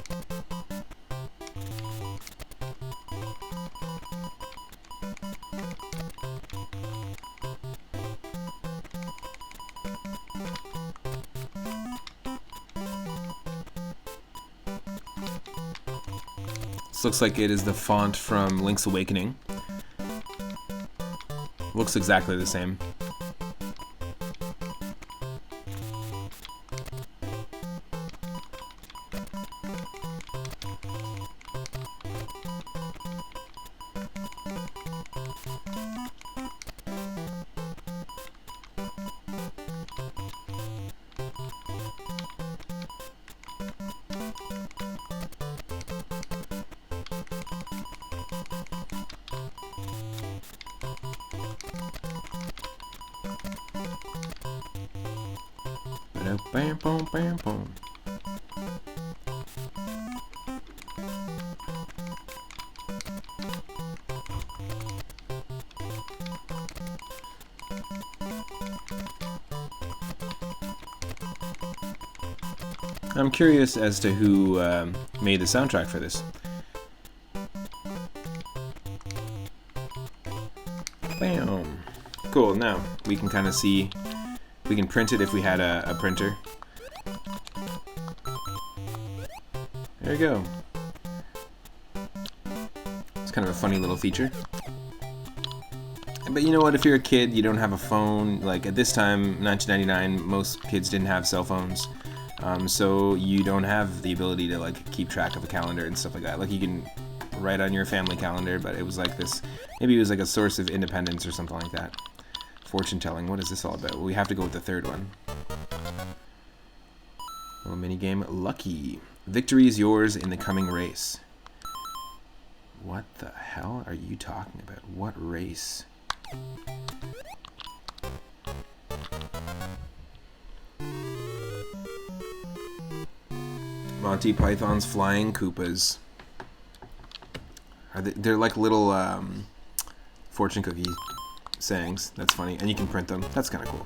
This looks like it is the font from Link's Awakening. Looks exactly the same. Bam, boom, bam, boom. I'm curious as to who made the soundtrack for this. Bam. Cool, now we can kind of see. We can print it if we had a printer. There you go. It's kind of a funny little feature. But you know what, if you're a kid, you don't have a phone, like at this time, 1999, most kids didn't have cell phones. So you don't have the ability to like keep track of a calendar and stuff like that. Like you can write on your family calendar, but it was like this, maybe it was like a source of independence or something like that. Fortune telling, what is this all about? Well, we have to go with the third one. Little mini game, Lucky. Victory is yours in the coming race. What the hell are you talking about? What race? Monty Python's Flying Koopas. They're like little fortune cookie sayings. That's funny. And you can print them. That's kind of cool.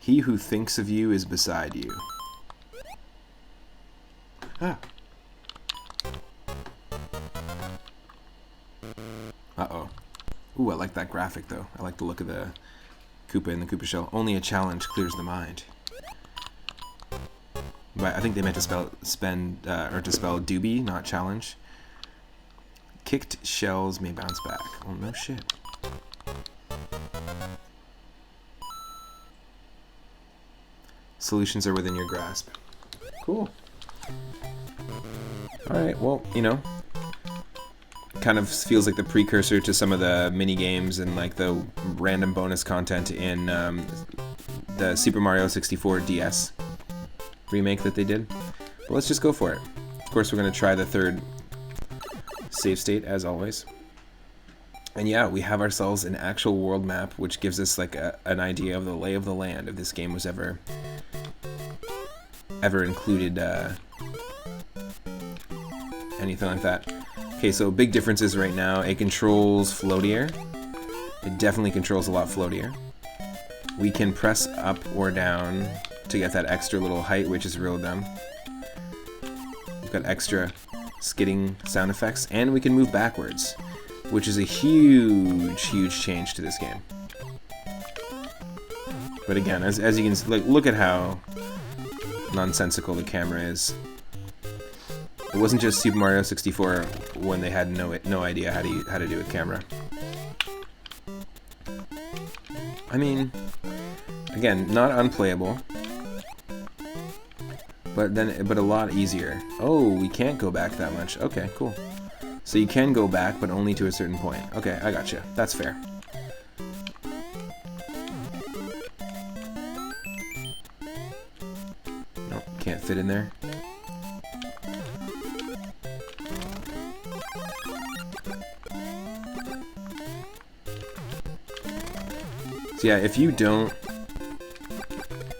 He who thinks of you is beside you. Ah. Uh-oh. Ooh, I like that graphic, though. I like the look of the Koopa in the Koopa shell. Only a challenge clears the mind. But I think they meant to spell doobie, not challenge. Kicked shells may bounce back. Oh, no shit. Solutions are within your grasp. Cool. Alright, well, you know, kind of feels like the precursor to some of the mini games and like the random bonus content in the Super Mario 64 DS remake that they did. But let's just go for it. Of course, we're going to try the third save state as always. And yeah, we have ourselves an actual world map, which gives us like an idea of the lay of the land if this game was ever included anything like that. Okay, so big differences right now. It controls floatier. It definitely controls a lot floatier. We can press up or down to get that extra little height, which is real dumb. We've got extra skidding sound effects, and we can move backwards, which is a huge change to this game. But again, as you can see, look at how nonsensical the camera is. It wasn't just Super Mario 64 when they had no idea how to do a camera. I mean, again, not unplayable, but a lot easier. Oh, we can't go back that much. Okay, cool. So you can go back, but only to a certain point. Okay, I gotcha. That's fair. Nope, can't fit in there. So yeah, if you don't...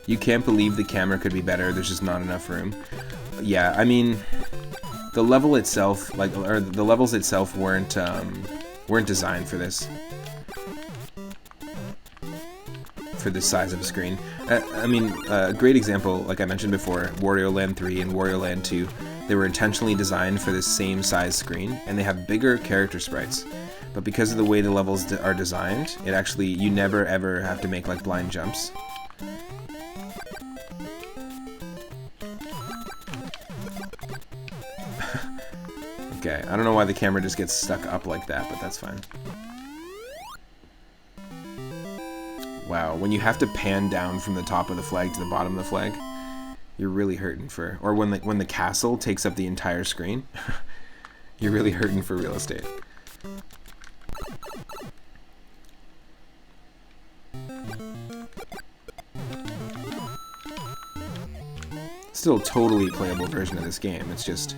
You can't believe the camera could be better, there's just not enough room. Yeah, I mean... The level itself, the levels itself weren't designed for this. For this size of a screen. I mean, a great example, like I mentioned before, Wario Land 3 and Wario Land 2, they were intentionally designed for the same size screen, and they have bigger character sprites. But because of the way the levels are designed, it actually, you never ever have to make like blind jumps. Okay, I don't know why the camera just gets stuck up like that, but that's fine. Wow, when you have to pan down from the top of the flag to the bottom of the flag, you're really hurting for... Or when the castle takes up the entire screen, you're really hurting for real estate. Still a totally playable version of this game, it's just...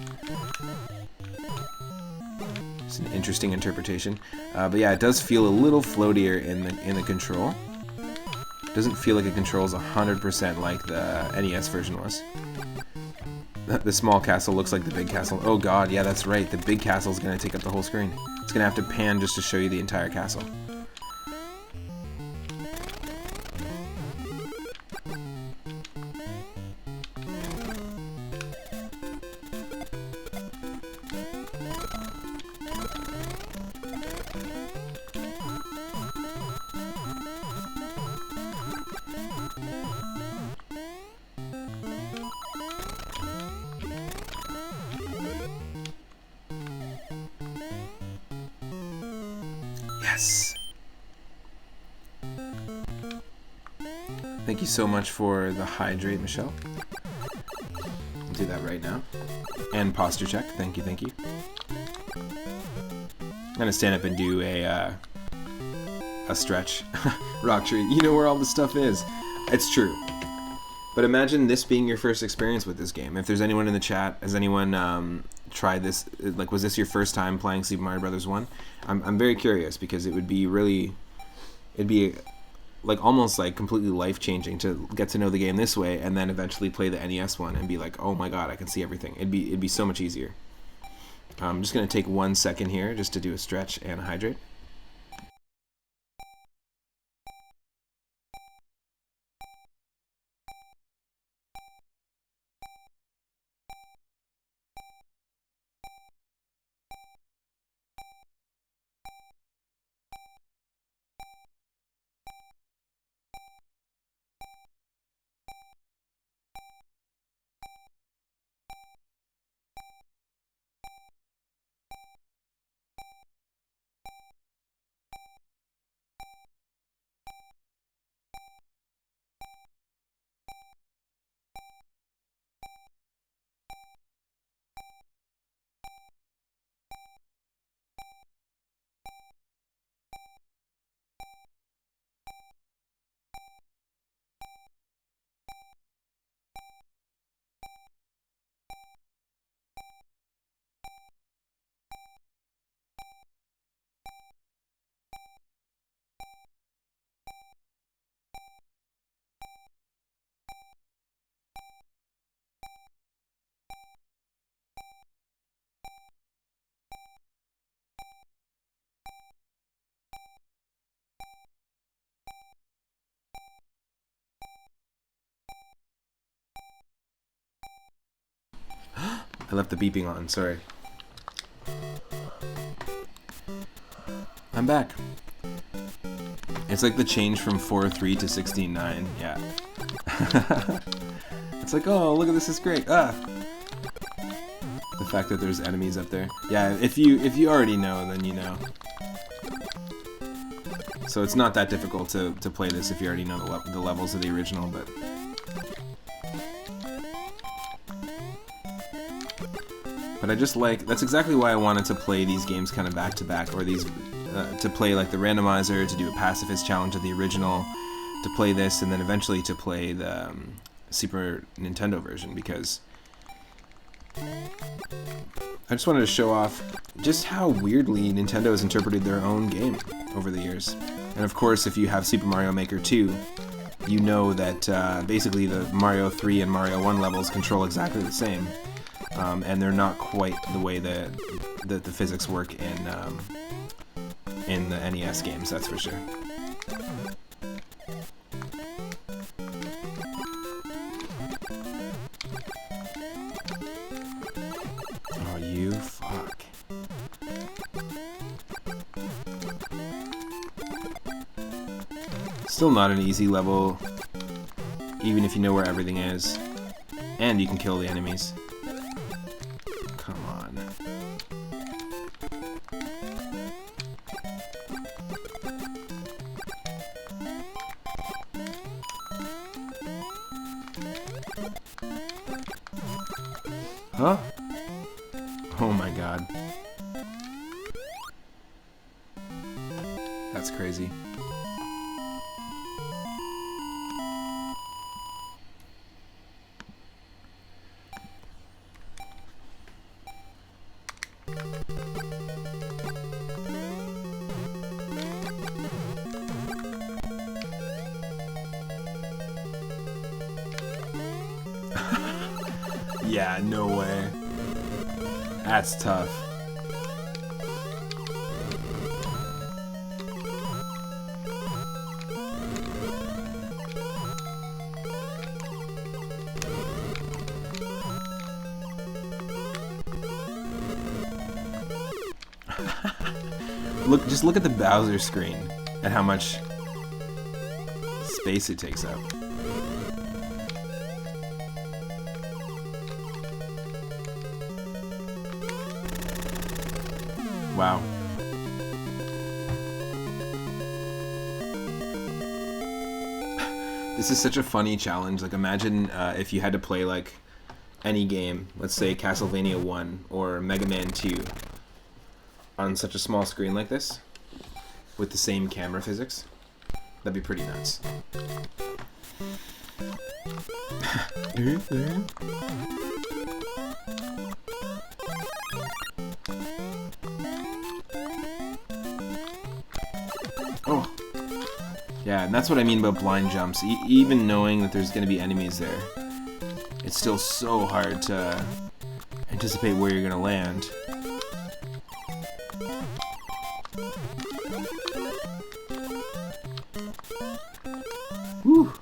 It's an interesting interpretation. But yeah, it does feel a little floatier in the control. Doesn't feel like it controls 100% like the NES version was. The small castle looks like the big castle. Oh god, yeah, that's right. The big castle is going to take up the whole screen. It's going to have to pan just to show you the entire castle. Yes! Thank you so much for the hydrate, Michelle. I'll do that right now. And posture check. Thank you, thank you. I'm gonna stand up and do a stretch. Rock tree. You know where all the stuff is. It's true. But imagine this being your first experience with this game. If there's anyone in the chat, has anyone tried this? Like, was this your first time playing Super Mario Brothers 1? I'm very curious because it would be really, it'd be like almost like completely life-changing to get to know the game this way and then eventually play the NES one and be like, oh my god, I can see everything. It'd be so much easier. I'm just gonna take 1 second here just to do a stretch and a hydrate. I left the beeping on, sorry. I'm back. It's like the change from 4.3 to 16.9, yeah. It's like, oh, look at this, is great. Ah! The fact that there's enemies up there. Yeah, if you already know, then you know. So it's not that difficult to play this if you already know the levels of the original, but I just like, that's exactly why I wanted to play these games kind of back to back, or these, to play like the Randomizer, to do a Pacifist challenge of the original, to play this, and then eventually to play the Super Nintendo version, because I just wanted to show off just how weirdly Nintendo has interpreted their own game over the years. And of course, if you have Super Mario Maker 2, you know that basically the Mario 3 and Mario 1 levels control exactly the same. And they're not quite the way that the physics work in the NES games, that's for sure. Oh, you fuck. Still not an easy level, even if you know where everything is. And you can kill the enemies. Come on. Huh? Oh my god. That's crazy. Yeah, no way. That's tough. Just look at the Bowser screen and how much space it takes up. Wow. This is such a funny challenge. Like, imagine if you had to play like any game, let's say Castlevania 1 or Mega Man 2, on such a small screen like this, with the same camera physics. That'd be pretty nuts. Oh. Yeah, and that's what I mean about blind jumps. Even knowing that there's going to be enemies there, it's still so hard to anticipate where you're going to land. Whew.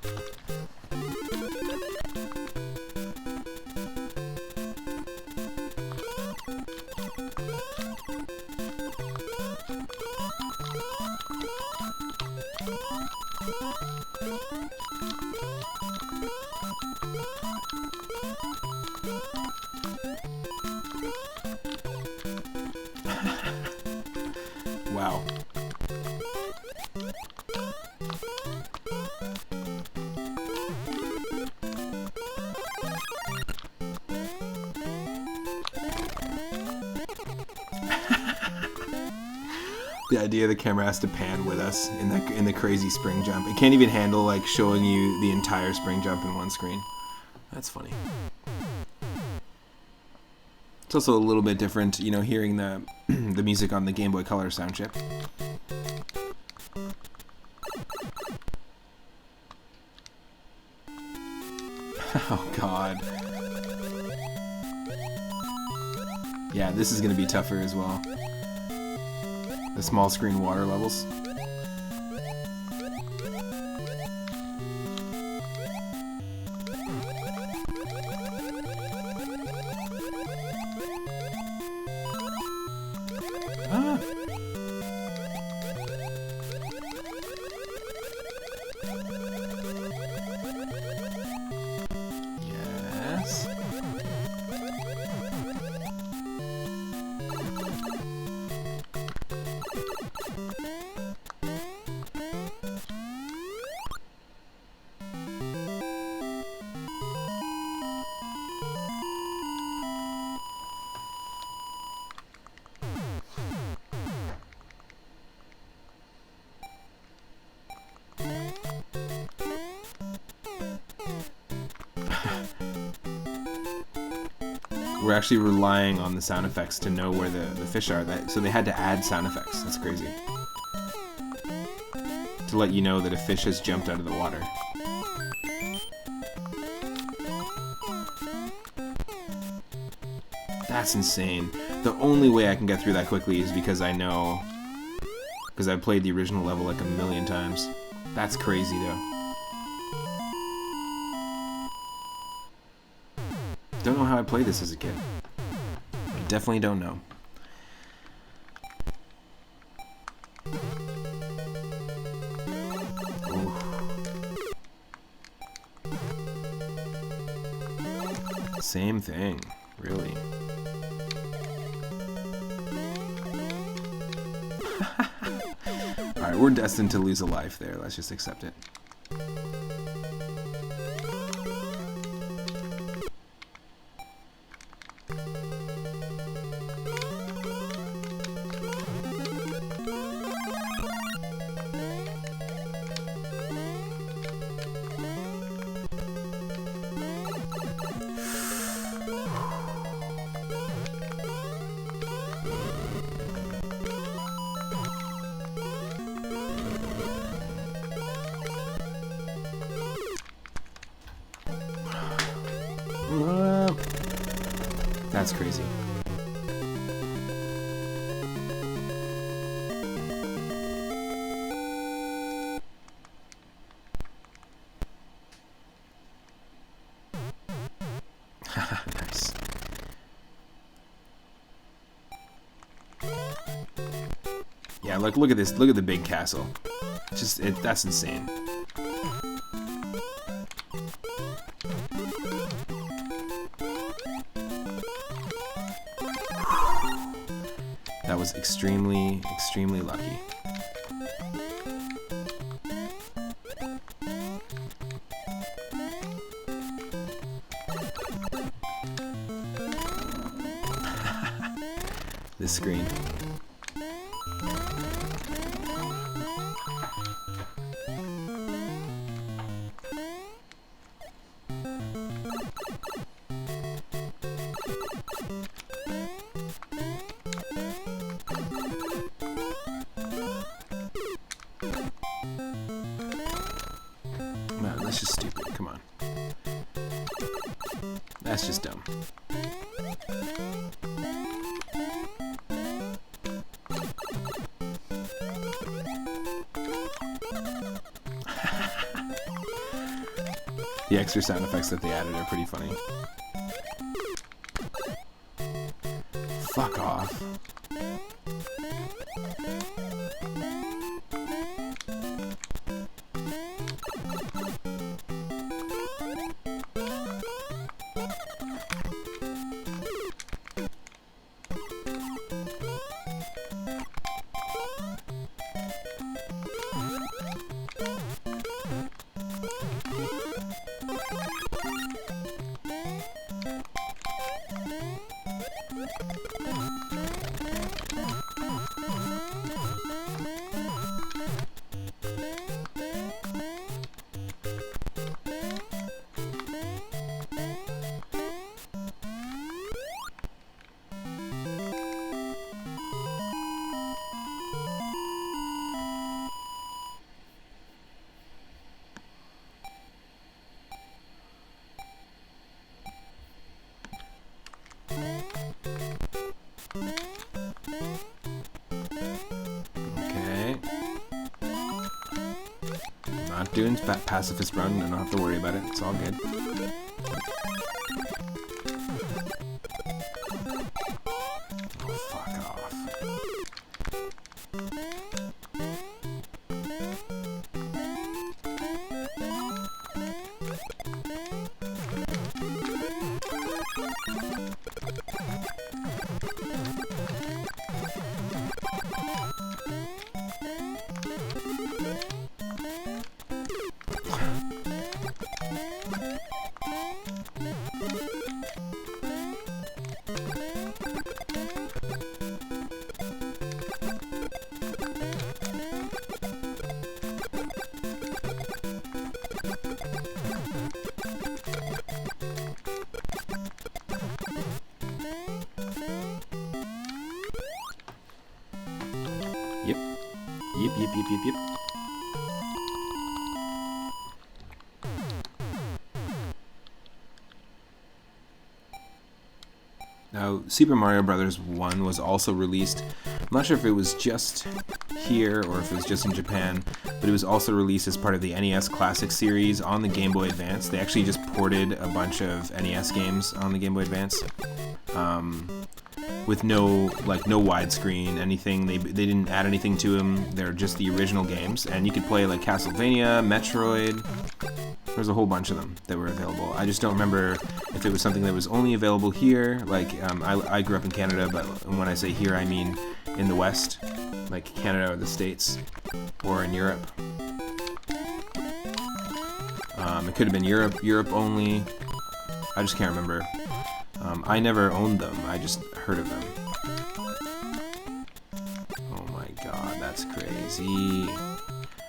Wow. The idea the camera has to pan with us in the crazy spring jump. It can't even handle like showing you the entire spring jump in one screen. That's funny. It's also a little bit different, you know, hearing the the music on the Game Boy Color sound chip. Oh god. Yeah, this is gonna be tougher as well. The small screen water levels. we're actually relying on the sound effects to know where the fish are. So they had to add sound effects. That's crazy. To let you know that a fish has jumped out of the water. That's insane. The only way I can get through that quickly is because I know... because I've played the original level like a million times. That's crazy, though. Don't know how I played this as a kid. I definitely don't know. Ooh. Same thing, really. Alright, we're destined to lose a life there. Let's just accept it. That's crazy. Nice. Yeah, look at this. Look at the big castle. That's insane. That was extremely, extremely lucky. This screen. Man, that's just stupid. Come on. That's just dumb. The extra sound effects that they added are pretty funny. Fuck off. Okay. Not doing pacifist run, I don't have to worry about it. It's all good. Oh, fuck off. Yep, yep, yep, yep, yep. Now, Super Mario Bros. 1 was also released. I'm not sure if it was just here or if it was just in Japan, but it was also released as part of the NES Classic series on the Game Boy Advance. They actually just ported a bunch of NES games on the Game Boy Advance. With no widescreen, anything. They didn't add anything to them. They're just the original games, and you could play like Castlevania, Metroid. There's a whole bunch of them that were available. I just don't remember if it was something that was only available here. Like I grew up in Canada, but when I say here, I mean in the West, like Canada or the States, or in Europe. It could have been Europe only. I just can't remember. I never owned them, I just heard of them. Oh my god, that's crazy.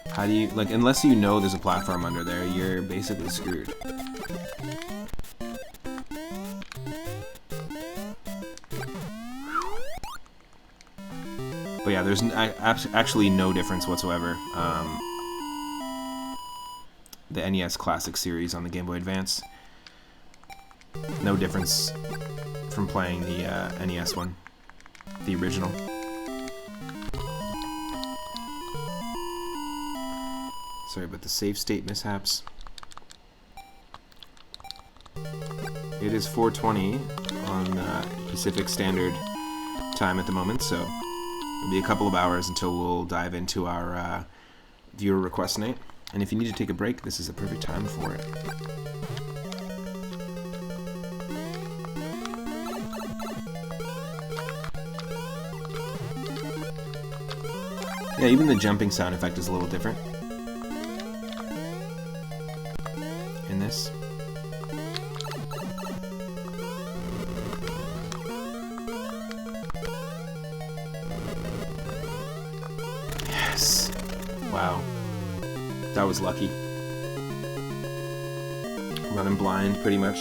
How do you, like, unless you know there's a platform under there, you're basically screwed. But yeah, there's actually no difference whatsoever. The NES Classic series on the Game Boy Advance. No difference from playing the NES one, the original. Sorry about the save state mishaps. It is 4:20 on Pacific Standard Time at the moment, so it'll be a couple of hours until we'll dive into our viewer request night. And if you need to take a break, this is a perfect time for it. Yeah, even the jumping sound effect is a little different in this. Yes! Wow. That was lucky. Running blind, pretty much.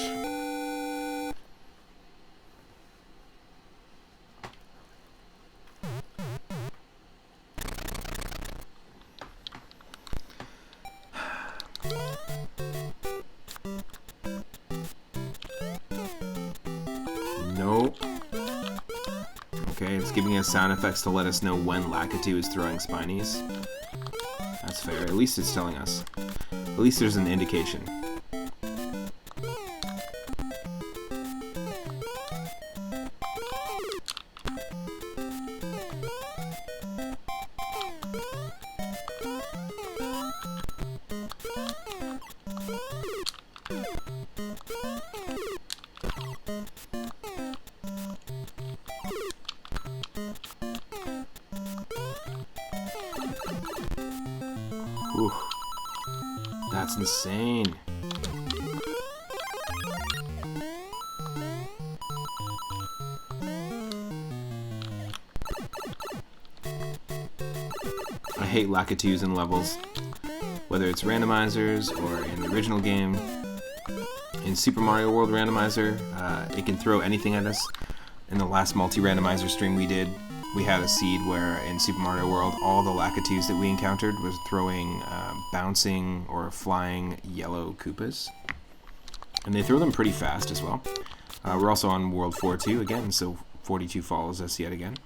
Nope. Okay, it's giving us sound effects to let us know when Lakitu is throwing Spinies. That's fair. At least it's telling us. At least there's an indication. Ooh, that's insane. I hate Lakitus in levels, whether it's randomizers or in the original game. In Super Mario World Randomizer, it can throw anything at us. In the last multi-randomizer stream we did, we had a seed where in Super Mario World, all the Lakitus that we encountered was throwing bouncing or flying yellow Koopas. And they throw them pretty fast as well. We're also on World 4-2 again, so 42 follows us yet again.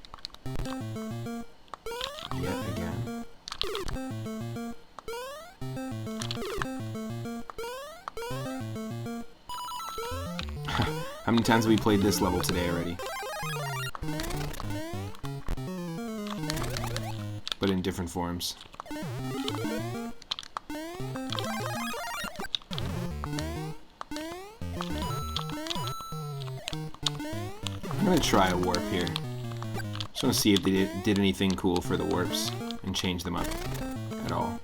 Yet again. How many times have we played this level today already? But in different forms. I'm gonna try a warp here. Just want to see if they did anything cool for the warps and change them up at all.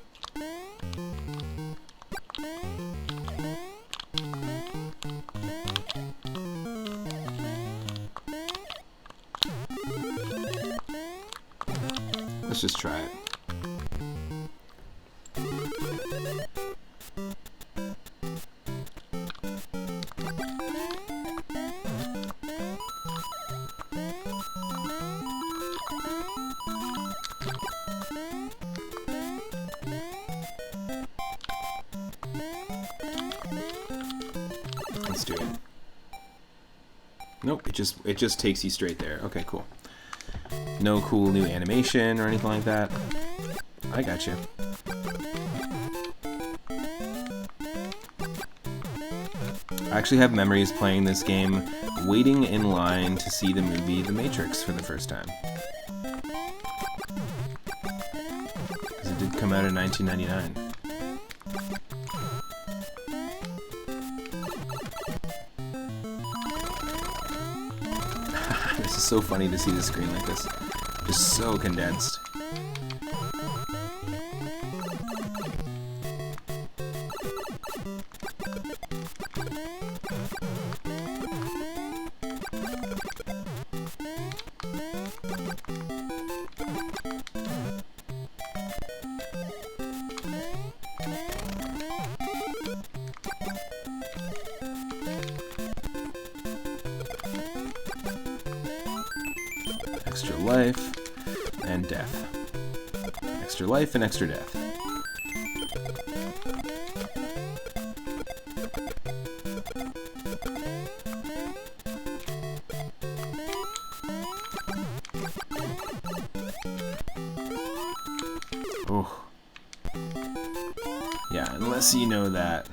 Let's just try it. Let's do it. Nope, it just takes you straight there. Okay, cool. No cool new animation or anything like that. I got you. I actually have memories playing this game, waiting in line to see the movie The Matrix for the first time. Because it did come out in 1999. This is so funny to see the screen like this. Just so condensed. Extra life and death. Extra life and extra death. Oh. Yeah, unless you know that.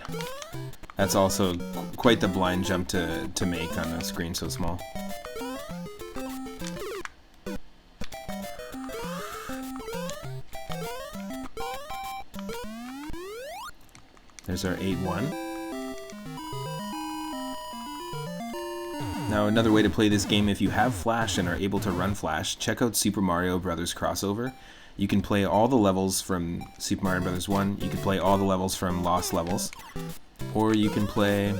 That's also quite the blind jump to make on a screen so small. There's our 8-1. Now, another way to play this game, if you have Flash and are able to run Flash, check out Super Mario Bros. Crossover. You can play all the levels from Super Mario Bros. 1, you can play all the levels from Lost Levels, or you can play,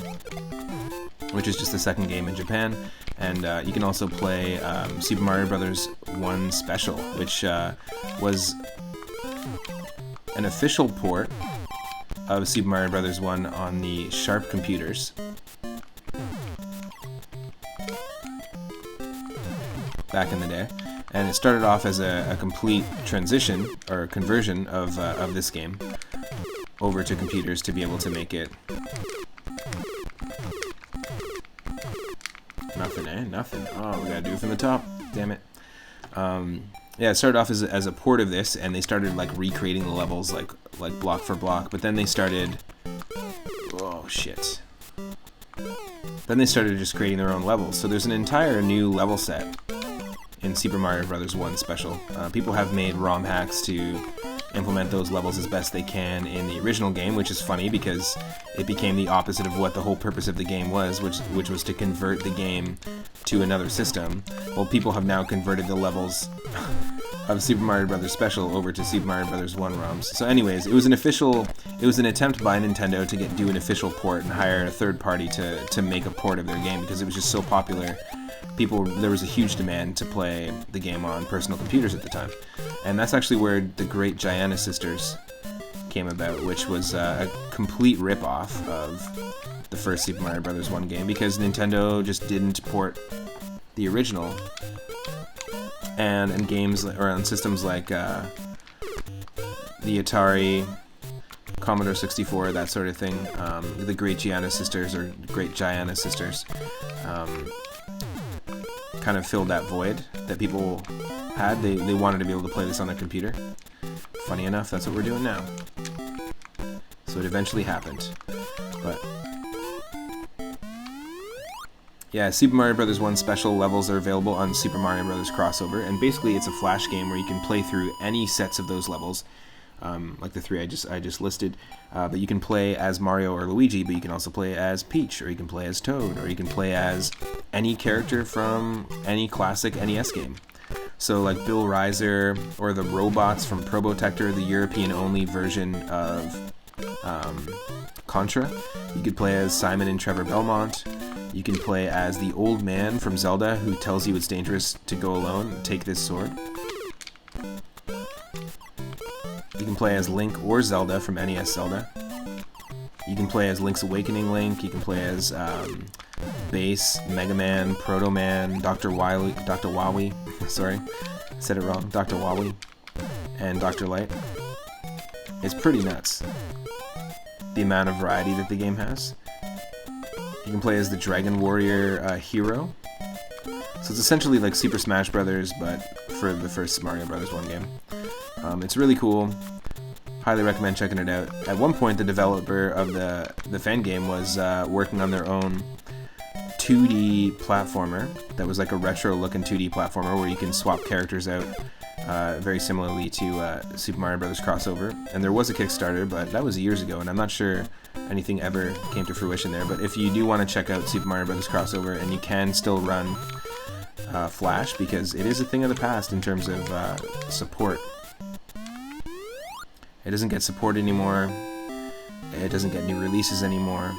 which is just the second game in Japan, and you can also play Super Mario Bros. 1 Special, which was an official port of Super Mario Bros. 1 on the Sharp computers. Back in the day. And it started off as a complete transition, or conversion of this game over to computers to be able to make it. Nothing, eh? Nothing. Oh, we gotta do it from the top. Damn it. Yeah, it started off as a port of this, and they started like recreating the levels like block for block, but then they started, oh shit. Then they started just creating their own levels. So there's an entire new level set in Super Mario Bros. 1 Special. People have made ROM hacks to implement those levels as best they can in the original game, which is funny because it became the opposite of what the whole purpose of the game was, which was to convert the game to another system. Well, people have now converted the levels of Super Mario Bros. Special over to Super Mario Bros. 1 ROMs. So anyways, it was an attempt by Nintendo to do an official port and hire a third party to make a port of their game because it was just so popular. There was a huge demand to play the game on personal computers at the time. And that's actually where the great Gianna Sisters came about, which was a complete rip-off of the first Super Mario Bros. 1 game because Nintendo just didn't port the original. And games, or on systems like the Atari, Commodore 64, that sort of thing, the Great Gianna Sisters, or Great Gianna Sisters, kind of filled that void that people had. They wanted to be able to play this on their computer. Funny enough, that's what we're doing now. So it eventually happened. But yeah, Super Mario Bros. 1 Special levels are available on Super Mario Bros. Crossover, and basically it's a Flash game where you can play through any sets of those levels, like the three I just listed, but you can play as Mario or Luigi, but you can also play as Peach, or you can play as Toad, or you can play as any character from any classic NES game. So like Bill Reiser, or the robots from Probotector, the European-only version of Contra. You could play as Simon and Trevor Belmont. You can play as the old man from Zelda who tells you it's dangerous to go alone. Take this sword. You can play as Link or Zelda from NES Zelda. You can play as Link's Awakening Link. You can play as Bass, Mega Man, Proto Man, Dr. Wowie, sorry, I said it wrong, Dr. Wowie, and Dr. Light. It's pretty nuts, the amount of variety that the game has. You can play as the Dragon Warrior hero. So it's essentially like Super Smash Brothers, but for the first Mario Brothers 1 game. It's really cool. Highly recommend checking it out. At one point, the developer of the fan game was working on their own 2D platformer that was like a retro-looking 2D platformer where you can swap characters out very similarly to Super Mario Brothers Crossover. And there was a Kickstarter, but that was years ago, and I'm not sure anything ever came to fruition there. But if you do want to check out Super Mario Brothers Crossover, and you can still run Flash, because it is a thing of the past in terms of support. It doesn't get support anymore. It doesn't get new releases anymore.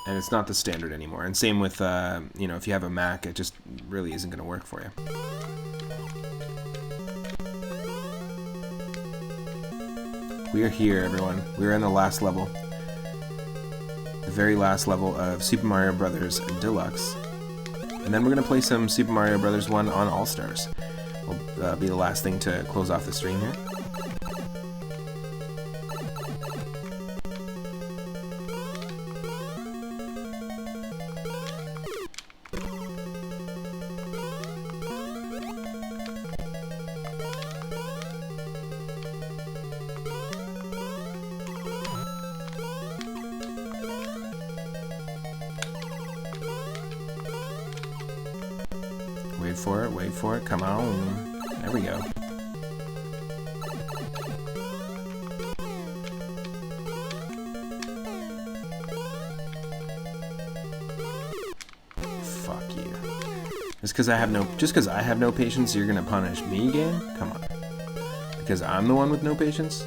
And it's not the standard anymore. And same with, you know, if you have a Mac, it just really isn't going to work for you. We are here, everyone. We're in the last level. The very last level of Super Mario Brothers Deluxe. And then we're going to play some Super Mario Brothers 1 on All-Stars. Will be the last thing to close off the stream here. Wait for it, come on. There we go. Fuck you. Just because I have no patience, you're gonna punish me, game? Come on. Because I'm the one with no patience?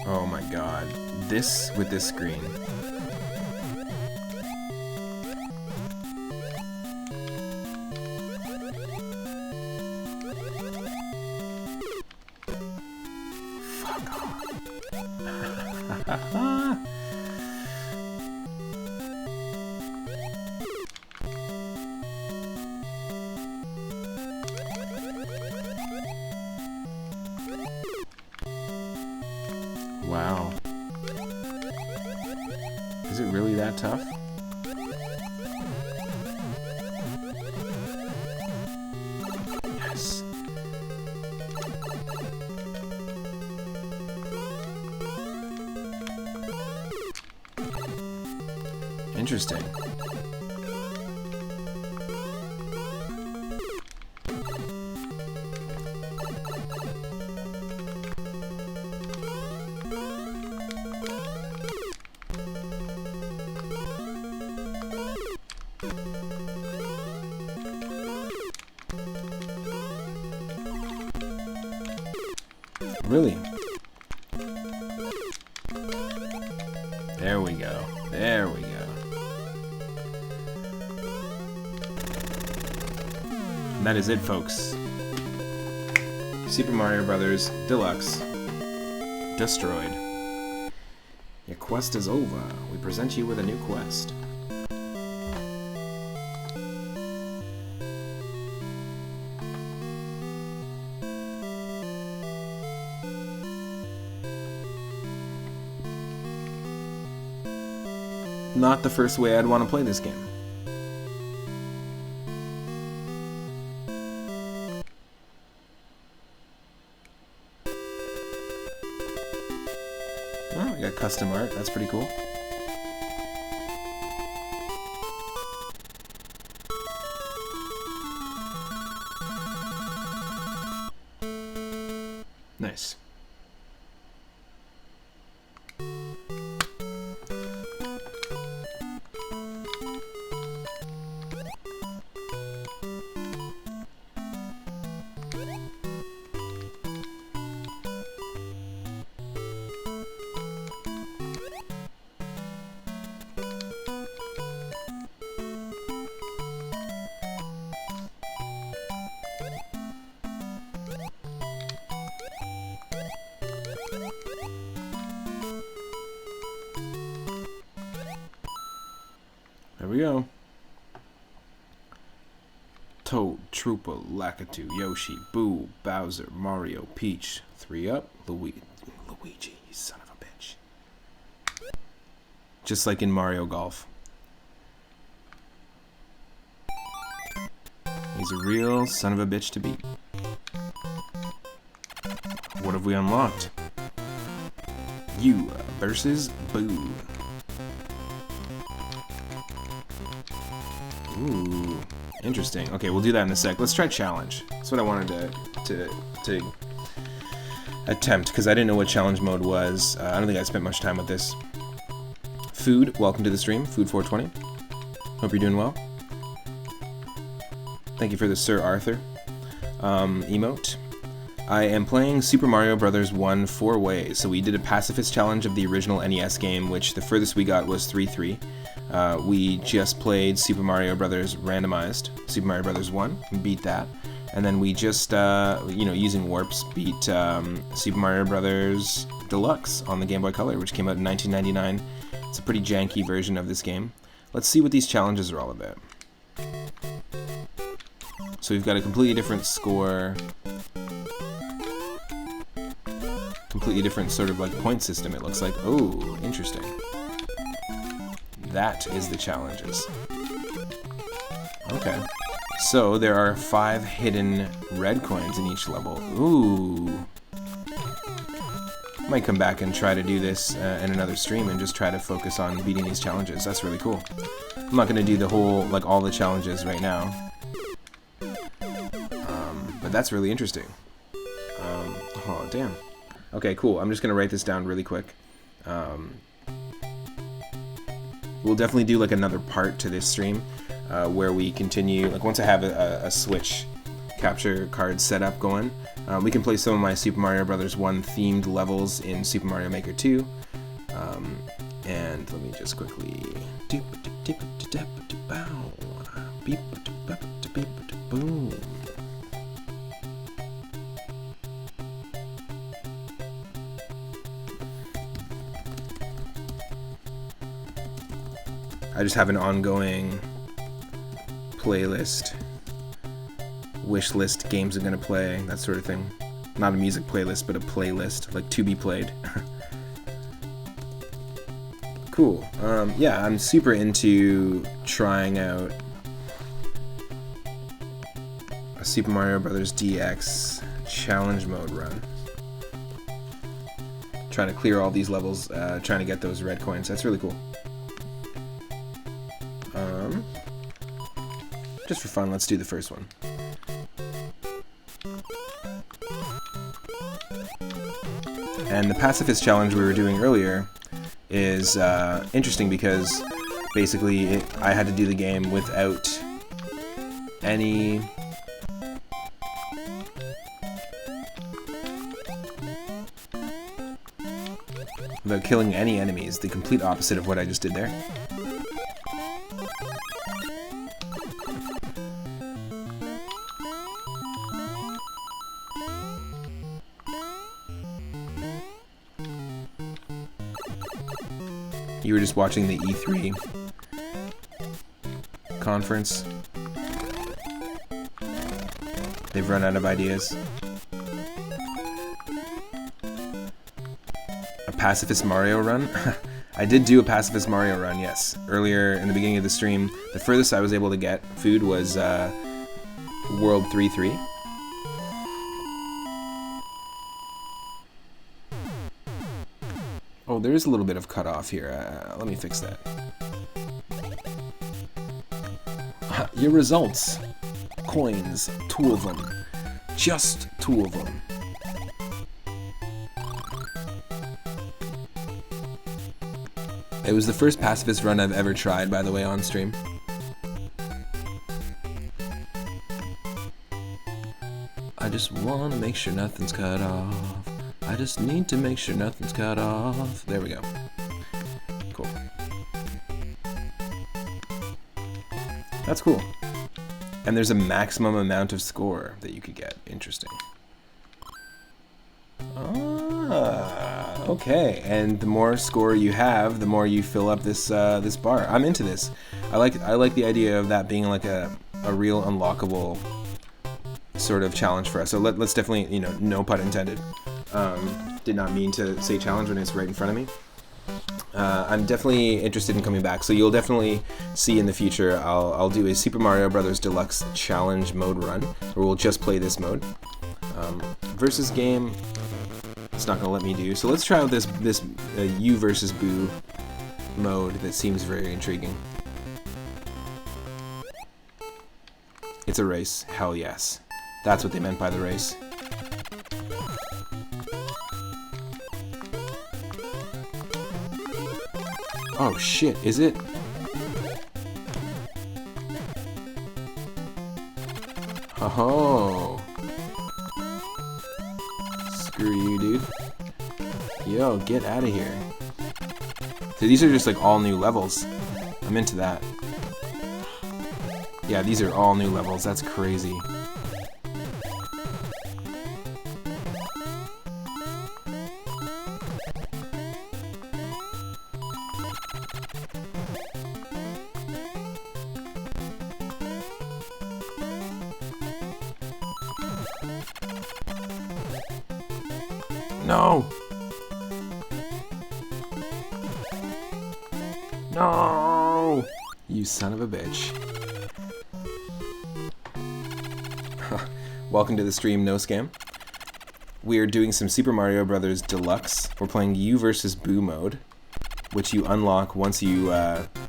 Oh my god. This with this screen. Wow. Is it really that tough? Yes. Interesting. Really? There we go. There we go. And that is it, folks. Super Mario Brothers Deluxe destroyed. Your quest is over. We present you with a new quest. Not the first way I'd want to play this game. Oh, we got custom art. That's pretty cool. Nice. There we go. Toad, Trooper, Lakitu, Yoshi, Boo, Bowser, Mario, Peach. 3 up. Luigi, you son of a bitch. Just like in Mario Golf. He's a real son of a bitch to beat. What have we unlocked? You versus Boo. Ooh, interesting. Okay, we'll do that in a sec. Let's try challenge. That's what I wanted to attempt, because I didn't know what challenge mode was. I don't think I spent much time with this. Food, welcome to the stream. Food 420. Hope you're doing well. Thank you for the Sir Arthur emote. I am playing Super Mario Bros. 1 4 ways. So we did a Pacifist challenge of the original NES game, which the furthest we got was 3-3. We just played Super Mario Bros. Randomized, Super Mario Bros. 1, beat that. And then we just, using warps, beat Super Mario Bros. Deluxe on the Game Boy Color, which came out in 1999. It's a pretty janky version of this game. Let's see what these challenges are all about. So we've got a completely different score, completely different sort of like point system, it looks like. Oh, interesting. That is the challenges. Okay. So there are 5 hidden red coins in each level. Ooh. Might come back and try to do this in another stream and just try to focus on beating these challenges. That's really cool. I'm not going to do the whole, like all the challenges right now. But that's really interesting. Oh, damn. Okay, cool. I'm just going to write this down really quick. We'll definitely do like another part to this stream where we continue, like once I have a Switch capture card set up going, we can play some of my Super Mario Bros. 1 themed levels in Super Mario Maker 2. And let me just quickly... Boom. I just have an ongoing playlist, wish list, games I'm gonna play, that sort of thing. Not a music playlist, but a playlist, like to be played. Cool. Yeah, I'm super into trying out a Super Mario Bros. DX challenge mode run. Trying to clear all these levels, trying to get those red coins. That's really cool. Just for fun, let's do the first one. And the Pacifist challenge we were doing earlier is interesting because basically I had to do the game without any... without killing any enemies, the complete opposite of what I just did there. You were just watching the E3 conference. They've run out of ideas. A Pacifist Mario run? I did do a Pacifist Mario run, yes. Earlier in the beginning of the stream, the furthest I was able to get food was World 3-3. Oh, there is a little bit of cutoff here. Let me fix that. Your results. Coins. 2 of them. Just 2 of them. It was the first Pacifist run I've ever tried, by the way, on stream. I just want to make sure nothing's cut off. I just need to make sure nothing's cut off. There we go. Cool. That's cool. And there's a maximum amount of score that you could get. Interesting. Ah, okay. And the more score you have, the more you fill up this this bar. I'm into this. I like the idea of that being like a a real unlockable sort of challenge for us. So let's definitely, you know, no pun intended. Did not mean to say challenge when it's right in front of me. I'm definitely interested in coming back, so you'll definitely see in the future I'll do a Super Mario Bros. Deluxe challenge mode run, where we'll just play this mode. Versus game, it's not gonna let me do. So let's try out this You versus Boo mode that seems very intriguing. It's a race. Hell yes. That's what they meant by the race. Oh shit, is it? Oh. Screw you, dude. Yo, get out of here. So these are just like all new levels. I'm into that. Yeah, these are all new levels. That's crazy. No! No! You son of a bitch. Welcome to the stream, no scam. We are doing some Super Mario Bros. Deluxe. We're playing You versus Boo mode, which you unlock once you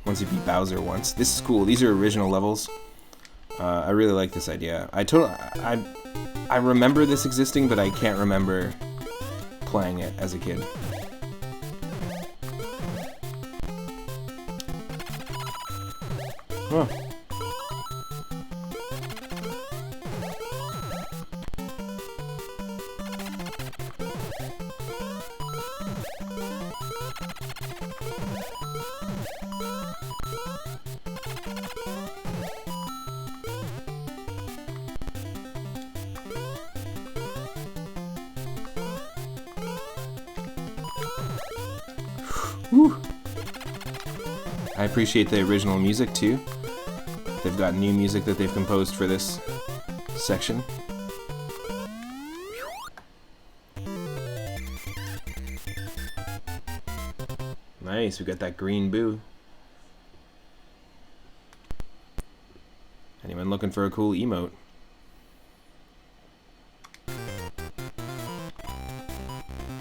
beat Bowser once. This is cool. These are original levels. I really like this idea. I remember this existing, but I can't remember playing it as a kid. Huh. Whew. I appreciate the original music too. They've got new music that they've composed for this section. Nice, we got that green Boo. Anyone looking for a cool emote?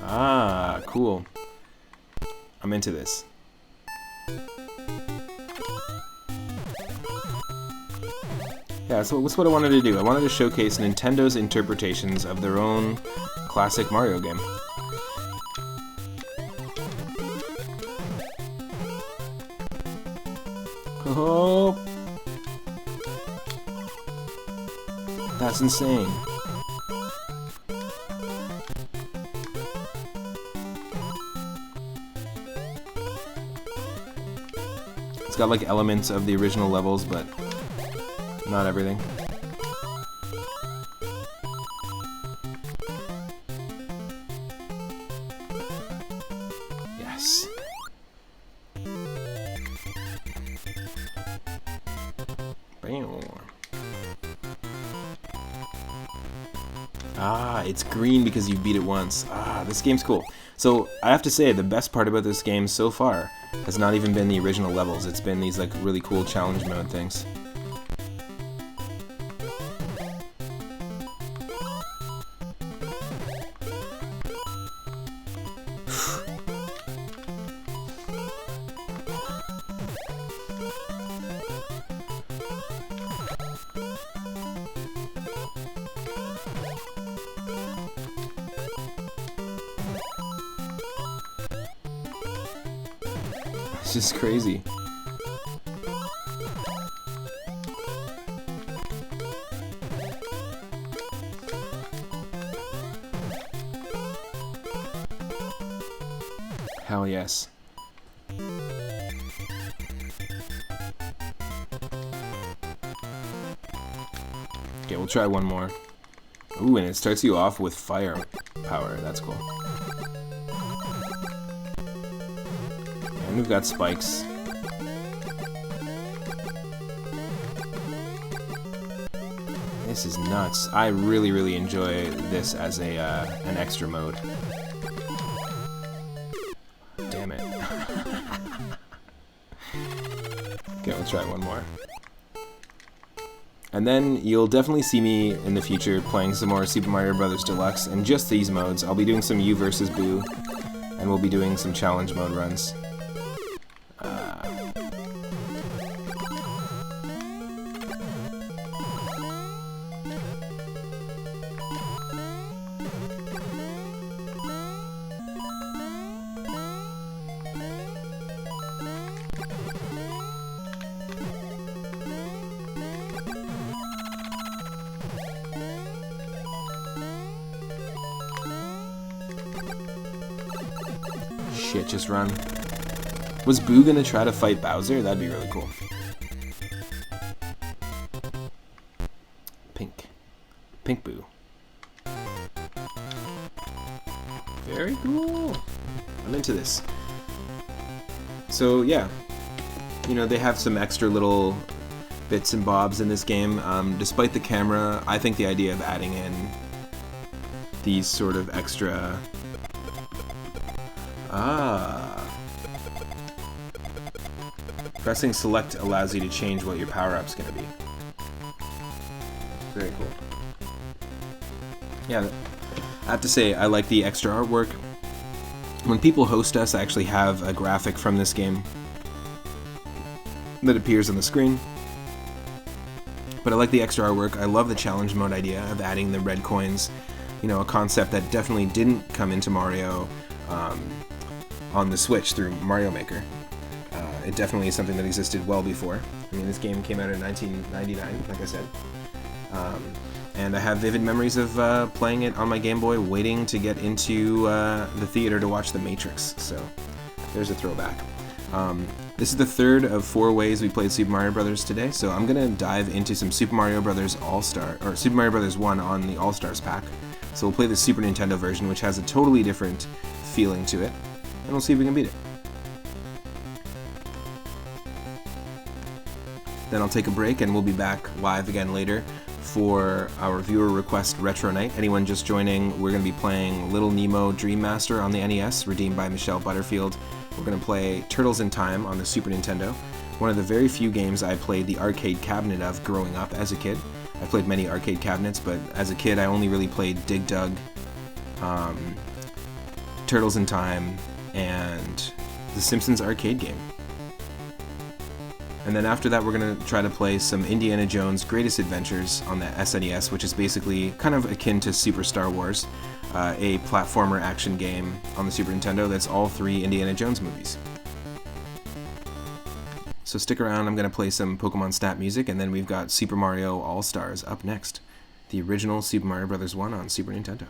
Ah, cool. I'm into this. Yeah, so that's what I wanted to do. I wanted to showcase Nintendo's interpretations of their own classic Mario game. Oh, that's insane. It's got like elements of the original levels, but not everything. Yes. Bam. Ah, it's green because you beat it once. Ah, this game's cool. So I have to say, the best part about this game so far has not even been the original levels. It's been these like really cool challenge mode things. It's just crazy. Hell yes. Okay, we'll try one more. Ooh, and it starts you off with fire power. That's cool. And we've got spikes. This is nuts. I really, really enjoy this as a an extra mode. Damn it. Okay, let's try one more. And then you'll definitely see me in the future playing some more Super Mario Bros. Deluxe in just these modes. I'll be doing some You versus Boo, and we'll be doing some challenge mode runs. Shit, just run. Was Boo gonna try to fight Bowser? That'd be really cool. Pink. Pink Boo. Very cool. I'm into this. So yeah, you know, they have some extra little bits and bobs in this game. Despite the camera, I think the idea of adding in these sort of extra pressing select allows you to change what your power-up's gonna be. Very cool. Yeah, I have to say, I like the extra artwork. When people host us, I actually have a graphic from this game that appears on the screen. But I like the extra artwork. I love the challenge mode idea of adding the red coins. You know, a concept that definitely didn't come into Mario on the Switch through Mario Maker. It definitely is something that existed well before. I mean, this game came out in 1999, like I said. And I have vivid memories of playing it on my Game Boy, waiting to get into the theater to watch The Matrix. So, there's a throwback. This is the third of 4 ways we played Super Mario Bros. Today, so I'm gonna dive into some Super Mario Bros. All-Star, or Super Mario Bros. 1 on the All-Stars pack. So we'll play the Super Nintendo version, which has a totally different feeling to it, and we'll see if we can beat it. Then I'll take a break, and we'll be back live again later for our viewer request Retro Night. Anyone just joining, we're going to be playing Little Nemo Dream Master on the NES, redeemed by Michelle Butterfield. We're going to play Turtles in Time on the Super Nintendo, one of the very few games I played the arcade cabinet of growing up as a kid. I played many arcade cabinets, but as a kid I only really played Dig Dug, Turtles in Time, and the Simpsons arcade game. And then after that, we're going to try to play some Indiana Jones Greatest Adventures on the SNES, which is basically kind of akin to Super Star Wars, a platformer action game on the Super Nintendo that's all 3 Indiana Jones movies. So stick around, I'm going to play some Pokemon Snap music, and then we've got Super Mario All-Stars up next. The original Super Mario Bros. 1 on Super Nintendo.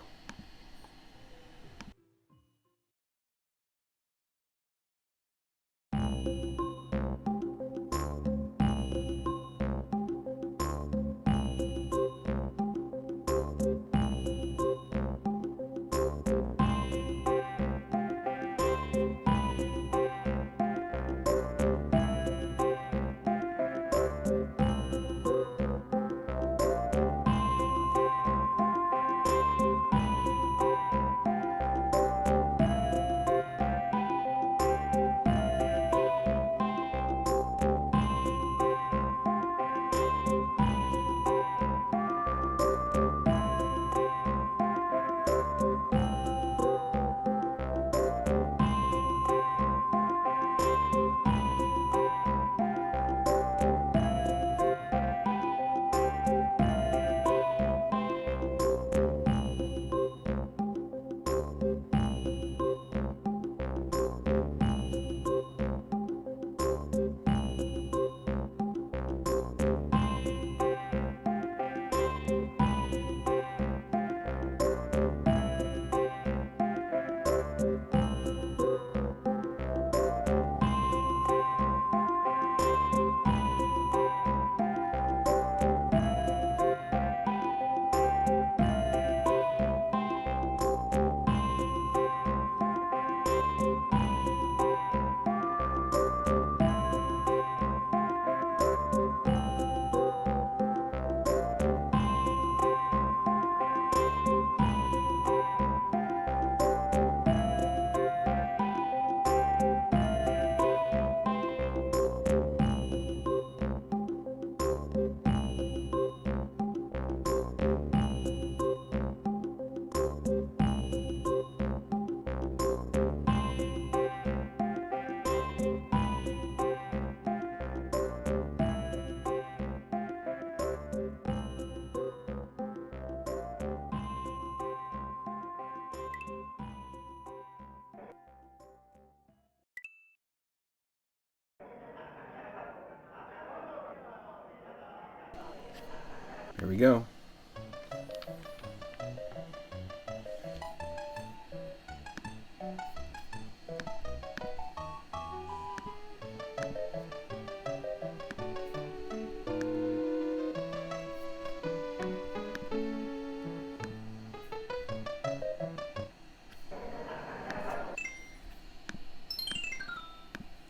Here we go.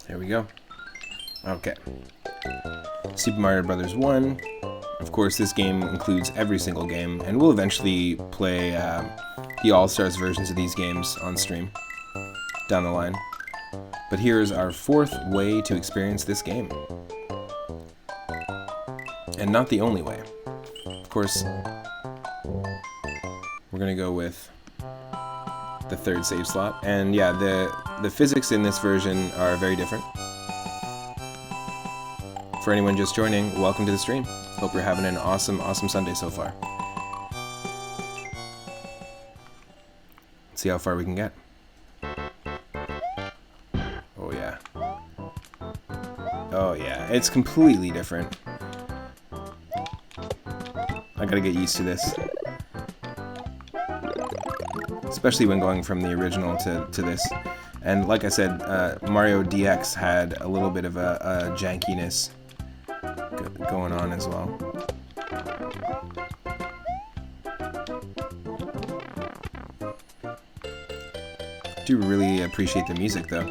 There we go. Okay. Super Mario Bros. 1. Of course, this game includes every single game, and we'll eventually play the All-Stars versions of these games on stream down the line. But here's our 4th way to experience this game. And not the only way. Of course, we're going to go with the 3rd save slot. And yeah, the physics in this version are very different. For anyone just joining, welcome to the stream. Hope you're having an awesome Sunday so far. Let's see how far we can get. Oh yeah. Oh yeah, it's completely different. I gotta get used to this. Especially when going from the original to this. And like I said, Mario DX had a little bit of a jankiness going on as well. I do really appreciate the music though.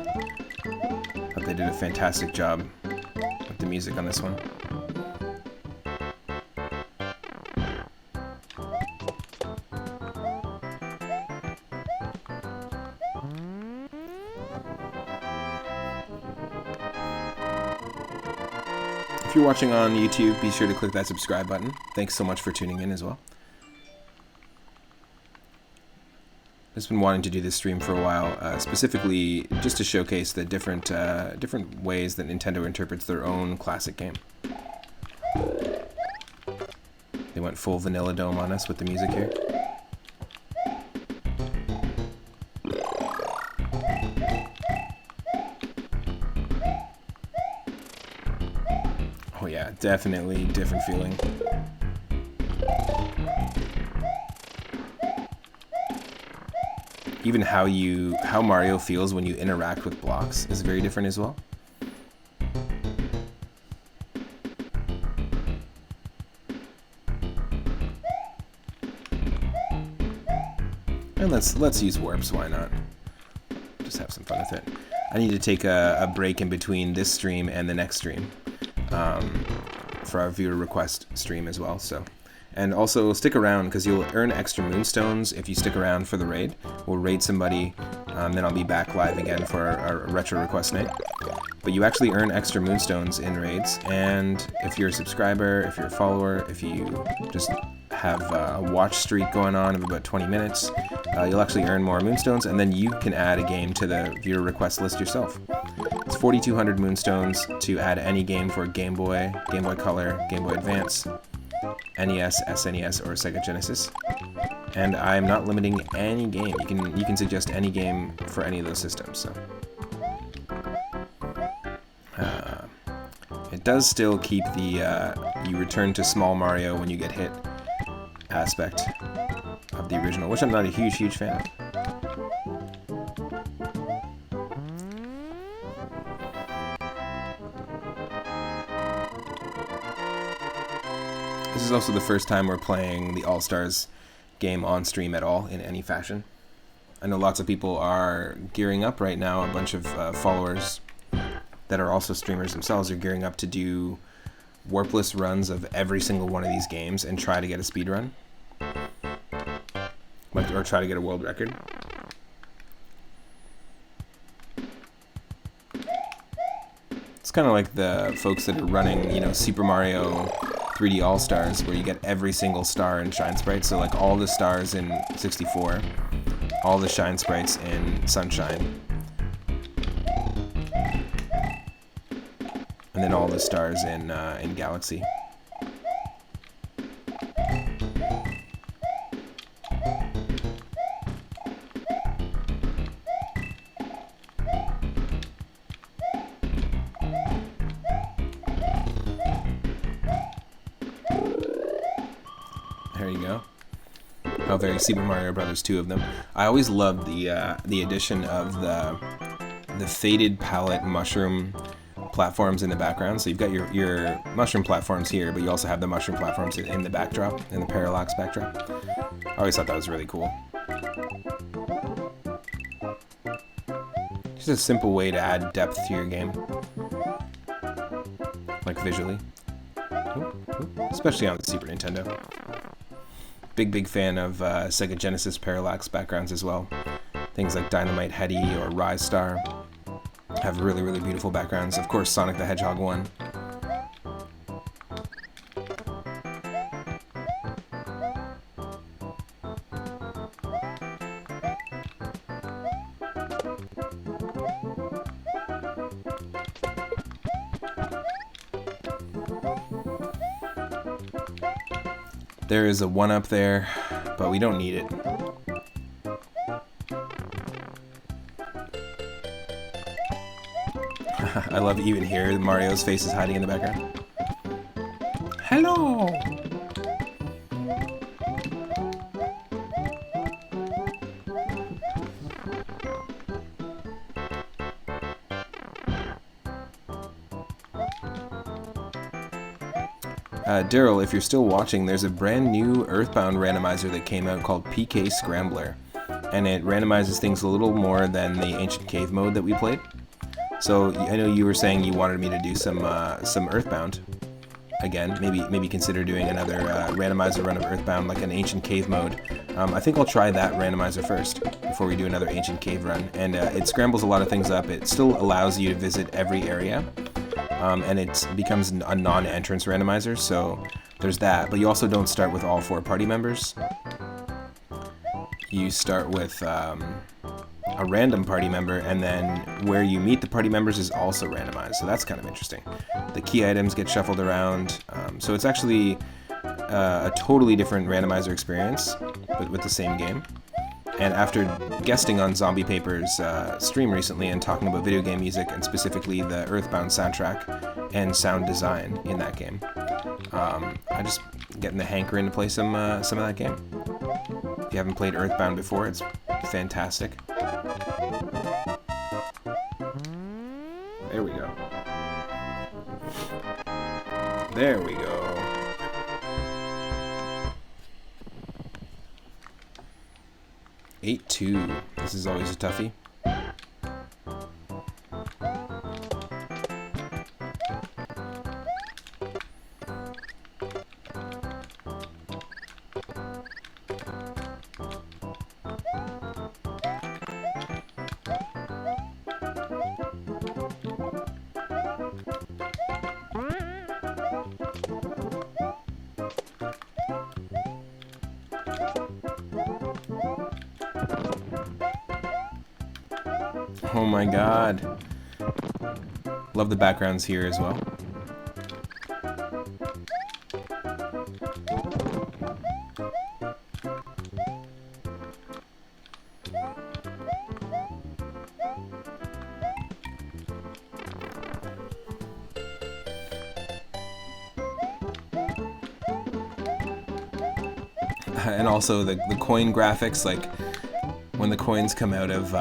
Thought they did a fantastic job with the music on this one. If you're watching on YouTube, be sure to click that subscribe button. Thanks so much for tuning in as well. I've just been wanting to do this stream for a while, specifically just to showcase the different ways that Nintendo interprets their own classic game. They went full Vanilla Dome on us with the music here. Oh yeah, definitely different feeling. Even how Mario feels when you interact with blocks is very different as well. And let's use warps, why not? Just have some fun with it. I need to take a break in between this stream and the next stream. For our viewer request stream as well, so. And also stick around because you'll earn extra moonstones if you stick around for the raid. We'll raid somebody, then I'll be back live again for our retro request night. But you actually earn extra moonstones in raids, and if you're a subscriber, if you're a follower, if you just have a watch streak going on of about 20 minutes, you'll actually earn more moonstones, and then you can add a game to the viewer request list yourself. It's 4,200 moonstones to add any game for Game Boy, Game Boy Color, Game Boy Advance, NES, SNES, or Sega Genesis. And I'm not limiting any game. You can suggest any game for any of those systems. So it does still keep the you return to Small Mario when you get hit aspect of the original, which I'm not a huge fan of. This is also the first time we're playing the All-Stars game on stream at all in any fashion. I know lots of people are gearing up right now. A bunch of followers that are also streamers themselves are gearing up to do warpless runs of every single one of these games and try to get a speed run. Or try to get a world record. It's kind of like the folks that are running, you know, Super Mario 3D All-Stars, where you get every single star in Shine Sprite. So like all the stars in 64, all the Shine Sprites in Sunshine, and then all the stars in Galaxy. How very Super Mario Brothers 2 of them. I always loved the addition of the faded palette mushroom platforms in the background. So you've got your mushroom platforms here, but you also have the mushroom platforms in the backdrop, in the parallax backdrop. I always thought that was really cool. Just a simple way to add depth to your game, like visually, especially on the Super Nintendo. Big fan of Sega Genesis parallax backgrounds as well. Things like Dynamite Heady or Rise Star have really beautiful backgrounds. Of course, Sonic the Hedgehog 1. There is a 1 up there, but we don't need it. I love even here Mario's face is hiding in the background. Hello! Daryl, if you're still watching, there's a brand new Earthbound randomizer that came out called PK Scrambler, and it randomizes things a little more than the Ancient Cave mode that we played. So I know you were saying you wanted me to do some Earthbound again. Maybe consider doing another randomizer run of Earthbound, like an Ancient Cave mode. I think I'll try that randomizer first before we do another Ancient Cave run. And it scrambles a lot of things up. It still allows you to visit every area. And it becomes a non-entrance randomizer, so there's that. But you also don't start with all 4 party members. You start with a random party member, and then where you meet the party members is also randomized, so that's kind of interesting. The key items get shuffled around, so it's actually a totally different randomizer experience, but with the same game. And after guesting on Zombie Paper's stream recently and talking about video game music, and specifically the Earthbound soundtrack and sound design in that game, I just getting the hankering to play some of that game. If you haven't played Earthbound before, it's fantastic. There we go. There we go. Eight 2. This is always a toughie. Oh my god. Love the backgrounds here as well. And also the coin graphics, like when the coins come out of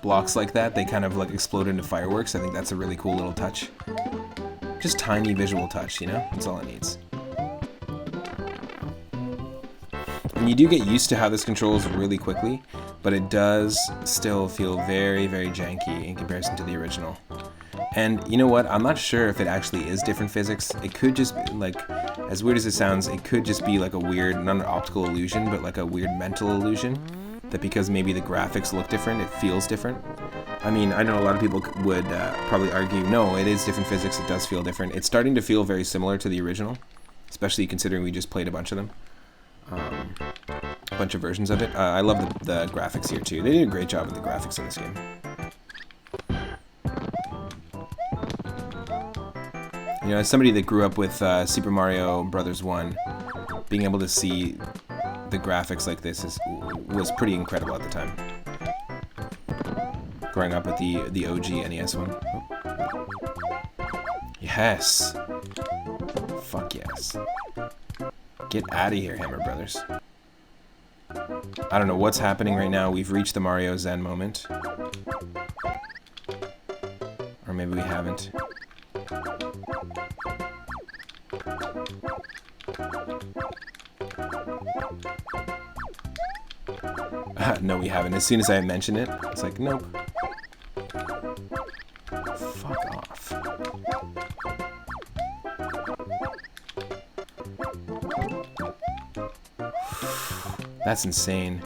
blocks like that, they kind of like explode into fireworks. I think that's a really cool little touch. Just tiny visual touch, you know? That's all it needs. And you do get used to how this controls really quickly, but it does still feel very janky in comparison to the original. And you know what? I'm not sure if it actually is different physics. It could just be, like, as weird as it sounds, it could just be like a weird, not an optical illusion, but like a weird mental illusion. That because maybe the graphics look different, it feels different. I mean, I know a lot of people would probably argue, no, it is different physics, it does feel different. It's starting to feel very similar to the original, especially considering we just played a bunch of them. A bunch of versions of it. I love the graphics here too. They did a great job with the graphics in this game. You know, as somebody that grew up with Super Mario Brothers 1, being able to see the graphics like this was pretty incredible at the time. Growing up with the OG NES one. Yes! Fuck yes. Get out of here, Hammer Brothers. I don't know what's happening right now. We've reached the Mario Zen moment. Or maybe we haven't. No, we haven't. As soon as I mentioned it, it's like, nope. Fuck off. That's insane.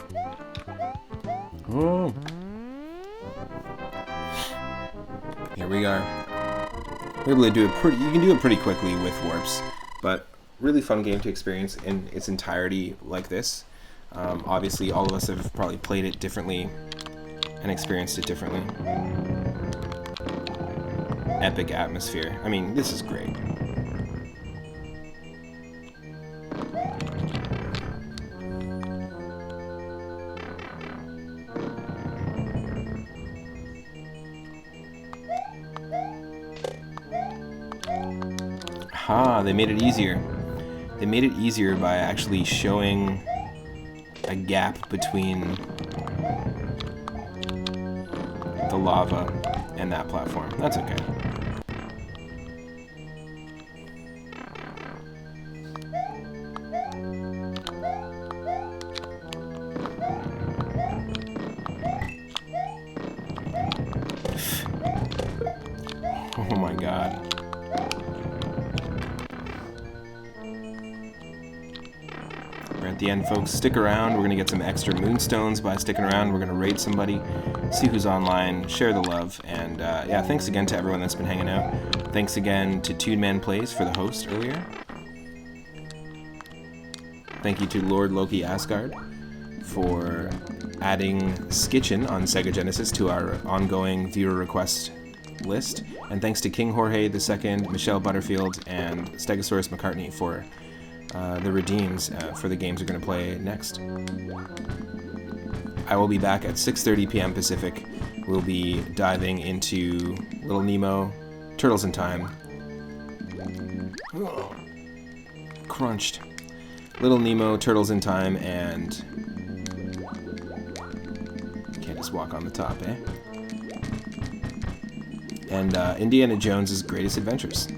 Oh. Here we are. We're able to do it you can do it pretty quickly with warps, but really fun game to experience in its entirety like this. Obviously, all of us have probably played it differently and experienced it differently. Epic atmosphere. I mean, this is great. They made it easier. They made it easier by actually showing a gap between the lava and that platform. That's okay. Oh my god. At the end, folks, stick around. We're going to get some extra moonstones by sticking around. We're going to raid somebody, see who's online, share the love, and yeah, thanks again to everyone that's been hanging out. Thanks again to Toon Man Plays for the host earlier. Thank you to Lord Loki Asgard for adding Skitchin on Sega Genesis to our ongoing viewer request list. And thanks to King Jorge II, Michelle Butterfield, and Stegosaurus McCartney for the redeems for the games we're going to play next. I will be back at 6:30 p.m. Pacific. We'll be diving into Little Nemo, Turtles in Time. Oh, crunched. Little Nemo, Turtles in Time, and... Can't just walk on the top, eh? And Indiana Jones's Greatest Adventures.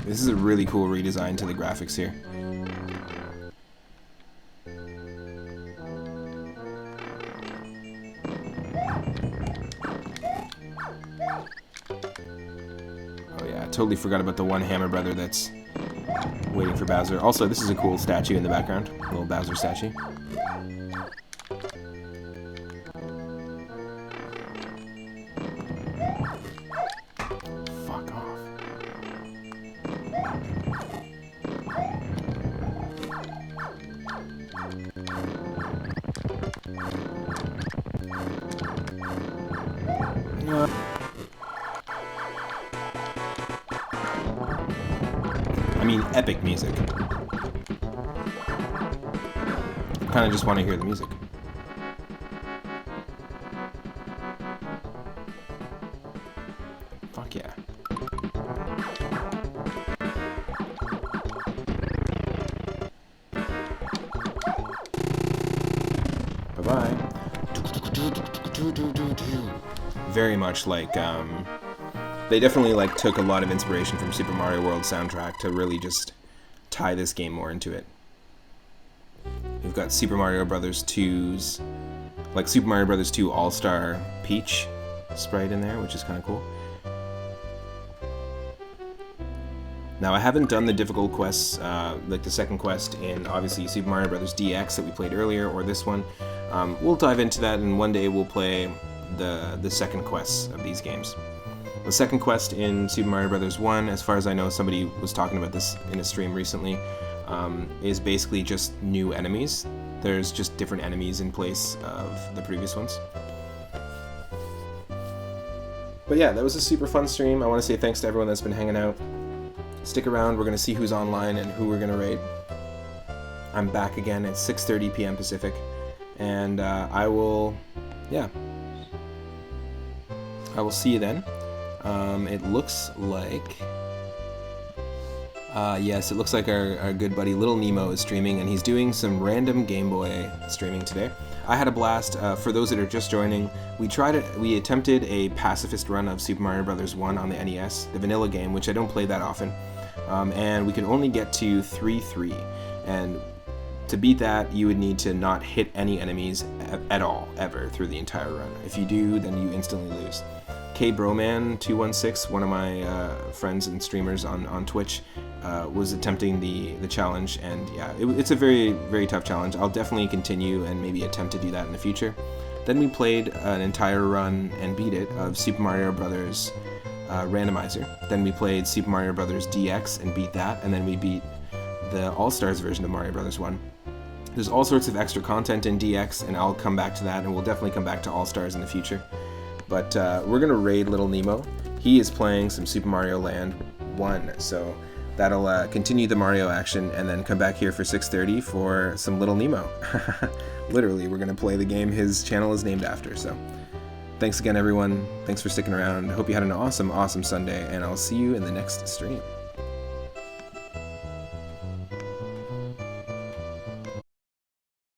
This is a really cool redesign to the graphics here. Oh yeah, I totally forgot about the one Hammer brother that's waiting for Bowser. Also, this is a cool statue in the background. A little Bowser statue. I mean, epic music. I kind of just want to hear the music. Fuck yeah. Bye-bye. Very much like, they definitely like took a lot of inspiration from Super Mario World soundtrack to really just tie this game more into it. We've got Super Mario Brothers 2's, like Super Mario Brothers 2 All-Star Peach sprite in there, which is kind of cool. Now, I haven't done the difficult quests, like the second quest in, obviously, Super Mario Bros. DX that we played earlier, or this one. We'll dive into that, and one day we'll play the second quests of these games. The second quest in Super Mario Bros. 1, as far as I know, somebody was talking about this in a stream recently, is basically just new enemies. There's just different enemies in place of the previous ones. But yeah, that was a super fun stream. I want to say thanks to everyone that's been hanging out. Stick around, we're going to see who's online and who we're going to raid. I'm back again at 6:30 p.m. Pacific, and I will see you then. It looks like Yes, it looks like our good buddy Little Nemo is streaming, and he's doing some random Game Boy streaming today. I had a blast. For those that are just joining, we attempted a pacifist run of Super Mario Bros. 1 on the NES, the vanilla game, which I don't play that often, and we could only get to 3-3, and to beat that, you would need to not hit any enemies at all, ever, through the entire run. If you do, then you instantly lose. KBroman216, one of my friends and streamers on Twitch, was attempting the challenge, and yeah, it's a very, very tough challenge. I'll definitely continue and maybe attempt to do that in the future. Then we played an entire run and beat it of Super Mario Bros. Randomizer. Then we played Super Mario Bros. DX and beat that, and then we beat the All-Stars version of Mario Bros. 1. There's all sorts of extra content in DX, and I'll come back to that, and we'll definitely come back to All-Stars in the future. But we're going to raid Little Nemo. He is playing some Super Mario Land 1, so that'll continue the Mario action, and then come back here for 6:30 for some Little Nemo. Literally, we're going to play the game his channel is named after, so thanks again, everyone. Thanks for sticking around. I hope you had an awesome, awesome Sunday, and I'll see you in the next stream.